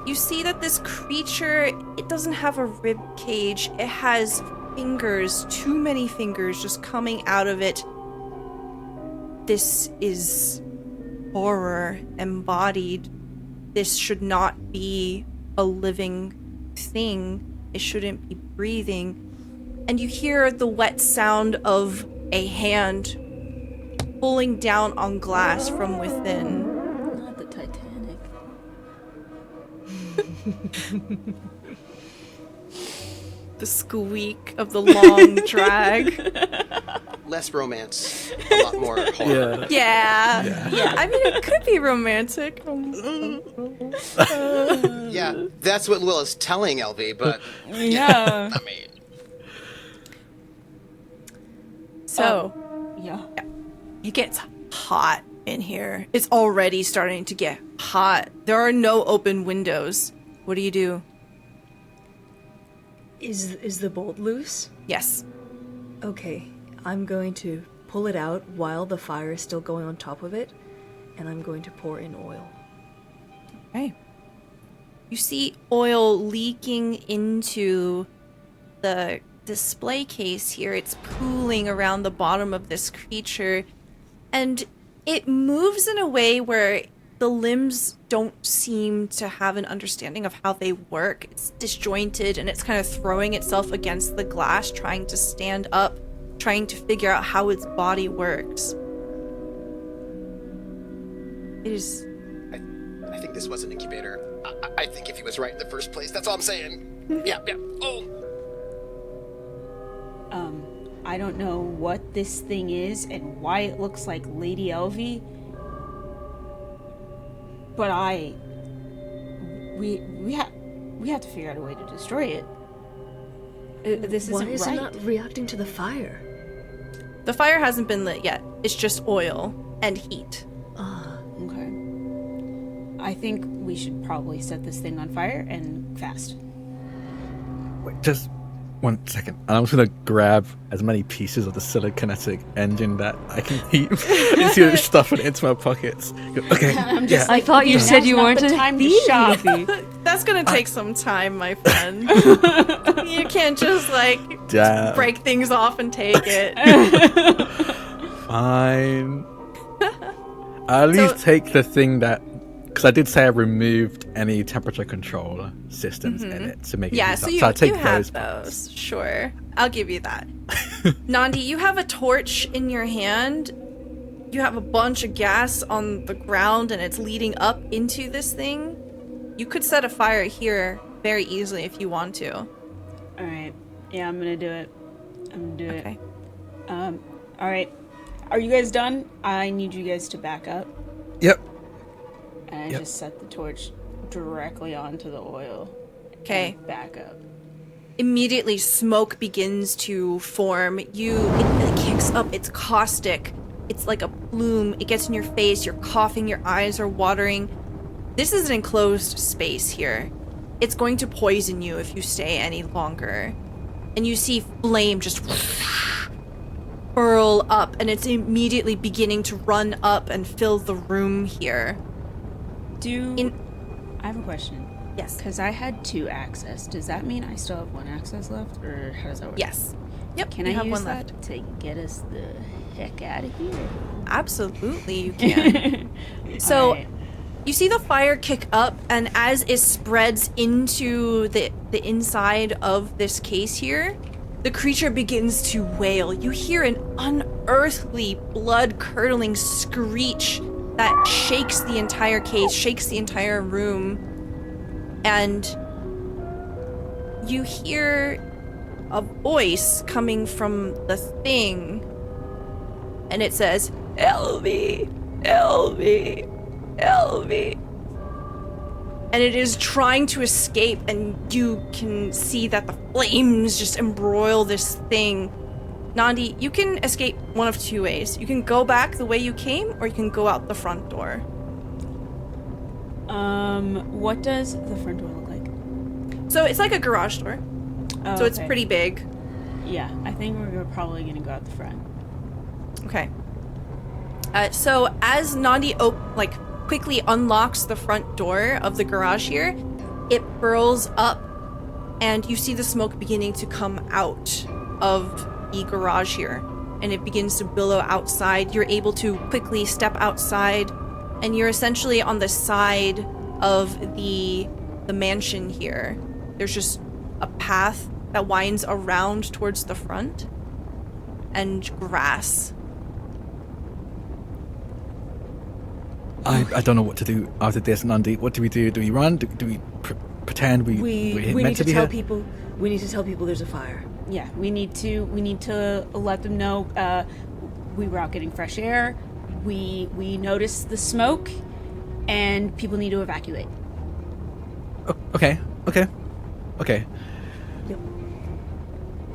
You see that this creature, it doesn't have a rib cage. It has fingers, too many fingers just coming out of it. This is horror embodied. This should not be a living thing. It shouldn't be breathing. And you hear the wet sound of a hand pulling down on glass from within. Not the Titanic. The squeak of the long drag. Less romance, a lot more horror. Yeah. I mean, it could be romantic. Yeah, that's what Will is telling LV, but Yeah. I mean, So, Yeah. it gets hot in here. It's already starting to get hot. There are no open windows. What do you do? Is the bolt loose? Yes. Okay, I'm going to pull it out while the fire is still going on top of it, and I'm going to pour in oil. Okay. You see oil leaking into the display case here. It's pooling around the bottom of this creature, and it moves in a way where the limbs don't seem to have an understanding of how they work. It's disjointed, and it's kind of throwing itself against the glass, trying to stand up, trying to figure out how its body works. It is... I think this was an incubator. I think if he was right in the first place, that's all I'm saying. Yeah. Oh. I don't know what this thing is and why it looks like Lady Elvie, but we have to figure out a way to destroy it. This isn't right. Why is it not reacting to the fire? The fire hasn't been lit yet. It's just oil and heat. Okay. I think we should probably set this thing on fire and fast. Wait, just 1 second. I'm just gonna grab as many pieces of the telekinetic engine that I can keep and see stuff it into my pockets. Okay. I thought you said you weren't the a time to thief. shop. That's gonna take some time, my friend. You can't just, like, Yeah. break things off and take it. Fine. I'll at least take the thing that, because I did say I removed any temperature control systems in it to make it Yeah, easy. so you, I'll take you have parts. those. Sure. I'll give you that. Nandi, you have a torch in your hand. You have a bunch of gas on the ground, and it's leading up into this thing. You could set a fire here very easily if you want to. Alright. Yeah, I'm gonna do it. Okay. Alright. Are you guys done? I need you guys to back up. Yep. And I just set the torch directly onto the oil. Okay. And back up. Immediately, smoke begins to form. It kicks up. It's caustic. It's like a plume. It gets in your face. You're coughing. Your eyes are watering. This is an enclosed space here. It's going to poison you if you stay any longer. And you see flame just burl up, and it's immediately beginning to run up and fill the room here. I have a question. Yes. Because I had 2 access. Does that mean I still have 1 access left? Or how does that work? Yes. Yep. Can you I have use one that left? to get us the heck out of here? Absolutely, you can. So, Alright. you see the fire kick up, and as it spreads into the inside of this case here, the creature begins to wail. You hear an unearthly, blood-curdling screech that shakes the entire case, shakes the entire room, and you hear a voice coming from the thing, and it says, "Elvie, Elvie, Elvie." And it is trying to escape, and you can see that the flames just embroil this thing. Nandi, you can escape one of 2 ways. You can go back the way you came, or you can go out the front door. What does the front door look like? So it's like a garage door. Oh, So it's okay. pretty big. Yeah, I think we're probably gonna go out the front. Okay. So as Nandi quickly unlocks the front door of the garage here, it burls up, and you see the smoke beginning to come out of the garage here, and it begins to billow outside. You're able to quickly step outside, and you're essentially on the side of the mansion here. There's just a path that winds around towards the front, and grass. I don't know what to do after this, Nandi. What do we do? Do we run? Do we pretend we're We meant need to be tell here? people. We need to tell people there's a fire. Yeah, we need to let them know we were out getting fresh air. We noticed the smoke, and people need to evacuate. Oh, okay.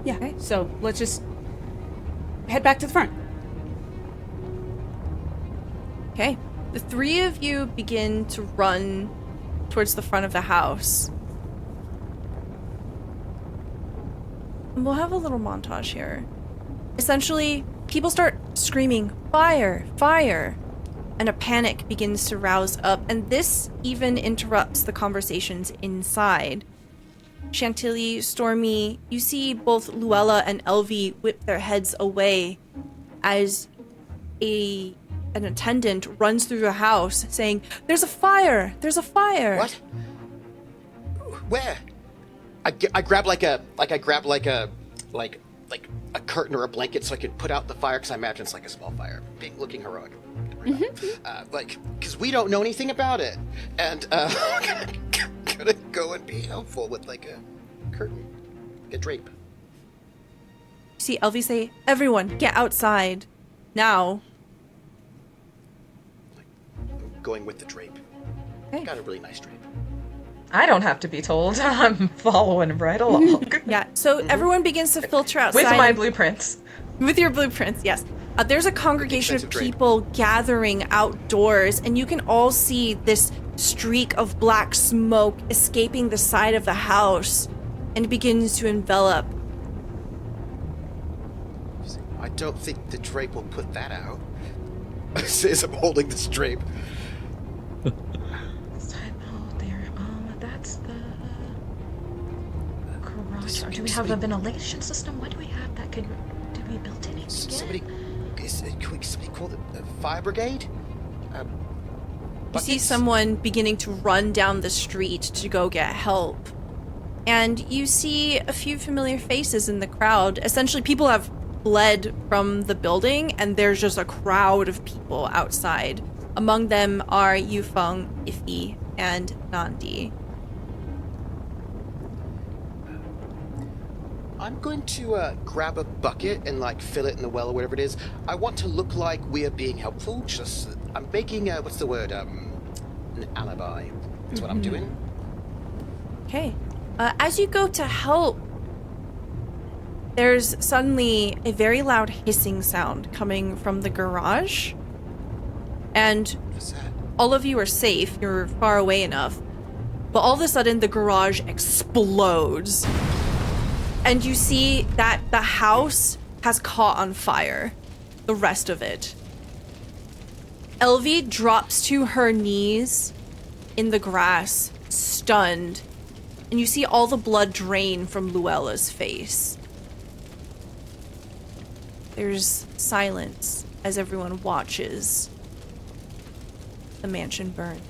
Yeah. Okay. So let's just head back to the front. Okay. The three of you begin to run towards the front of the house. And we'll have a little montage here. Essentially, people start screaming, "Fire! Fire!" And a panic begins to rouse up, and this even interrupts the conversations inside. Chantilly, Stormy, you see both Luella and Elvie whip their heads away as an attendant runs through the house saying, "There's a fire! There's a fire!" What? Where? I grab like a curtain or a blanket so I could put out the fire, because I imagine it's like a small fire, looking heroic. Because we don't know anything about it, and gonna go and be helpful with like a curtain, a drape. You see Elvie say, "Everyone, get outside. Now." Going with the drape. Okay. Got a really nice drape. I don't have to be told. I'm following right along. Yeah, so everyone begins to filter outside. With my blueprints. With your blueprints, yes. There's a congregation of Expensive drape. people gathering outdoors, and you can all see this streak of black smoke escaping the side of the house, and it begins to envelop. I don't think the drape will put that out. As I'm holding this drape. Oh dear. That's the garage. Do we have a ventilation system? What do we have that could? Did we build anything? Somebody call the fire brigade? You see someone beginning to run down the street to go get help. And you see a few familiar faces in the crowd. Essentially, people have fled from the building, and there's just a crowd of people outside. Among them are Yufeng, Iffy, and Nandi. I'm going to grab a bucket and like fill it in the well or whatever it is. I want to look like we're being helpful. I'm making what's the word? An alibi. That's what I'm doing. Okay. As you go to help, there's suddenly a very loud hissing sound coming from the garage. And What's that? all of you are safe. You're far away enough. But all of a sudden, the garage explodes. And you see that the house has caught on fire. The rest of it. Elvie drops to her knees in the grass, stunned. And you see all the blood drain from Luella's face. There's silence as everyone watches the mansion burn.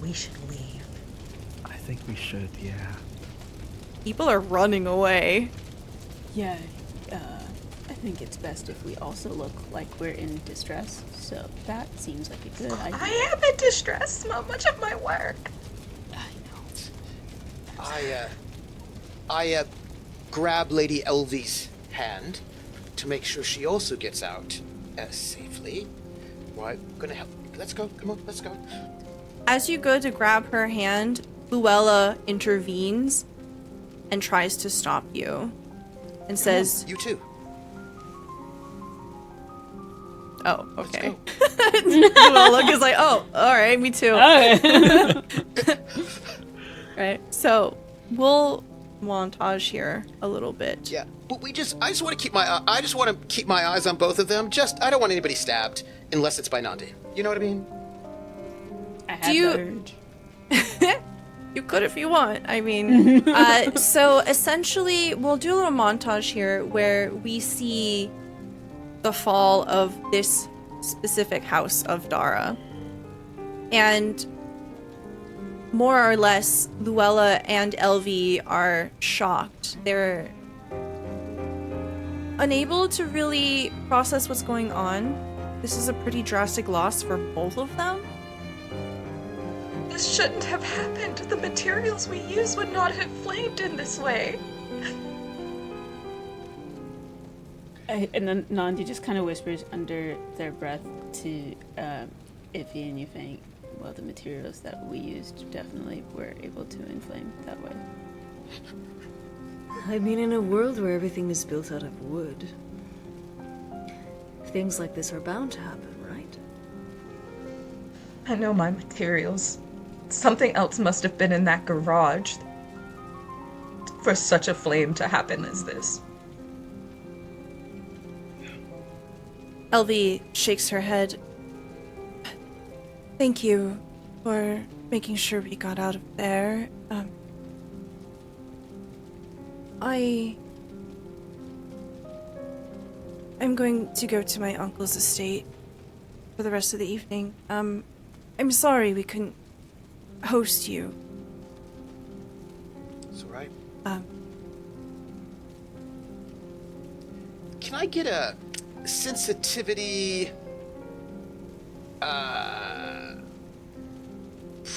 We should leave. I think we should, yeah. People are running away. Yeah, I think it's best if we also look like we're in distress. So that seems like a good idea. I am in distress. Not much of my work. I know. I grab Lady Elvie's hand to make sure she also gets out safely. Right, gonna help. Let's go. Come on, let's go. As you go to grab her hand, Luella intervenes and tries to stop you and says, You too. "Oh, okay." go. Luella is like, "Oh, all right, me too." Right, so we'll montage here a little bit. Yeah, but I just want to keep my eyes on both of them. I don't want anybody stabbed unless it's by Nandi. You know what I mean? I had you- that urge. You could if you want. I mean, so essentially, we'll do a little montage here where we see the fall of this specific house of Dara. And more or less, Luella and Elvie are shocked. They're unable to really process what's going on. This is a pretty drastic loss for both of them. This shouldn't have happened. The materials we used would not have flamed in this way. And then Nandi just kind of whispers under their breath to Iffy and Yufeng, well, the materials that we used definitely were able to inflame that way. I mean, in a world where everything is built out of wood, things like this are bound to happen, right? I know my materials. Something else must have been in that garage for such a flame to happen as this. Elvie shakes her head. Thank you for making sure we got out of there. I'm going to go to my uncle's estate for the rest of the evening. I'm sorry we couldn't host you. It's all right. Can I get a sensitivity?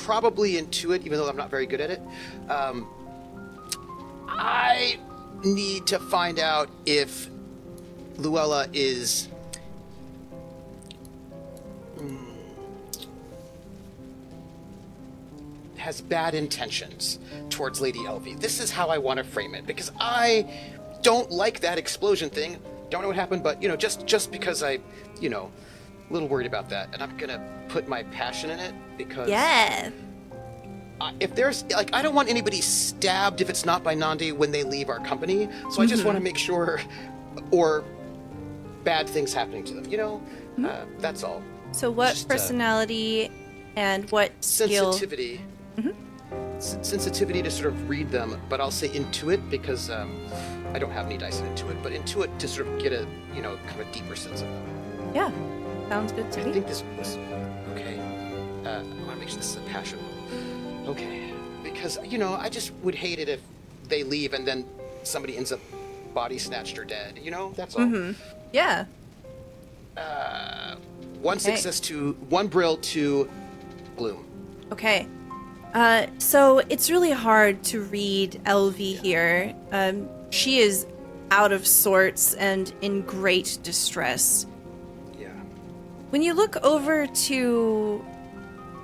Probably intuit, even though I'm not very good at it. I need to find out if Luella is has bad intentions towards Lady Elvie. This is how I want to frame it, because I don't like that explosion thing. Don't know what happened, but just because I, a little worried about that, and I'm gonna put my passion in it because Yeah. If there's I don't want anybody stabbed if it's not by Nandi when they leave our company. So I just want to make sure, or bad things happening to them. That's all. So what Just, personality and what skill? Sensitivity. Sensitivity to sort of read them, but I'll say intuit because I don't have any dice in intuit, but intuit to sort of get a kind of a deeper sense of them. Yeah, sounds good to I me. think this was okay. I want to make sure this is a passion roll. Okay, because I just would hate it if they leave and then somebody ends up body snatched or dead. That's all. Yeah. One success to one brill to Bloom. Okay. So it's really hard to read Elvie here. She is out of sorts and in great distress. Yeah. When you look over to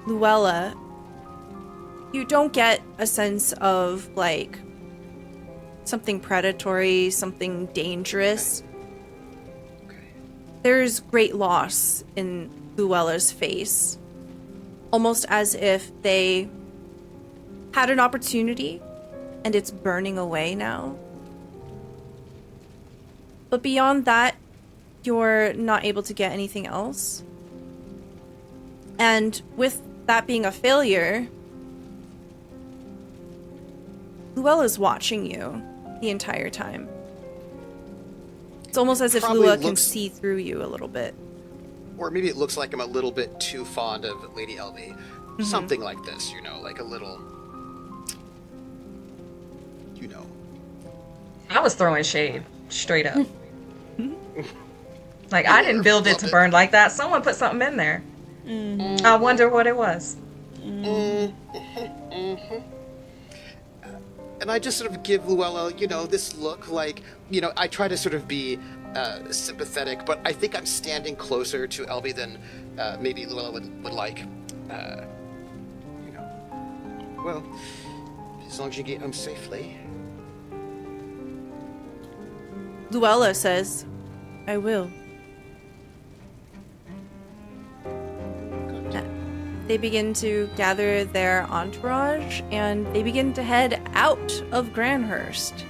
Luella, you don't get a sense of, something predatory, something dangerous. Okay. There's great loss in Luella's face. Almost as if they had an opportunity and it's burning away now. But beyond that, you're not able to get anything else. And with that being a failure, Luella's watching you the entire time. It's almost as if Probably Lua can looks- see through you a little bit. Or maybe it looks like I'm a little bit too fond of Lady Elvie. Something like this, like a little, I was throwing shade, straight up. I didn't build it to burn like that. Someone put something in there. I wonder what it was. And I just sort of give Luella, this look I try to sort of be sympathetic, but I think I'm standing closer to Elvie than maybe Luella would like. Well, as long as you get home safely. Luella says, I will. They begin to gather their entourage and they begin to head out of Grandhurst.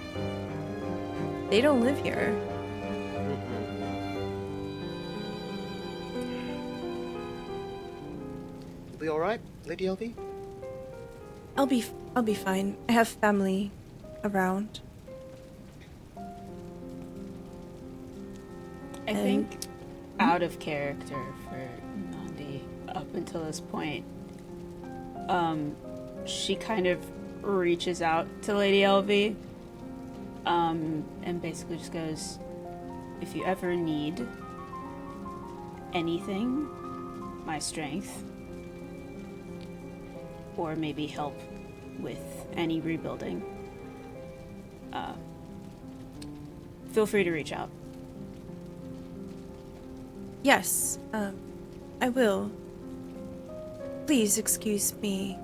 They don't live here. You'll be all right, Lady Elvie? I'll be fine. I have family around. I think out of character for Nandi up until this point, she kind of reaches out to Lady Elvie, and basically just goes, if you ever need anything, my strength, or maybe help with any rebuilding, feel free to reach out. Yes, I will. Please excuse me.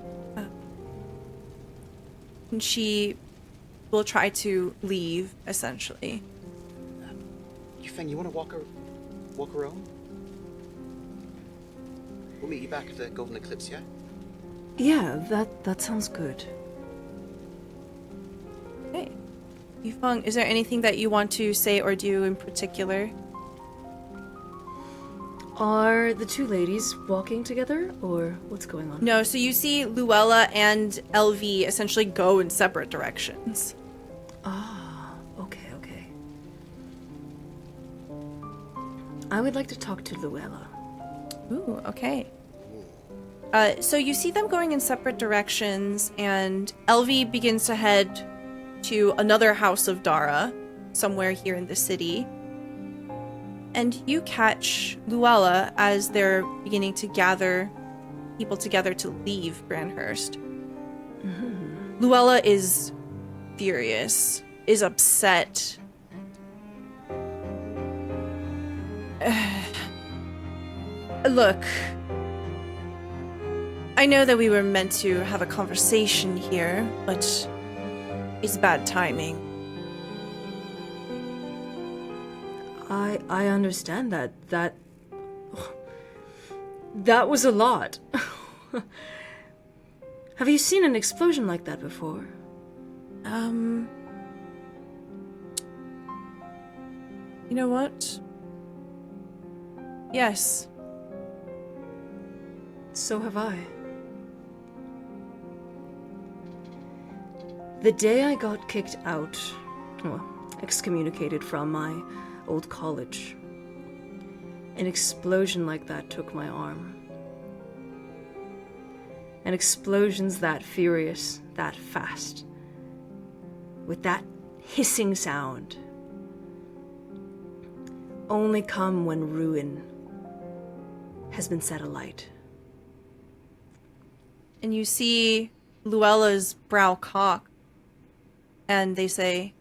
And she will try to leave, essentially. Yufeng, you want to walk around? We'll meet you back at the Golden Eclipse, yeah? Yeah, that sounds good. Okay. Yufeng, is there anything that you want to say or do in particular? Are the two ladies walking together, or what's going on? No, so you see Luella and LV essentially go in separate directions. Ah, okay. I would like to talk to Luella. Ooh, okay. So you see them going in separate directions, and LV begins to head to another house of Dara, somewhere here in the city. And you catch Luella as they're beginning to gather people together to leave Grandhurst. Mm-hmm. Luella is furious, is upset. Look, I know that we were meant to have a conversation here, but it's bad timing. I understand that. That was a lot. Have you seen an explosion like that before? You know what? Yes. So have I. The day I got kicked out, well, excommunicated from my old college, an explosion like that took my arm. And explosions that furious, that fast, with that hissing sound, only come when ruin has been set alight. And you see Luella's brow cock, and they say,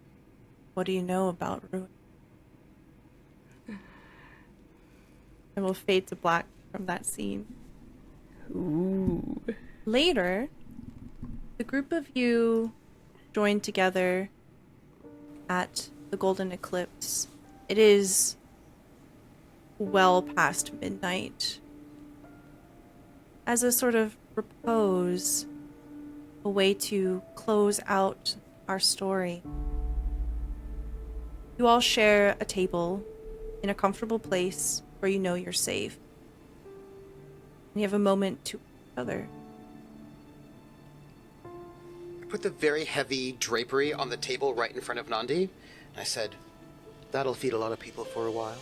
"What do you know about ruin?" And we'll fade to black from that scene. Ooh. Later, the group of you join together at the Golden Eclipse. It is well past midnight. As a sort of repose, a way to close out our story, you all share a table in a comfortable place where you know you're safe. And you have a moment to each other. I put the very heavy drapery on the table right in front of Nandi, and I said, "That'll feed a lot of people for a while.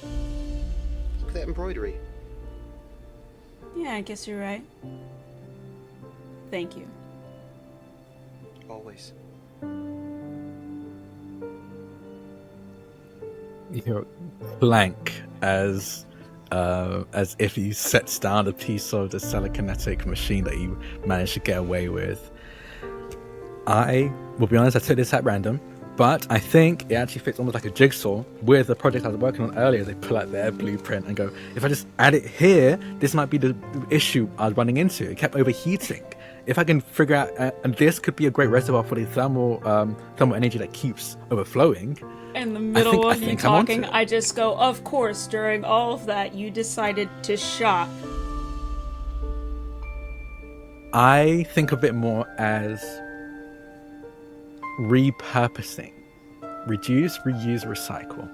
Look at that embroidery." Yeah, I guess you're right. Thank you. Always. You're blank as if he sets down a piece of the telekinetic machine that you managed to get away with. I will be honest, I took this at random, but I think it actually fits almost like a jigsaw with the project I was working on earlier. They pull out their blueprint and go, if I just add it here, this might be the issue I was running into. It kept overheating. If I can figure out, and this could be a great reservoir for the thermal energy that keeps overflowing. In the middle of you I'm talking, onto it. I just go, of course, during all of that, you decided to shop. I think of it more as repurposing. Reduce, reuse, recycle.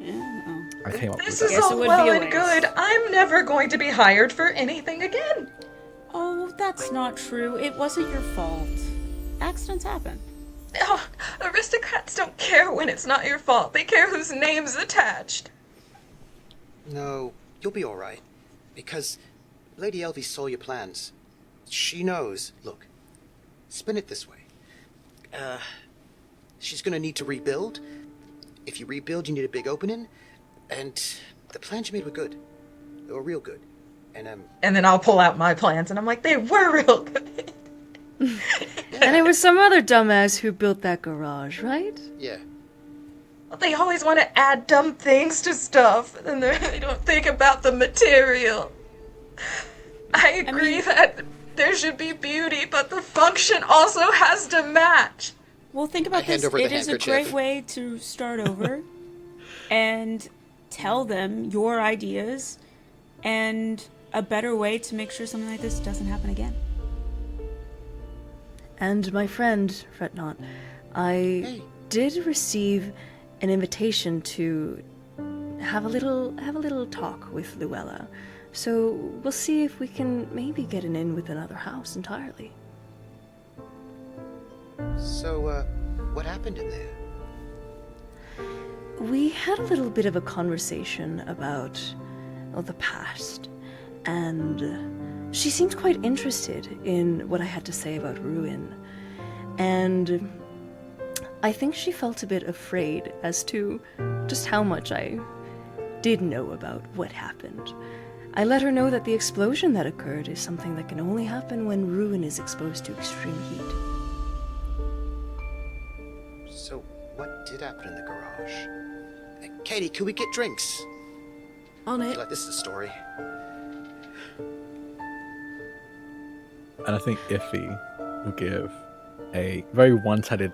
Yeah. I came up This with is that. Guess it all would well be a and waste. good. I'm never going to be hired for anything again. Oh, that's not true. It wasn't your fault. Accidents happen. Oh, aristocrats don't care when it's not your fault. They care whose name's attached. No, you'll be all right. Because Lady Elvie saw your plans. She knows. Look, spin it this way. She's gonna need to rebuild. If you rebuild, you need a big opening. And the plans you made were good. They were real good. And then I'll pull out my plans, and I'm like, they were real good. And it was some other dumbass who built that garage, right? yeah. They always want to add dumb things to stuff, and they don't think about the material. I agree that there should be beauty, but the function also has to match. Well, think about hand this. over the It is a handkerchief. great way to start over and tell them your ideas and a better way to make sure something like this doesn't happen again. And my friend, fret not, I did receive an invitation to have a little talk with Luella. So we'll see if we can maybe get an in with another house entirely. So, what happened in there? We had a little bit of a conversation about the past, and she seemed quite interested in what I had to say about Ruin. And I think she felt a bit afraid as to just how much I did know about what happened. I let her know that the explosion that occurred is something that can only happen when Ruin is exposed to extreme heat. So, what did happen in the garage? Hey, Katie, could we get drinks? On I it. feel like this is a story. And I think Iffy will give a very one-sided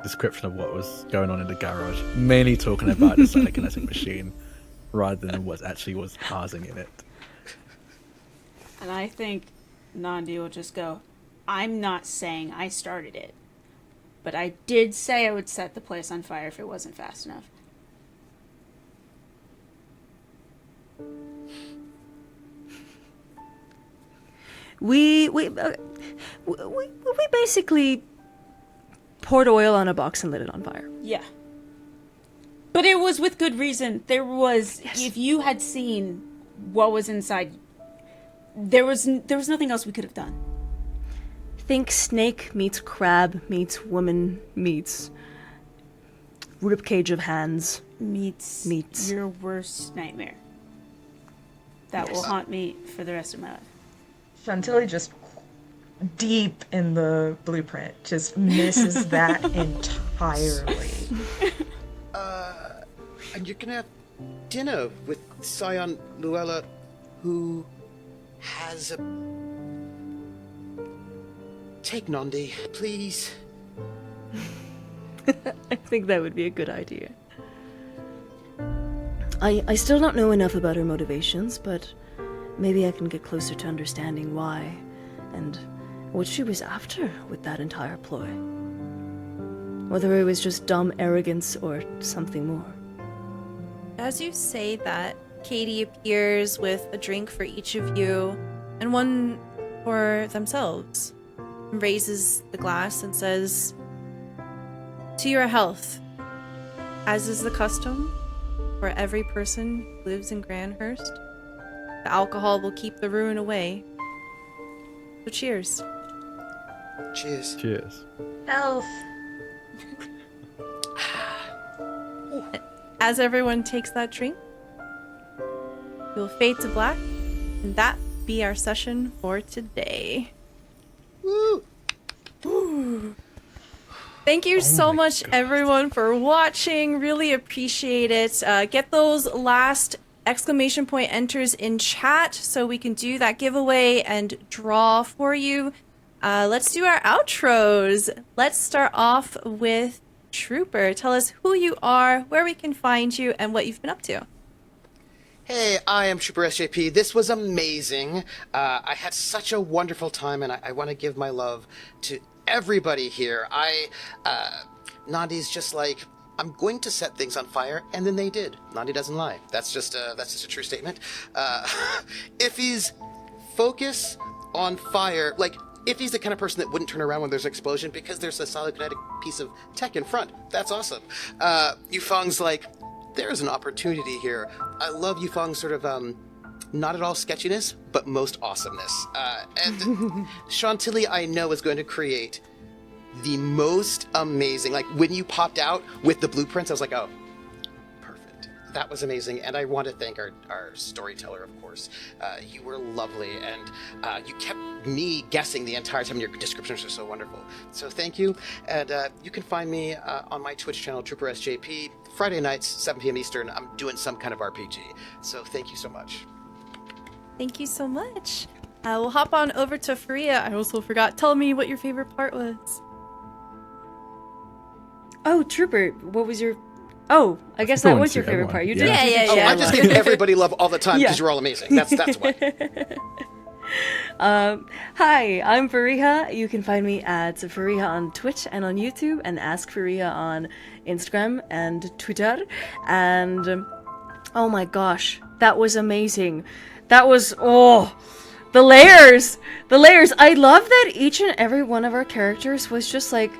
description of what was going on in the garage, mainly talking about the psychokinetic machine rather than what actually was housing in it. And I think Nandi will just go, I'm not saying I started it, but I did say I would set the place on fire if it wasn't fast enough. We basically poured oil on a box and lit it on fire. Yeah. But it was with good reason. There was, Yes. if you had seen what was inside, there was nothing else we could have done. Think snake meets crab meets woman meets ribcage of hands. Meets your worst nightmare. That will haunt me for the rest of my life. Chantilly just deep in the blueprint just misses that entirely. And you're gonna have dinner with Scion Luella, who has a... Take Nandi, please. I think that would be a good idea. I still don't know enough about her motivations, but maybe I can get closer to understanding why and what she was after with that entire ploy. Whether it was just dumb arrogance or something more. As you say that, Katie appears with a drink for each of you and one for themselves. And raises the glass and says, "To your health. As is the custom for every person who lives in Grandhurst, the alcohol will keep the ruin away. So cheers." Cheers. Cheers. Elf. As everyone takes that drink, we'll fade to black, and that be our session for today. Woo! Thank you so much, everyone, for watching. Really appreciate it. Get those last exclamation point enters in chat so we can do that giveaway and draw for you. Let's do our outros. Let's start off with Trooper. Tell us who you are, where we can find you, and what you've been up to. Hey, I am Trooper SJP. This was amazing. I had such a wonderful time, and I want to give my love to everybody here. Nandi's just like, I'm going to set things on fire, and then they did. Nandi doesn't lie. That's just a true statement. If he's focus on fire, like, if he's the kind of person that wouldn't turn around when there's an explosion because there's a solid kinetic piece of tech in front, that's awesome. Yufeng's like, there's an opportunity here. I love Yufeng's sort of not at all sketchiness, but most awesomeness. And Chantilly, I know, is going to create the most amazing, like when you popped out with the blueprints, I was like, oh, perfect. That was amazing. And I want to thank our storyteller, of course. You were lovely, and you kept me guessing the entire time. Your descriptions are so wonderful. So thank you. And you can find me on my Twitch channel, Trooper SJP, Friday nights, 7 p.m. Eastern. I'm doing some kind of RPG. So thank you so much. Thank you so much. We'll hop on over to Faria. I also forgot. Tell me what your favorite part was. Oh, Trooper, what was your... Oh, I guess that was your favorite part. You did. Yeah. Oh, I just gave everybody love all the time because Yeah. you're all amazing. That's why. Hi, I'm Fariha. You can find me at Fariha on Twitch and on YouTube, and Ask Fariha on Instagram and Twitter. And oh my gosh, that was amazing. That was the layers. I love that each and every one of our characters was just like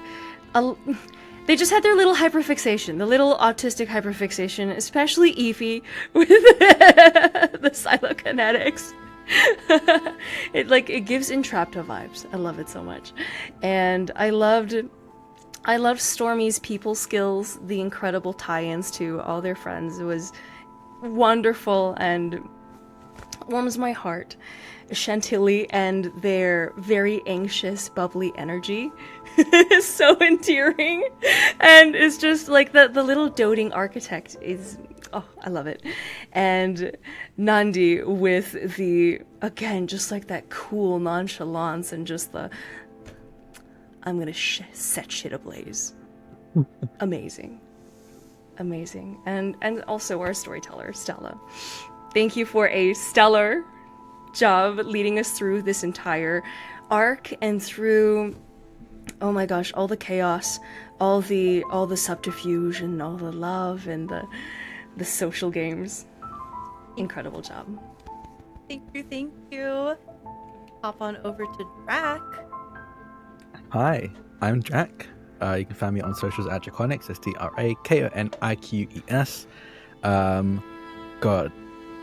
they just had their little hyperfixation, the little autistic hyperfixation, especially Eefy with the psychokinetics. It gives Entrapta vibes. I love it so much. And I loved Stormy's people skills, the incredible tie-ins to all their friends. It was wonderful and warms my heart. Chantilly and their very anxious, bubbly energy is so endearing. And it's just like the little doting architect is... Oh, I love it. And Nandi with the, again, just like that cool nonchalance and just the, I'm gonna set shit ablaze. Amazing. And also our storyteller, Stella. Thank you for a stellar job leading us through this entire arc and through, oh my gosh, all the chaos, all the subterfuge and all the love and the social games. Incredible job. Thank you. Hop on over to Drac. Hi, I'm Drac. You can find me on socials at Draconics. That's DRAKONIQES. God,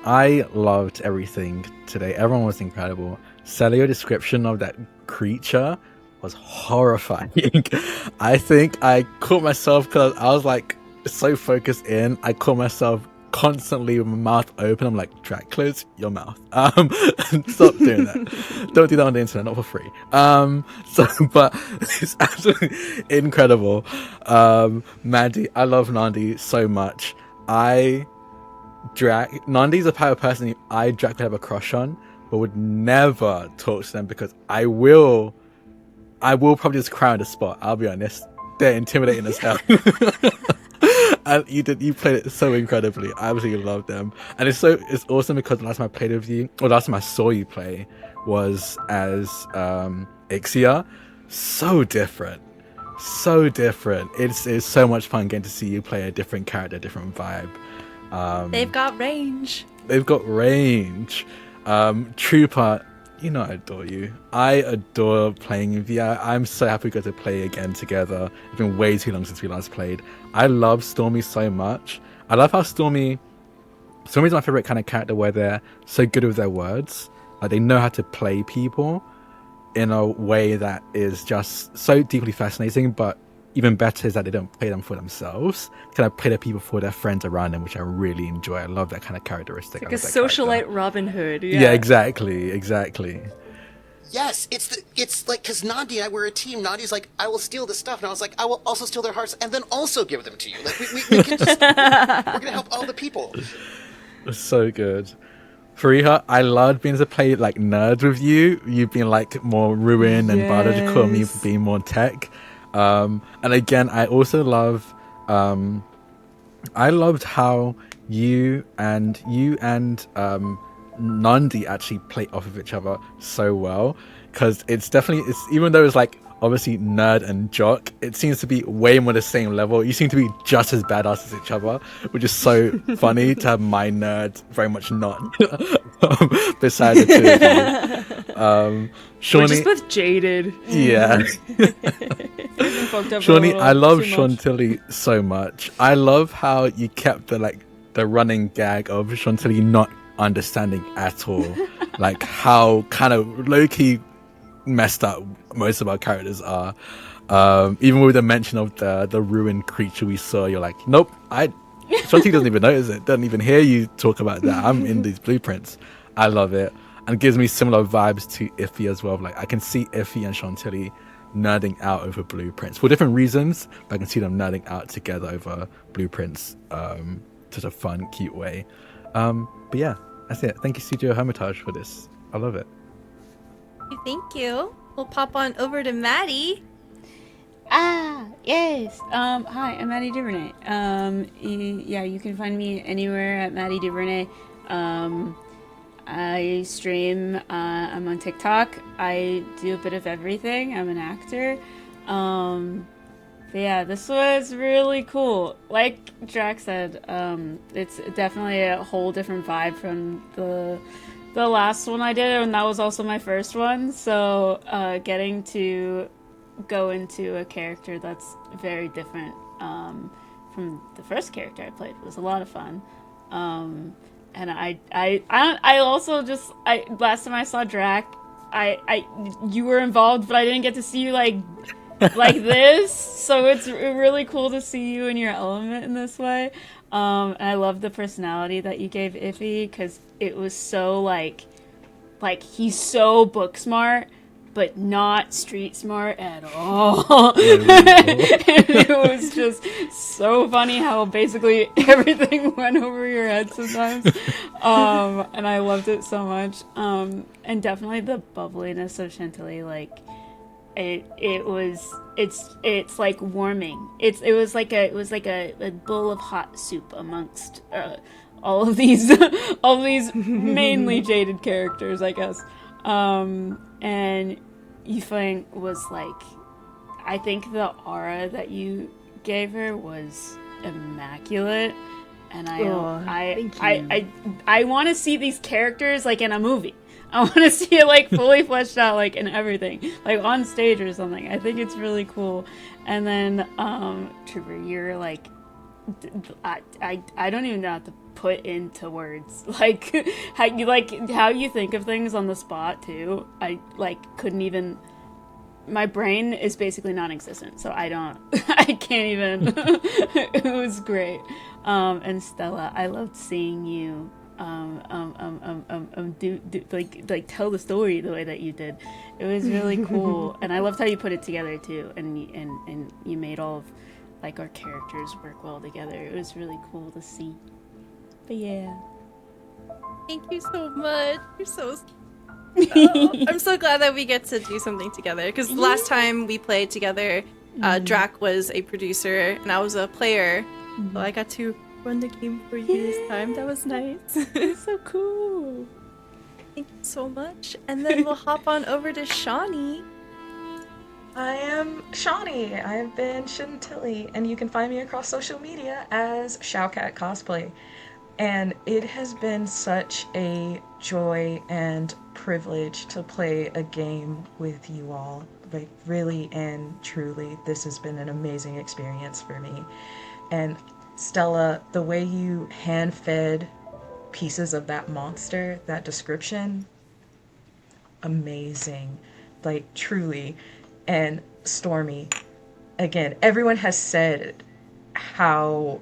I loved everything today. Everyone was incredible. Celio's description of that creature was horrifying. I think I caught myself because I was like so focused in. I caught myself constantly with my mouth open. I'm like, Drac, close your mouth. Stop doing that. Don't do that on the internet, not for free. But it's absolutely incredible. Mandy, I love Nandi so much. Nandi's the type of person Drac could have a crush on, but would never talk to them because I will probably just cry on the spot. I'll be honest. They're intimidating as hell. And you played it so incredibly. I absolutely love them. And it's awesome because the last time I played with you, or last time I saw you play, was as Ixia. So different. It's so much fun getting to see you play a different character, different vibe. They've got range. Trooper, you know I adore you. I adore playing with you. I'm so happy we got to play again together. It's been way too long since we last played. I love Stormy so much. I love how Stormy's my favorite kind of character where they're so good with their words. Like they know how to play people in a way that is just so deeply fascinating, but even better is that they don't play them for themselves. They kind of play the people for their friends around them, which I really enjoy. I love that kind of characteristic. Like a socialite Robin Hood. Yeah, exactly. Yes, it's like, because Nandi and I were a team. Nandi's like, I will steal this stuff. And I was like, I will also steal their hearts and then also give them to you. Like, we can just, we're going to help all the people. It's so good. Fariha, I loved being able to play like nerds with you. You've been like more ruin and biological, me being more tech. And again, I also love, I loved how you and Nandi actually play off of each other so well, because it's even though it's like obviously nerd and jock, it seems to be way more the same level. You seem to be just as badass as each other, which is so funny to have my nerd very much not beside the two of you. Shawnee, we're just both jaded. Yeah. Shawnee, I love Chantilly so much. I love how you kept the running gag of Chantilly not understanding at all, like how kind of low-key messed up most of our characters are. Even with the mention of the ruined creature we saw, you're like, nope, Chantilly doesn't even notice it, doesn't even hear you talk about that. I'm in these blueprints. I love it, and it gives me similar vibes to Iffy as well. Like I can see Iffy and Chantilly nerding out over blueprints for different reasons, but I can see them nerding out together over blueprints, such a fun, cute way. But yeah, that's it. Thank you, Studio Hermitage, for this. I love it. Thank you. We'll pop on over to Maddie. Yes. Hi, I'm Maddie Duvernay. Yeah, you can find me anywhere at Maddie Duvernay. I stream. I'm on TikTok. I do a bit of everything. I'm an actor. But yeah, this was really cool. Like Drax said, it's definitely a whole different vibe from the last one I did, and that was also my first one. So getting to go into a character that's very different from the first character I played was a lot of fun. And I also just last time I saw Drac, you were involved, but I didn't get to see you like this. So it's really cool to see you in your element in this way. And I love the personality that you gave Iffy, because it was so like he's so book smart, but not street smart at all. And it was just so funny how basically everything went over your head sometimes. And I loved it so much. And definitely the bubbliness of Chantilly, like it's like warming. It was like a bowl of hot soup amongst all of these mainly jaded characters, I guess. And Yifeng was like, I think the aura that you gave her was immaculate, and I want to see these characters like in a movie. I want to see it like fully fleshed out, like in everything, like on stage or something. I think it's really cool. And then Trooper, you're like, I don't even know how to put into words like how you think of things on the spot too. I couldn't even. My brain is basically non-existent, so I can't even. It was great. And Stella, I loved seeing you do tell the story the way that you did. It was really cool, and I loved how you put it together too, and you made all of like our characters work well together. It was really cool to see. But yeah. Thank you so much. You're so I'm so glad that we get to do something together, because last time we played together, Drac was a producer and I was a player. So I got to run the game for you this time. That was nice. It's so cool. Thank you so much. And then we'll hop on over to Shawnee. I am Shawnee. I have been Chantilly, and you can find me across social media as Showcat Cosplay. And it has been such a joy and privilege to play a game with you all. Like, really and truly, this has been an amazing experience for me. And Stella, the way you hand-fed pieces of that monster, that description, amazing. Like, truly. And Stormy, again, everyone has said how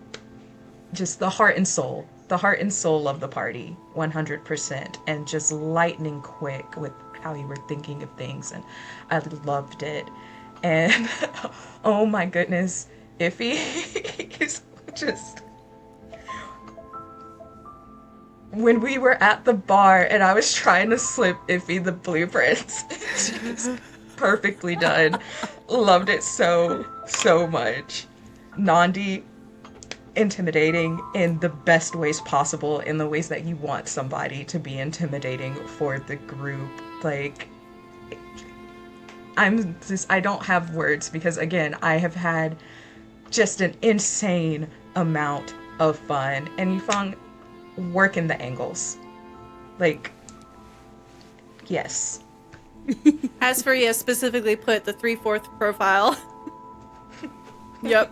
just the heart and soul of the party, 100%, and just lightning quick with how you were thinking of things, and I loved it. And oh my goodness, Iffy is just, when we were at the bar and I was trying to slip Iffy the blueprints, just perfectly done. Loved it so much. Nandi, intimidating in the best ways possible, in the ways that you want somebody to be intimidating for the group. Like, I don't have words, because again, I have had just an insane amount of fun, and Yifeng working the angles. Like, yes. As for you, specifically put the 3/4 profile. Yep.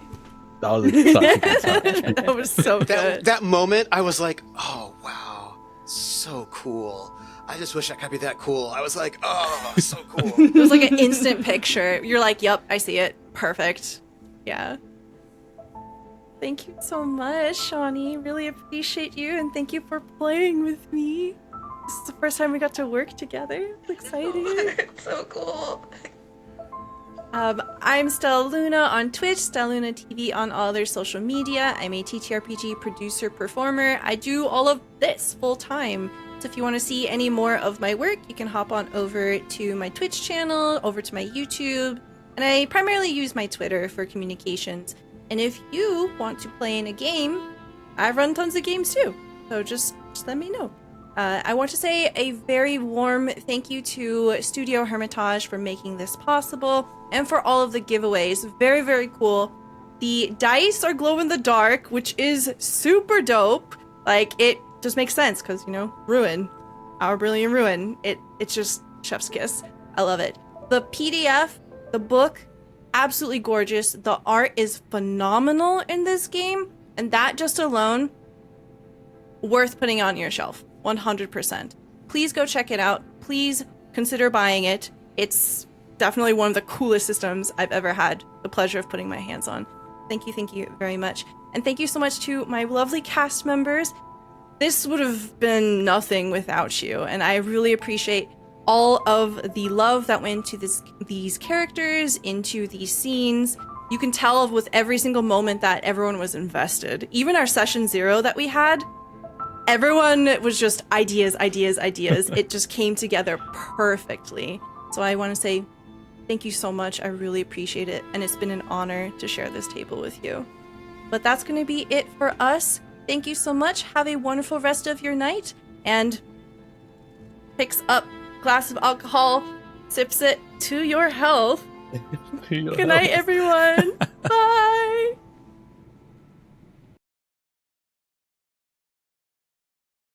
That was exciting. That was so good. That moment, I was like, oh, wow, so cool. I just wish I could be that cool. I was like, oh, so cool. It was like an instant picture. You're like, yep, I see it. Perfect. Yeah. Thank you so much, Shawnee. Really appreciate you, and thank you for playing with me. This is the first time we got to work together. It's exciting. It's so cool. I'm Stella Luna on Twitch, Stella Luna TV on all other social media. I'm a TTRPG producer performer. I do all of this full time. So if you want to see any more of my work, you can hop on over to my Twitch channel, over to my YouTube, and I primarily use my Twitter for communications. And if you want to play in a game, I run tons of games too. So just let me know. I want to say a very warm thank you to Studio Hermitage for making this possible and for all of the giveaways. Very, very cool. The dice are glow in the dark, which is super dope. Like, it just makes sense because, you know, Ruin, Our Brilliant Ruin. It's just chef's kiss. I love it. The PDF, the book, absolutely gorgeous. The art is phenomenal in this game, and that just alone, worth putting on your shelf. 100%. Please go check it out. Please consider buying it. It's definitely one of the coolest systems I've ever had the pleasure of putting my hands on. Thank you very much. And thank you so much to my lovely cast members. This would have been nothing without you, and I really appreciate all of the love that went into these characters, into these scenes. You can tell with every single moment that everyone was invested. Even our session 0 that we had, everyone was just ideas. It just came together perfectly. So I want to say thank you so much. I really appreciate it. And it's been an honor to share this table with you. But that's going to be it for us. Thank you so much. Have a wonderful rest of your night. And picks up glass of alcohol, sips it to your health. Good night, everyone. Bye.